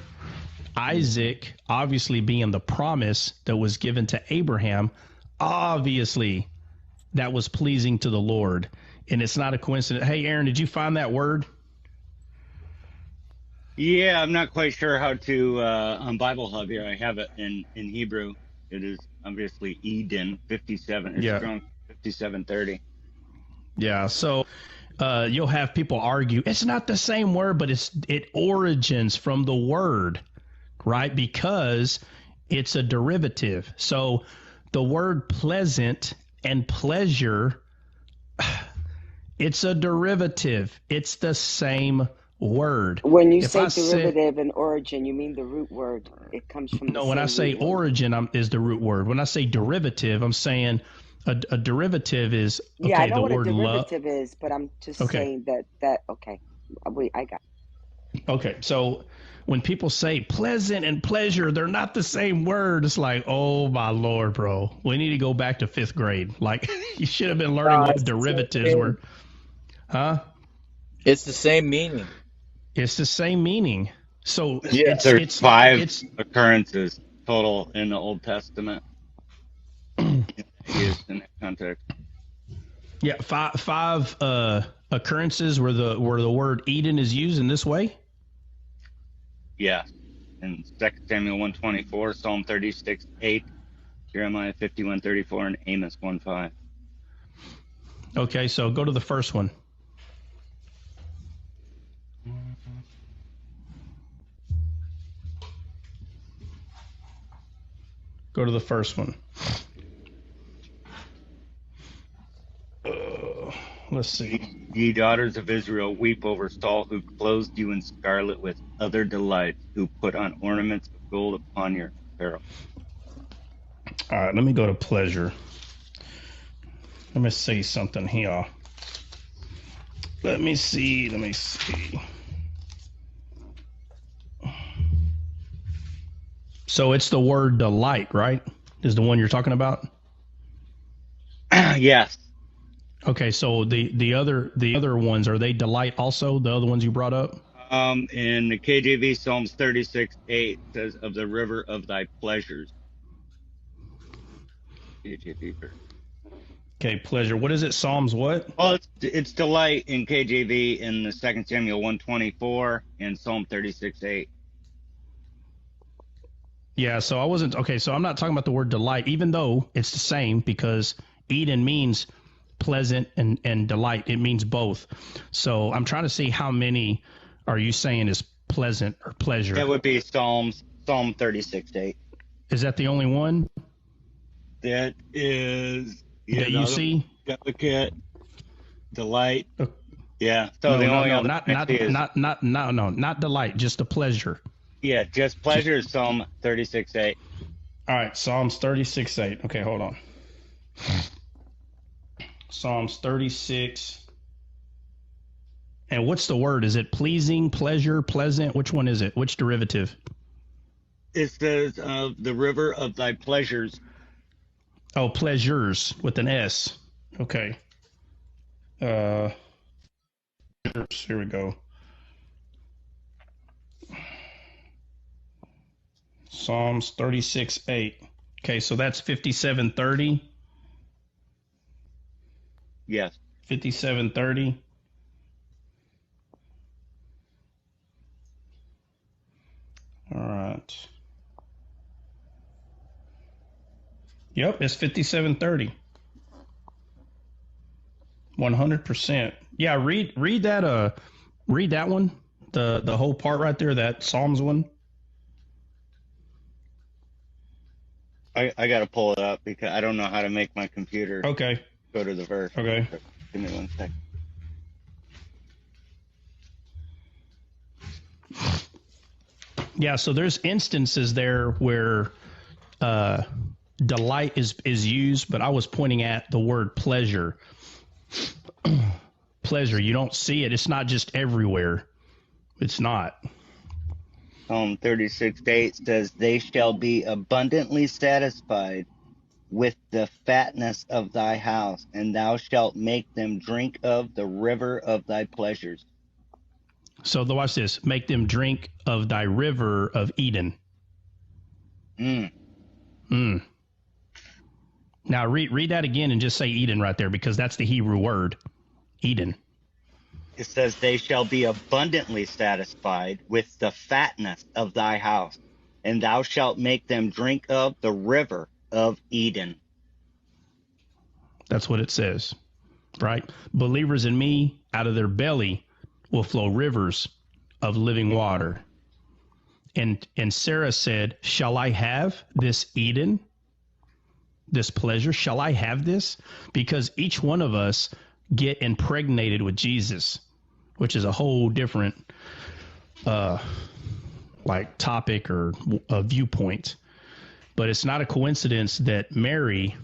Isaac, obviously being the promise that was given to Abraham, obviously that was pleasing to the Lord. And it's not a coincidence. Hey, Aaron, did you find that word? Yeah, I'm not quite sure how to on Bible Hub here. I have it in Hebrew. It is obviously Eden 57 or Yeah. strong 5730. Yeah. So you'll have people argue it's not the same word, but it origins from the word, right? Because it's a derivative. So the word pleasant and pleasure, it's a derivative. It's the same word. When you If say I said, derivative and origin, you mean the root word. It comes from the no, when I same root say word. origin, is the root word. When I say derivative, I'm saying a derivative is, Yeah, I okay, know the what a word love. derivative is, but I'm just Okay. saying that okay. Wait, I got Okay, so when people say pleasant and pleasure, they're not the same word. It's like, oh my Lord, bro. We need to go back to 5th grade. Like, you should have been learning No, what it's the same derivatives thing. were. Huh? It's the same meaning. It's the same meaning. So Yeah. There's five it's occurrences total in the Old Testament used in that context. yeah, five occurrences where the word Eden is used in this way. Yeah, in 2 Samuel 124, Psalm 36:8, Jeremiah 51:34, and Amos 1:5. Okay, so go to the first one. Go to the first one. Let's see. Ye daughters of Israel, weep over Saul, who clothed you in scarlet with other delights, who put on ornaments of gold upon your apparel. All right, let me go to pleasure. Let me see something here. Let me see. So it's the word delight, right? Is the one you're talking about? Yes. Okay, so the other ones, are they delight also? The other ones you brought up? In the KJV, Psalms 36:8 says, of the river of thy pleasures. KJV version. Okay, pleasure. What is it? Psalms what? Well, it's delight in KJV in the 2 Samuel 124 and Psalm 36:8. Yeah, so I wasn't okay, so I'm not talking about the word delight, even though it's the same because Eden means pleasant and delight. It means both. So I'm trying to see how many are you saying is pleasant or pleasure? That would be Psalm 36:8. Is that the only one That is, yeah, that the you other see? delicate, delight. Uh, Yeah. So No, the no, only no, other not I see is, not delight, just the pleasure. yeah, just pleasure is Psalm 36:8. All right, Psalms 36:8. Okay, hold on. Psalms 36. And what's the word? Is it pleasing, pleasure, pleasant? Which one is it? Which derivative? It says, the river of thy pleasures. Oh, pleasures with an S. Okay. Here we go. Psalms 36:8. Okay, so that's 57:30. Yes. 57:30. All right. Yep, it's 57:30. 100%. Yeah, read that one. The whole part right there, that Psalms one. I got to pull it up because I don't know how to make my computer Okay. go to the verse. Okay. Give me 1 second. Yeah, so there's instances there where delight is used, but I was pointing at the word pleasure. Pleasure, you don't see it. It's not just everywhere. It's not. Psalm 36:8 says, they shall be abundantly satisfied with the fatness of thy house, and thou shalt make them drink of the river of thy pleasures. So watch this. Make them drink of thy river of Eden. Mm. Now read that again and just say Eden right there, because that's the Hebrew word, Eden. It says, they shall be abundantly satisfied with the fatness of thy house, and thou shalt make them drink of the river of Eden. That's what it says, right? Believers in me, out of their belly will flow rivers of living water. And Sarah said, shall I have this Eden, this pleasure? Shall I have this? Because each one of us get impregnated with Jesus, which is a whole different topic or a viewpoint. But it's not a coincidence that Mary,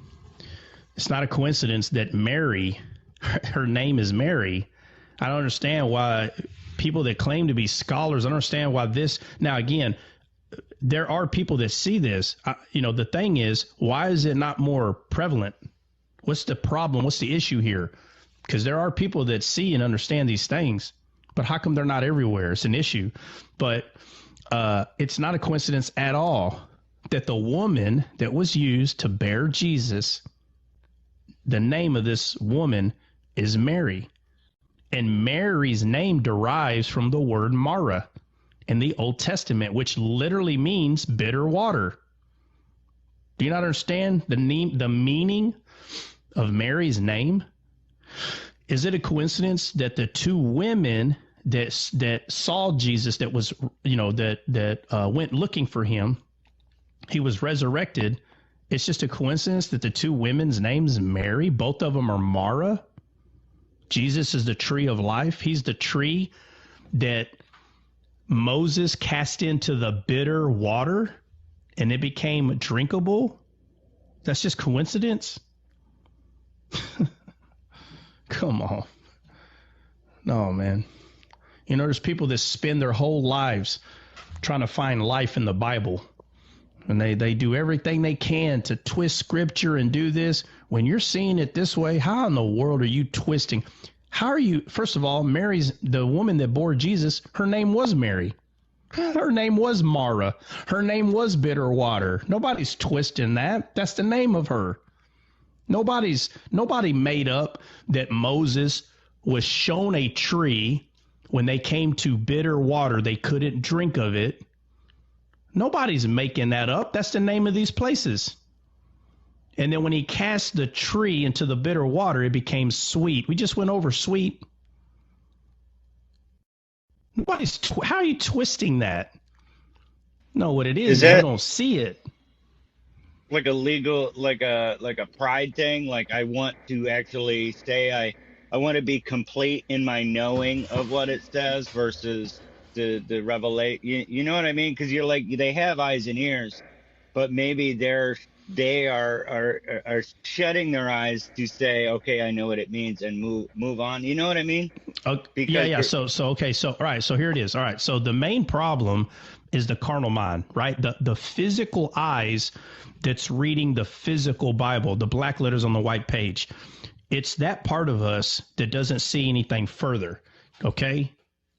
her name is Mary. I don't understand why people that claim to be scholars, I don't understand why this. Now, again, there are people that see this. The thing is, why is it not more prevalent? What's the problem? What's the issue here? Because there are people that see and understand these things, but how come they're not everywhere? It's an issue. But it's not a coincidence at all that the woman that was used to bear Jesus, the name of this woman is Mary. And Mary's name derives from the word Mara in the Old Testament, which literally means bitter water. Do you not understand the meaning of Mary's name? Is it a coincidence that the two women that saw Jesus, that was, went looking for him, he was resurrected? It's just a coincidence that the two women's names Mary, both of them are Mara. Jesus is the tree of life. He's the tree that Moses cast into the bitter water and it became drinkable. That's just coincidence? Come on. No, man. There's people that spend their whole lives trying to find life in the Bible. And they do everything they can to twist scripture and do this. When you're seeing it this way, how in the world are you twisting? How are you? First of all, Mary's, the woman that bore Jesus, her name was Mary. Her name was Mara. Her name was bitter water. Nobody's twisting that. That's the name of her. Nobody made up that Moses was shown a tree. When they came to bitter water, they couldn't drink of it. Nobody's making that up. That's the name of these places. And then when he cast the tree into the bitter water, it became sweet. We just went over sweet. How are you twisting that? No, what it is you that don't see it. like a legal, like a pride thing? Like, I want to actually say I want to be complete in my knowing of what it says versus the revelation. You know what I mean? Because you're like, they have eyes and ears, but maybe they are shutting their eyes to say, okay, I know what it means, and move on. You know what I mean? Yeah, Because yeah. So okay. So all right. So here it is. All right. So the main problem is the carnal mind, right? The physical eyes that's reading the physical Bible, the black letters on the white page. It's that part of us that doesn't see anything further. Okay.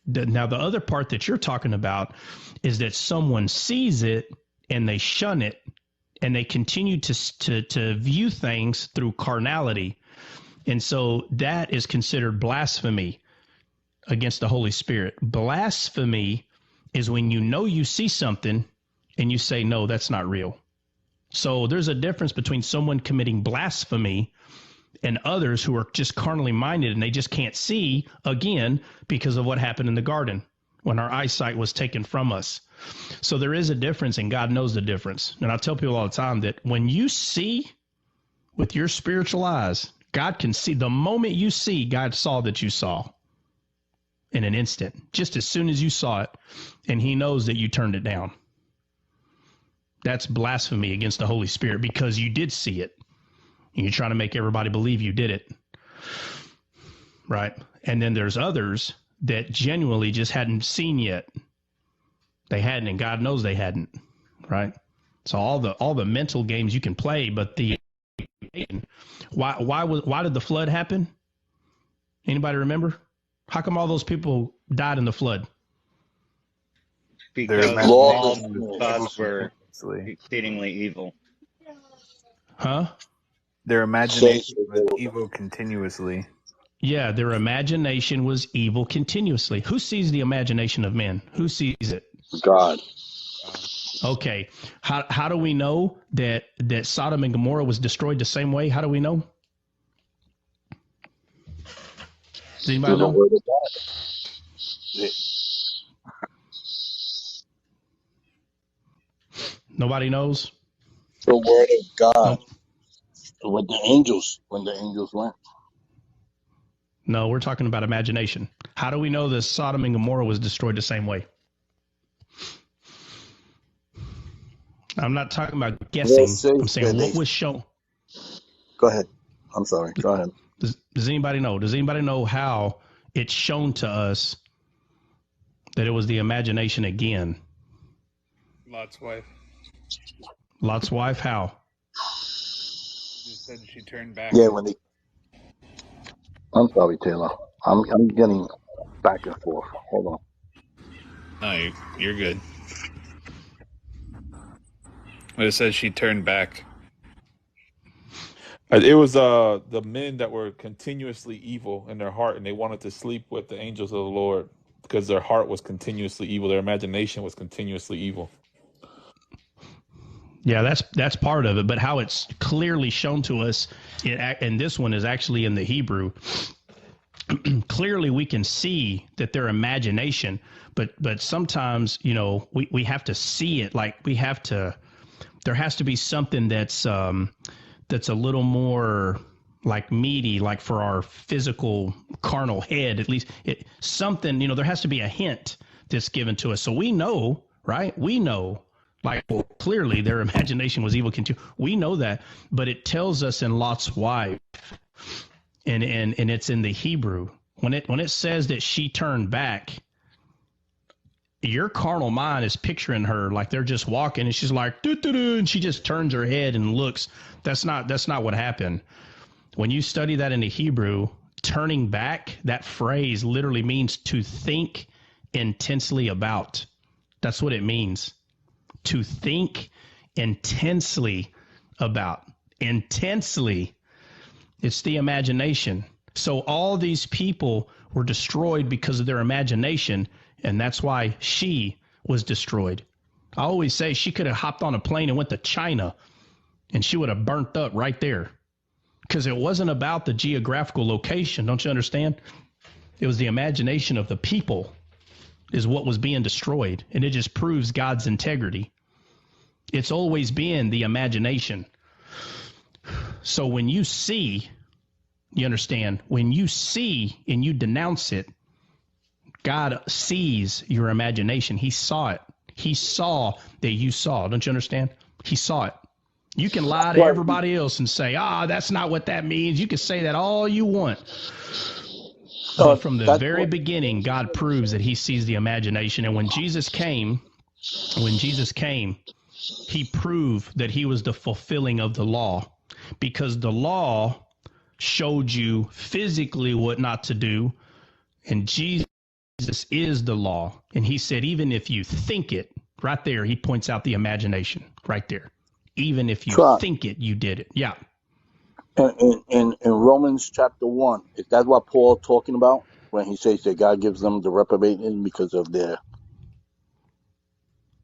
Now the other part that you're talking about is that someone sees it and they shun it and they continue to view things through carnality. And so that is considered blasphemy against the Holy Spirit. Blasphemy is when you know you see something and you say, no, that's not real. So there's a difference between someone committing blasphemy and others who are just carnally minded and they just can't see, again, because of what happened in the garden when our eyesight was taken from us. So there is a difference, and God knows the difference. And I tell people all the time that when you see with your spiritual eyes, God can see. The moment you see, God saw that you saw in an instant, just as soon as you saw it, and he knows that you turned it down. That's blasphemy against the Holy Spirit because you did see it. And you're trying to make everybody believe you did it. Right? And then there's others that genuinely just hadn't seen yet. They hadn't, and God knows they hadn't. Right? So all the mental games you can play, but why did the flood happen? Anybody remember? How come all those people died in the flood? Their because all imagination the was evil thoughts were continuously. exceedingly evil. Huh? Their Says imagination was evil continuously. Yeah, their imagination was evil continuously. Who sees the imagination of men? Who sees it? God. Okay. How do we know that Sodom and Gomorrah was destroyed the same way? How do we know? Does anybody Through the know? word of God. Nobody knows? The word of God. Nope. When the angels went. No, we're talking about imagination. How do we know that Sodom and Gomorrah was destroyed the same way? I'm not talking about Well, guessing. I'm says saying that what they. was shown. Go ahead. I'm sorry. Go ahead. Does anybody know? Does anybody know how it's shown to us that it was the imagination again? Lot's wife Lot's wife, how? just said she turned back. Yeah, when they. I'm sorry, Taylor. I'm getting back and forth. Hold on. No, you're good. But it says she turned back. It was the men that were continuously evil in their heart, and they wanted to sleep with the angels of the Lord because their heart was continuously evil. Their imagination was continuously evil. Yeah, that's part of it. But how it's clearly shown to us, and this one is actually in the Hebrew. Clearly, we can see that their imagination, but sometimes we have to see it. Like we have to. There has to be something that's a little more like meaty, like for our physical carnal head, at least something, there has to be a hint that's given to us. So we know, right? We know, like, well, clearly their imagination was evil. We know that, but it tells us in Lot's wife, and it's in the Hebrew when it says that she turned back. Your carnal mind is picturing her like they're just walking and she's like, doo-doo-doo, and she just turns her head and looks. That's not what happened. When you study that in the Hebrew, turning back, that phrase literally means to think intensely about. That's what it means. To think intensely about. Intensely. It's the imagination. So all these people were destroyed because of their imagination, and that's why she was destroyed. I always say she could have hopped on a plane and went to China, and she would have burnt up right there. Because it wasn't about the geographical location, don't you understand? It was the imagination of the people is what was being destroyed, and it just proves God's integrity. It's always been the imagination. So when you see, you understand, when you see and you denounce it, God sees your imagination. He saw it. He saw that you saw. Don't you understand? He saw it. You can lie to But everybody else and say, that's not what that means. You can say that all you want. But from the that's very what. beginning, God proves that he sees the imagination. And when Jesus came, he proved that he was the fulfilling of the law, because the law showed you physically what not to do, and Jesus is the law. And he said, even if you think it, right there, he points out the imagination right there. Even if you Try. think it, you did it. Yeah. In Romans chapter 1, is that what Paul talking about when he says that God gives them the reprobate because of their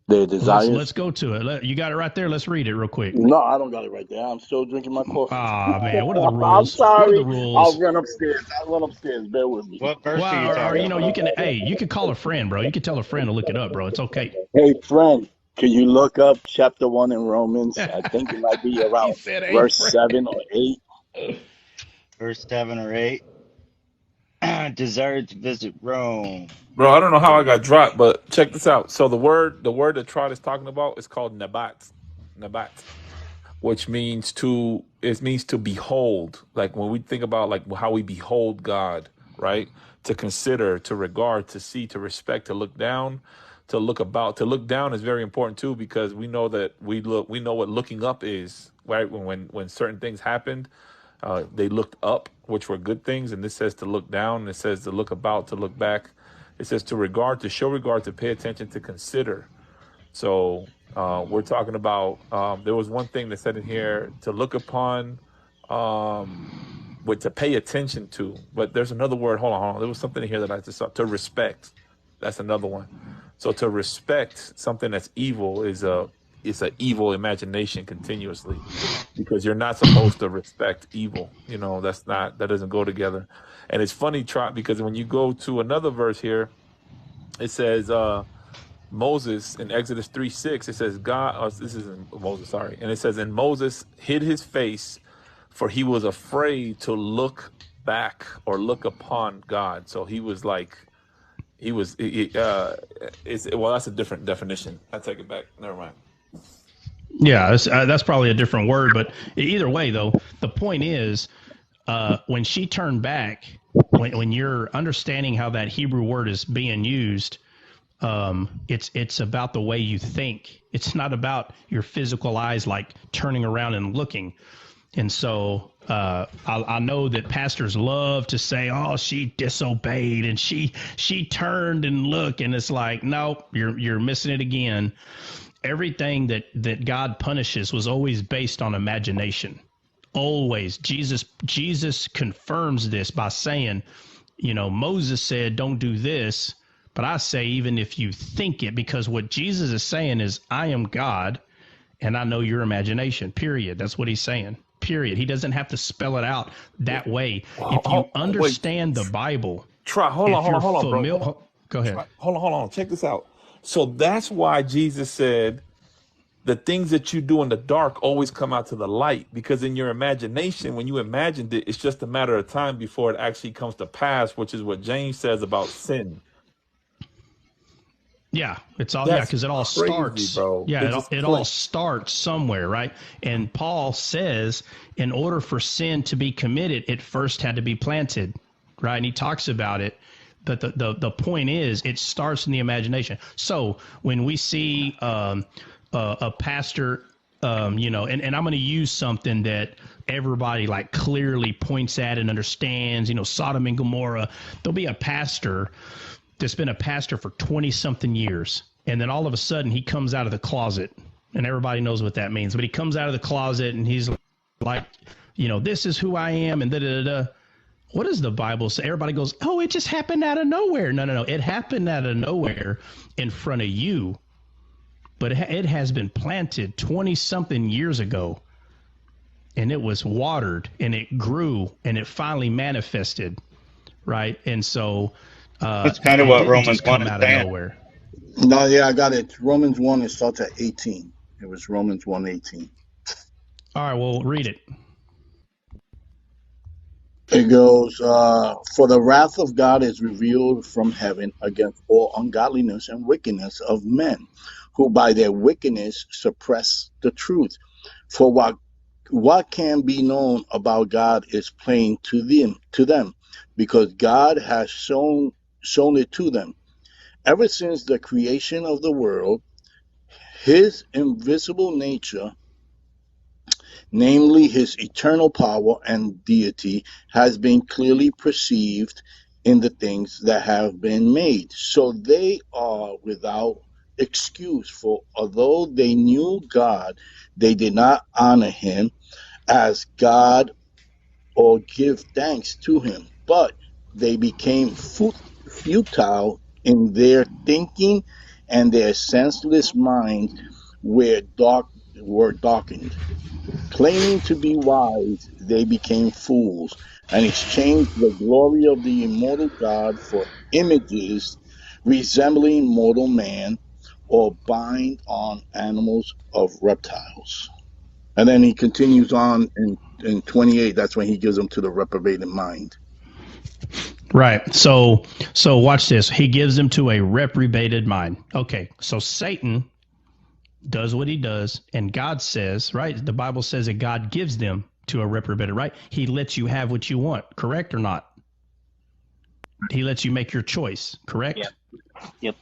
Let's desires? go to it. You got it right there. Let's read it real quick. No, I don't got it right there. I'm still drinking my coffee. Man, what are the I'm rules? What are the sorry. rules? I'll run upstairs. Bear with me. What verse are you Well, or talking you about? can, you can call a friend, bro. You can tell a friend to look it up, bro. It's okay. Hey, friend, can you look up chapter 1 in Romans? I think it might be He around said, "Hey, verse friend." 7 or 8. Verse 7 or 8. Desired to visit Rome. Bro, I don't know how I got dropped, but check this out. So the word that Trot is talking about is called nabat. Nabat. Which means to behold. Like when we think about like how we behold God, right? To consider, to regard, to see, to respect, to look down, to look about. To look down is very important too, because we know that we know what looking up is, right? When certain things happened, they looked up, which were good things, and this says to look down, and it says to look about, to look back. It says to regard, to show regard, to pay attention, to consider. So we're talking about, there was one thing that said in here to look upon, what to pay attention to. But there's another word. Hold on. There was something in here that I just saw. To respect. That's another one. So to respect something that's evil is a evil imagination continuously, because you're not supposed to respect evil. That doesn't go together. And it's funny, Trot, because when you go to another verse here, it says, Moses in Exodus 3:6, it says God, this is in Moses, sorry. And it says, and Moses hid his face, for he was afraid to look back or look upon God. So he was like, that's a different definition. I take it back. Never mind. Yeah, that's probably a different word, but either way, though, the point is, when she turned back, when you're understanding how that Hebrew word is being used, it's about the way you think. It's not about your physical eyes, like turning around and looking. And so I know that pastors love to say, "Oh, she disobeyed and she turned and looked," and it's like, no, you're missing it again. Everything that God punishes was always based on imagination. Always. Jesus confirms this by saying, Moses said, "Don't do this." But I say, even if you think it, because what Jesus is saying is, I am God and I know your imagination, period. That's what he's saying, period. He doesn't have to spell it out that way. If you Wait, understand the Bible, Trot, if you're hold on, bro. familiar, go ahead. Trot, hold on. Check this out. So that's why Jesus said, the things that you do in the dark always come out to the light, because in your imagination, when you imagined it, it's just a matter of time before it actually comes to pass, which is what James says about sin. Yeah, it's all, yeah, That's because it all crazy, starts. bro. It Yeah, just it all clicks. starts somewhere, right? And Paul says, in order for sin to be committed, it first had to be planted, right? And he talks about it. But the point is, it starts in the imagination. So when we see a pastor, and I'm going to use something that everybody like clearly points at and understands, Sodom and Gomorrah. There'll be a pastor that's been a pastor for 20 something years. And then all of a sudden he comes out of the closet, and everybody knows what that means. But he comes out of the closet and he's like, this is who I am. And what does the Bible say? Everybody goes, oh, it just happened out of nowhere. No. It happened out of nowhere in front of you, but it has been planted 20 something years ago, and it was watered and it grew and it finally manifested. Right. And so, That's kind of it what didn't Romans just 1 come is out of saying. nowhere. No, yeah, I got it. Romans 1, it starts at 18. It was Romans 1:18. All right, well, read it. It goes, for the wrath of God is revealed from heaven against all ungodliness and wickedness of men, who by their wickedness suppress the truth. For what can be known about God is plain to them, because God has shown it to them. Ever since the creation of the world, his invisible nature, namely his eternal power and deity, has been clearly perceived in the things that have been made. So they are without excuse, for although they knew God, they did not honor him as God or give thanks to him, but they became futile in their thinking, and their senseless minds were darkened. Claiming to be wise, they became fools and exchanged the glory of the immortal God for images resembling mortal man, or bind on animals of reptiles. And then he continues on in 28. That's when he gives them to the reprobated mind. Right. So watch this. He gives them to a reprobated mind. Okay. So Satan does what he does, and God says, right? The Bible says that God gives them to a reprobated, right? He lets you have what you want, correct or not? He lets you make your choice, correct? Yep. Yep.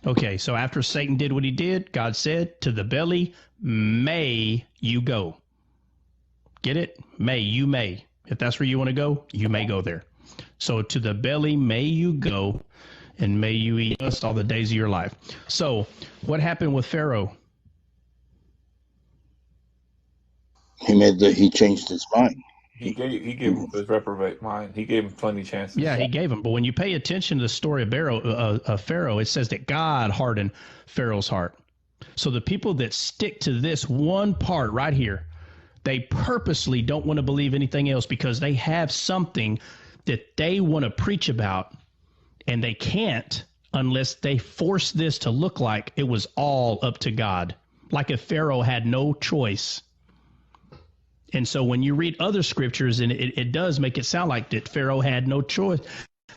Okay, so after Satan did what he did, God said, to the belly may you go. Get it? You may. If that's where you want to go, you may go there. So to the belly may you go, and may you eat dust all the days of your life. So what happened with Pharaoh? He changed his mind. He gave him his reprobate mind. He gave him plenty of Yeah, chances. he gave him. But when you pay attention to the story of Pharaoh, it says that God hardened Pharaoh's heart. So the people that stick to this one part right here, they purposely don't want to believe anything else because they have something that they want to preach about, and they can't unless they force this to look like it was all up to God, like if Pharaoh had no choice. And so when you read other scriptures, and it does make it sound like that Pharaoh had no choice,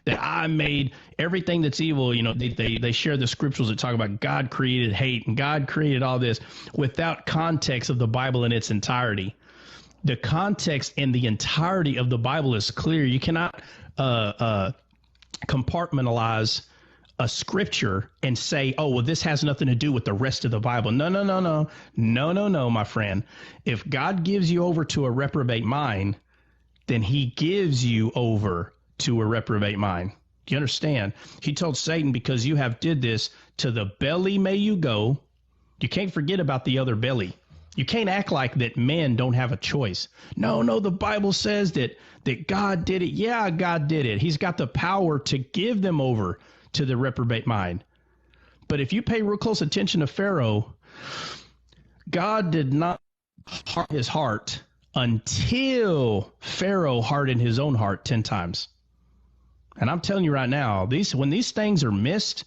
that I made everything that's evil. You know, they share the scriptures that talk about God created hate and God created all this without context of the Bible in its entirety. The context in the entirety of the Bible is clear. You cannot compartmentalize a scripture and say, oh, well, this has nothing to do with the rest of the Bible. No, my friend. If God gives you over to a reprobate mind, then he gives you over to a reprobate mind. Do you understand? He told Satan, because you have did this, to the belly may you go. You can't forget about the other belly. You can't act like that men don't have a choice. No, the Bible says that God did it. Yeah, God did it. He's got the power to give them over to the reprobate mind. But if you pay real close attention to Pharaoh, God did not harden his heart until Pharaoh hardened his own heart 10 times. And I'm telling you right now, when these things are missed,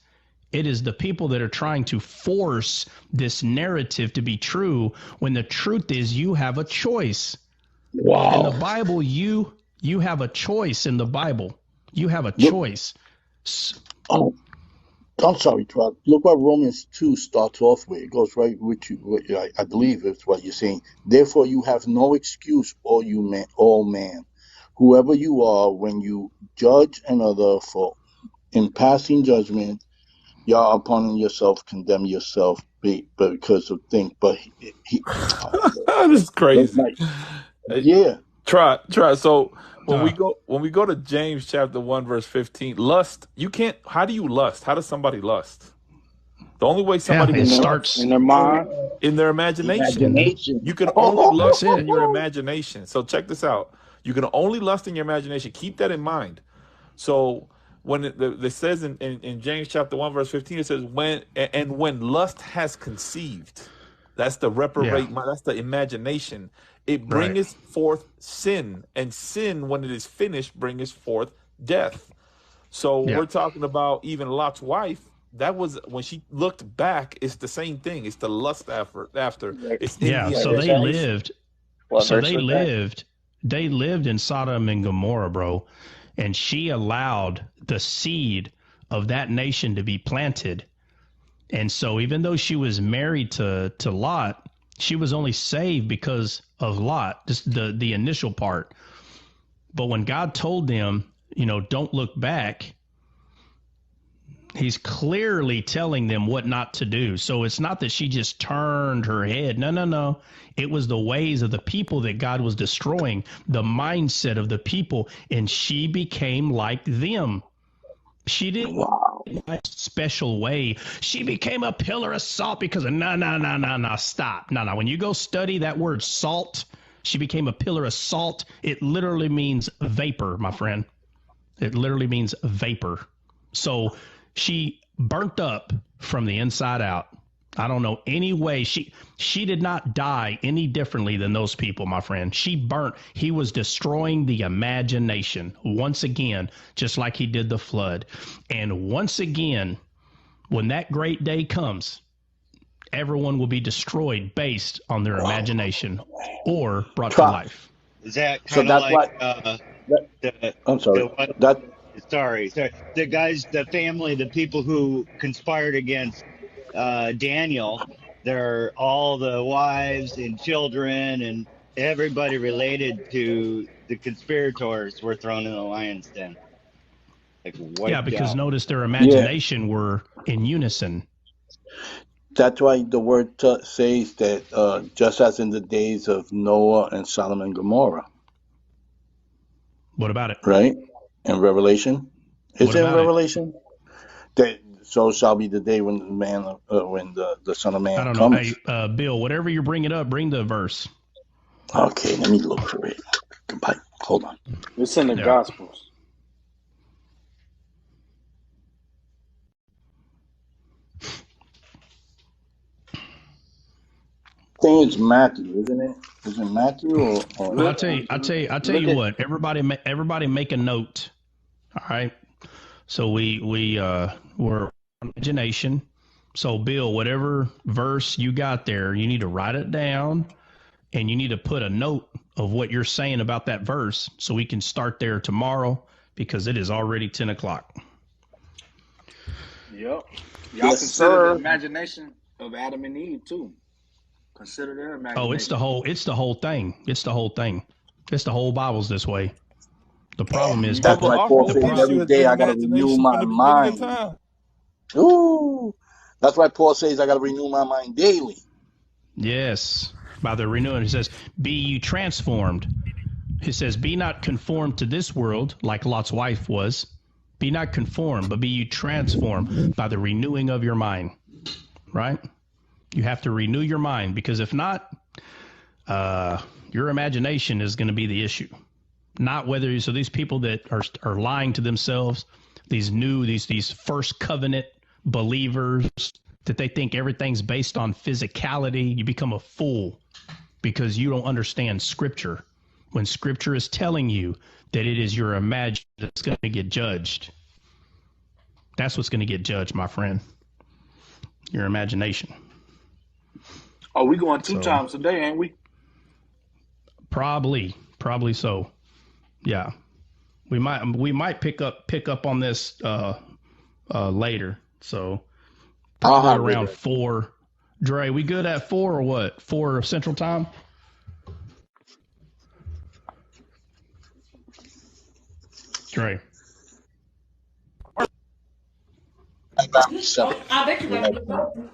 it is the people that are trying to force this narrative to be true when the truth is you have a choice. Wow. In the Bible, you have a choice in the Bible. You have a Look, choice. oh, I'm sorry, Trot. Look what Romans 2 starts off with. It goes right with you. I believe it's what you're saying. Therefore, you have no excuse, all man, whoever you are, when you judge another, for in passing judgment, you are upon yourself, condemn yourself, because of things. But This is crazy. like, yeah. Try. So Uh, when we go to James chapter 1 verse 15, lust, you can't. How do you lust? How does somebody lust? The only way yeah, somebody it can In lust, starts. their mind. in their imagination. Imagination. You can only That's lust it. in your imagination. So check this out. You can only lust in your imagination. Keep that in mind. So when it says in James chapter 1 verse 15, it says when lust has conceived, that's the Yeah, reprobate mind, that's the imagination. It right. bringeth forth sin, and sin, when it is finished, bringeth forth death. So Yeah, we're talking about even Lot's wife. That was when she looked back. It's the same thing. It's the lust after. It's in yeah. the So What they verse was that? imagination. lived. What So verse was that? they lived in Sodom and Gomorrah, bro. And she allowed the seed of that nation to be planted. And so even though she was married to Lot, she was only saved because of Lot, just the initial part. But when God told them, don't look back, he's clearly telling them what not to do. So it's not that she just turned her head. No. It was the ways of the people that God was destroying, the mindset of the people, and she became like them. She didn't a special way. She became a pillar of salt because of no, stop. No. When you go study that word salt, she became a pillar of salt. It literally means vapor, my friend. It literally means vapor. So she burnt up from the inside out. I don't know any way. She did not die any differently than those people, my friend. She burnt. He was destroying the imagination once again, just like he did the flood. And once again, when that great day comes, everyone will be destroyed based on their imagination or brought to life. Is that So kind of that's like why. I'm sorry. the That sorry, the guys, the family, the people who conspired against Daniel? They're all the wives and children and everybody related to the conspirators were thrown in the lion's den, like Yeah, wiped because out. notice their yeah. imagination were in unison. That's why the word says that just as in the days of Noah and Sodom and Gomorrah, What about it? right? In Revelation, is What it in about it? Revelation that so shall be the day when the man, when the Son of I Man don't know. comes? Hey, Bill, whatever you're bringing up, bring the verse. Okay, let me look for it. Goodbye. Hold on. It's in the Yeah. Gospels. I think it's Matthew, isn't it? Is it Matthew or Well, Look, I'll tell look you at what. Everybody make a note. All right. So we're imagination. So Bill, whatever verse you got there, you need to write it down, and you need to put a note of what you're saying about that verse, so we can start there tomorrow because it is already 10 o'clock. Yep. Y'all Yes, consider the sir. imagination of Adam and Eve too. Consider their Oh, it's the imagination. whole thing. It's the whole thing. It's the whole Bible's this way. The problem is That's But people. why our Paul whole The says problem. issue every has day been I got to renew imagination from my the beginning of mind. time. Ooh. That's why Paul says I got to renew my mind daily. Yes, by the renewing. It says, "Be you transformed." It says, "Be not conformed to this world, like Lot's wife was. Be not conformed, but be you transformed by the renewing of your mind." Right? You have to renew your mind, because if not, your imagination is going to be the issue. Not whether. So these people that are lying to themselves, these first covenant believers, that they think everything's based on physicality, you become a fool because you don't understand Scripture. When Scripture is telling you that it is your imagination that's going to get judged, that's what's going to get judged, my friend. Your imagination. Oh, we going two So times today, ain't we? probably so. Yeah, we might pick up on this later. So I'll probably have it. around 4. Dre, we good at 4 or what? 4 Central Time? Dre. I got me some. I bet you got to.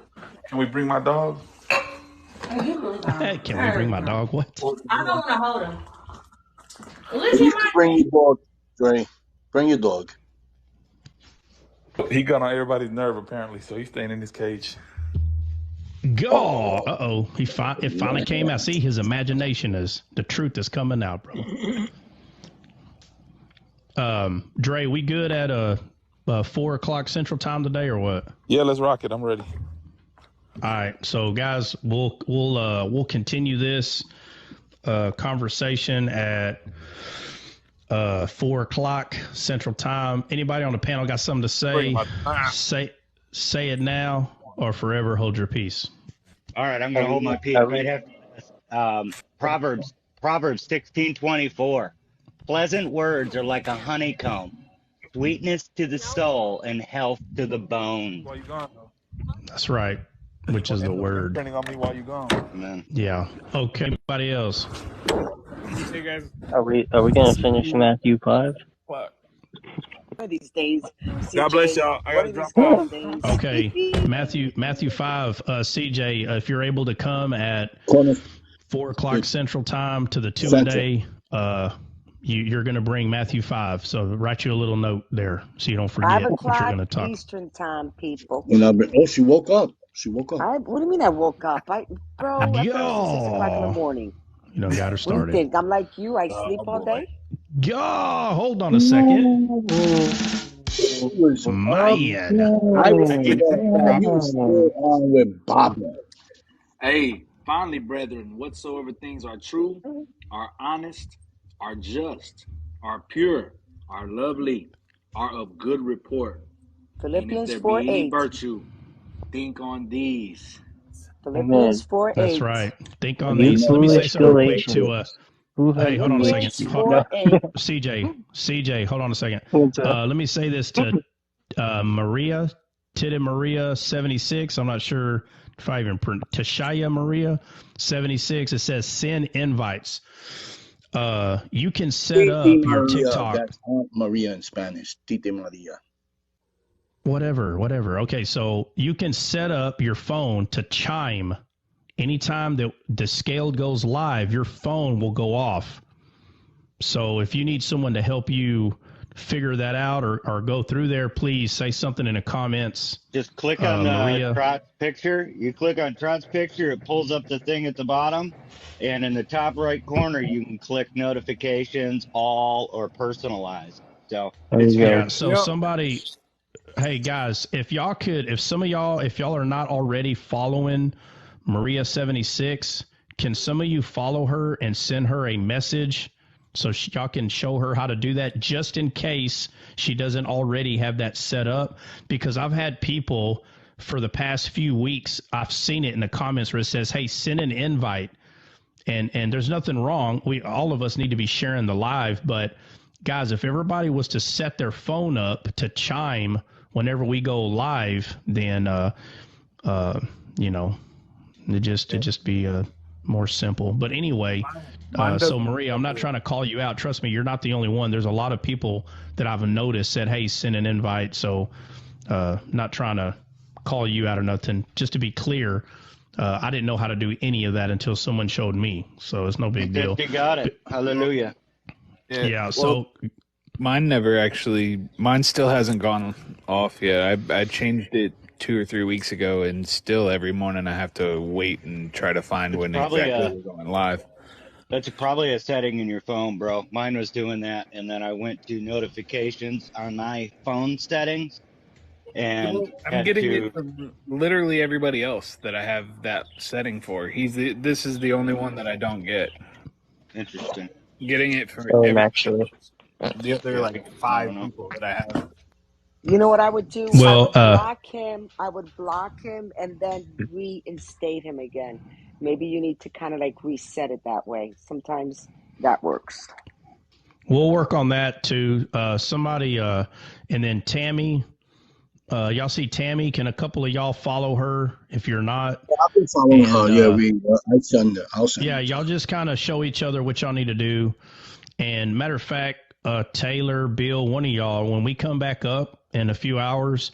Can we bring my dog? Can we bring my dog? What? I don't want to hold him. You Listen, can bring your dog, Dre. Bring your dog. He got on everybody's nerve apparently, so he's staying in his cage. Go. Uh-oh. It finally came out. See, his imagination the truth is coming out, bro. Dre, we good at 4 o'clock Central Time today or what? Yeah, let's rock it. I'm ready. All right. So guys, we'll continue this conversation at 4 o'clock Central Time. Anybody on the panel got something to say? Say it now or forever hold your peace. All right, I'm going to hold my peace right after this. Proverbs 16:24. Pleasant words are like a honeycomb, sweetness to the soul and health to the bones. That's right. Which is the word. Imprinting on me while you're gone. Amen. Yeah. Okay. Anybody else? Hey guys. Are we gonna finish Matthew 5? What? One of these days, God bless CJ. y'all. I One gotta of these drop off. goddamn days. Okay. Matthew 5. CJ, if you're able to come at Corner 4 o'clock Central Time to the Central. two-a-day, you're going to bring Matthew 5. So write you a little note there so you don't 5 forget what you're o'clock going to talk. Eastern time, people. Oh, she woke up. She woke up. What do you mean I woke up? Bro, I thought it was 6 o'clock in the Yeah. morning. You done got her What do you started. think? I'm like you. I sleep all boy. day. Yeah. Hold on a second. She was up. Man. I was that you was still on with Baba. Hey, finally, brethren, whatsoever things are true, are honest, are just, are pure, are lovely, are of good report. And if Philippians there 4 be any 8. virtue, think on these. Philippians Amen. 4 That's 8. right. Think on You these. Let me say foolish something real quick to Galatians. Who hey, has hold on a bewitched second. Philippians you? 4 No. 8. CJ, hold on a second. What's up? Let me say this to Maria, Tita Maria 76. I'm not sure if I even Tashaya Maria 76. It says send invites. You can set up Titi your Maria. TikTok. That's Aunt Maria in Spanish. Titi Maria. Whatever. Okay, so you can set up your phone to chime. Anytime that the scale goes live, your phone will go off. So if you need someone to help you figure that out or go through there, please say something in the comments. Just click on Maria. Trot's picture. You click on Trot's picture, it pulls up the thing at the bottom. And in the top right corner, you can click notifications, all, or personalize. So There it's you go. Yeah, fair. so somebody, hey guys, if some of y'all, if y'all are not already following Maria 76, can some of you follow her and send her a message so y'all can show her how to do that just in case she doesn't already have that set up? Because I've had people for the past few weeks, I've seen it in the comments where it says, hey, send an invite. And there's nothing wrong. All of us need to be sharing the live, but guys, if everybody was to set their phone up to chime whenever we go live, then it'd just be more simple. But anyway, so Maria, I'm not trying to call you out. Trust me, you're not the only one. There's a lot of people that I've noticed said, hey, send an invite. So not trying to call you out or nothing. Just to be clear, I didn't know how to do any of that until someone showed me. So it's no big deal. You got it. Hallelujah. Yeah. So Mine still hasn't gone off yet. I changed it 2 or 3 weeks ago, and still every morning I have to wait and try to find when exactly we're going live. That's probably a setting in your phone, bro. Mine was doing that, and then I went to notifications on my phone settings, and I'm getting it from literally everybody else that I have that setting for. This is the only one that I don't get. Interesting. Getting it from Same, everybody actually. else. The other 5 people that I have. You know what I would do? Well, I would block him and then reinstate him again. Maybe you need to kind of reset it that way. Sometimes that works. we'll work on that too. Somebody, and then Tammy. Y'all see Tammy? Can a couple of y'all follow her if you're not? I've been following her. Yeah, I'll send Yeah, it. y'all just kind of show each other what y'all need to do. And matter of fact, Taylor, Bill, one of y'all, when we come back up in a few hours,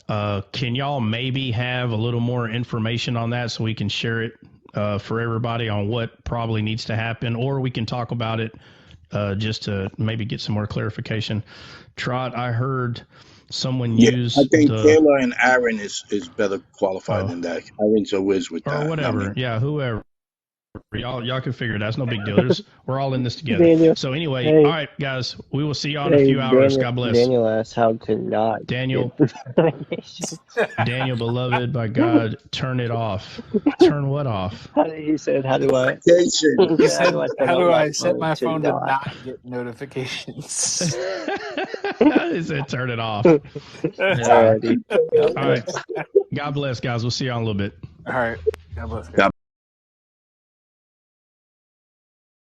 can y'all maybe have a little more information on that so we can share it for everybody on what probably needs to happen, or we can talk about it just to maybe get some more clarification. Trot, I heard someone used I think Taylor and Aaron is better qualified than that. Aaron's a whiz with that. or whatever. Yeah, whoever. Y'all can figure it out. It's no big deal. We're all in this together. Daniel, So anyway, hey. all right, guys, we will see y'all in a few hours. God bless. Daniel asked how to not. Daniel, Daniel, beloved by God, turn it off. Turn what off? He said, how do I? He said, how do I set my phone to not? not get notifications? He said, turn it off. Alrighty. All right. God bless, guys. We'll see y'all in a little bit. All right. God bless.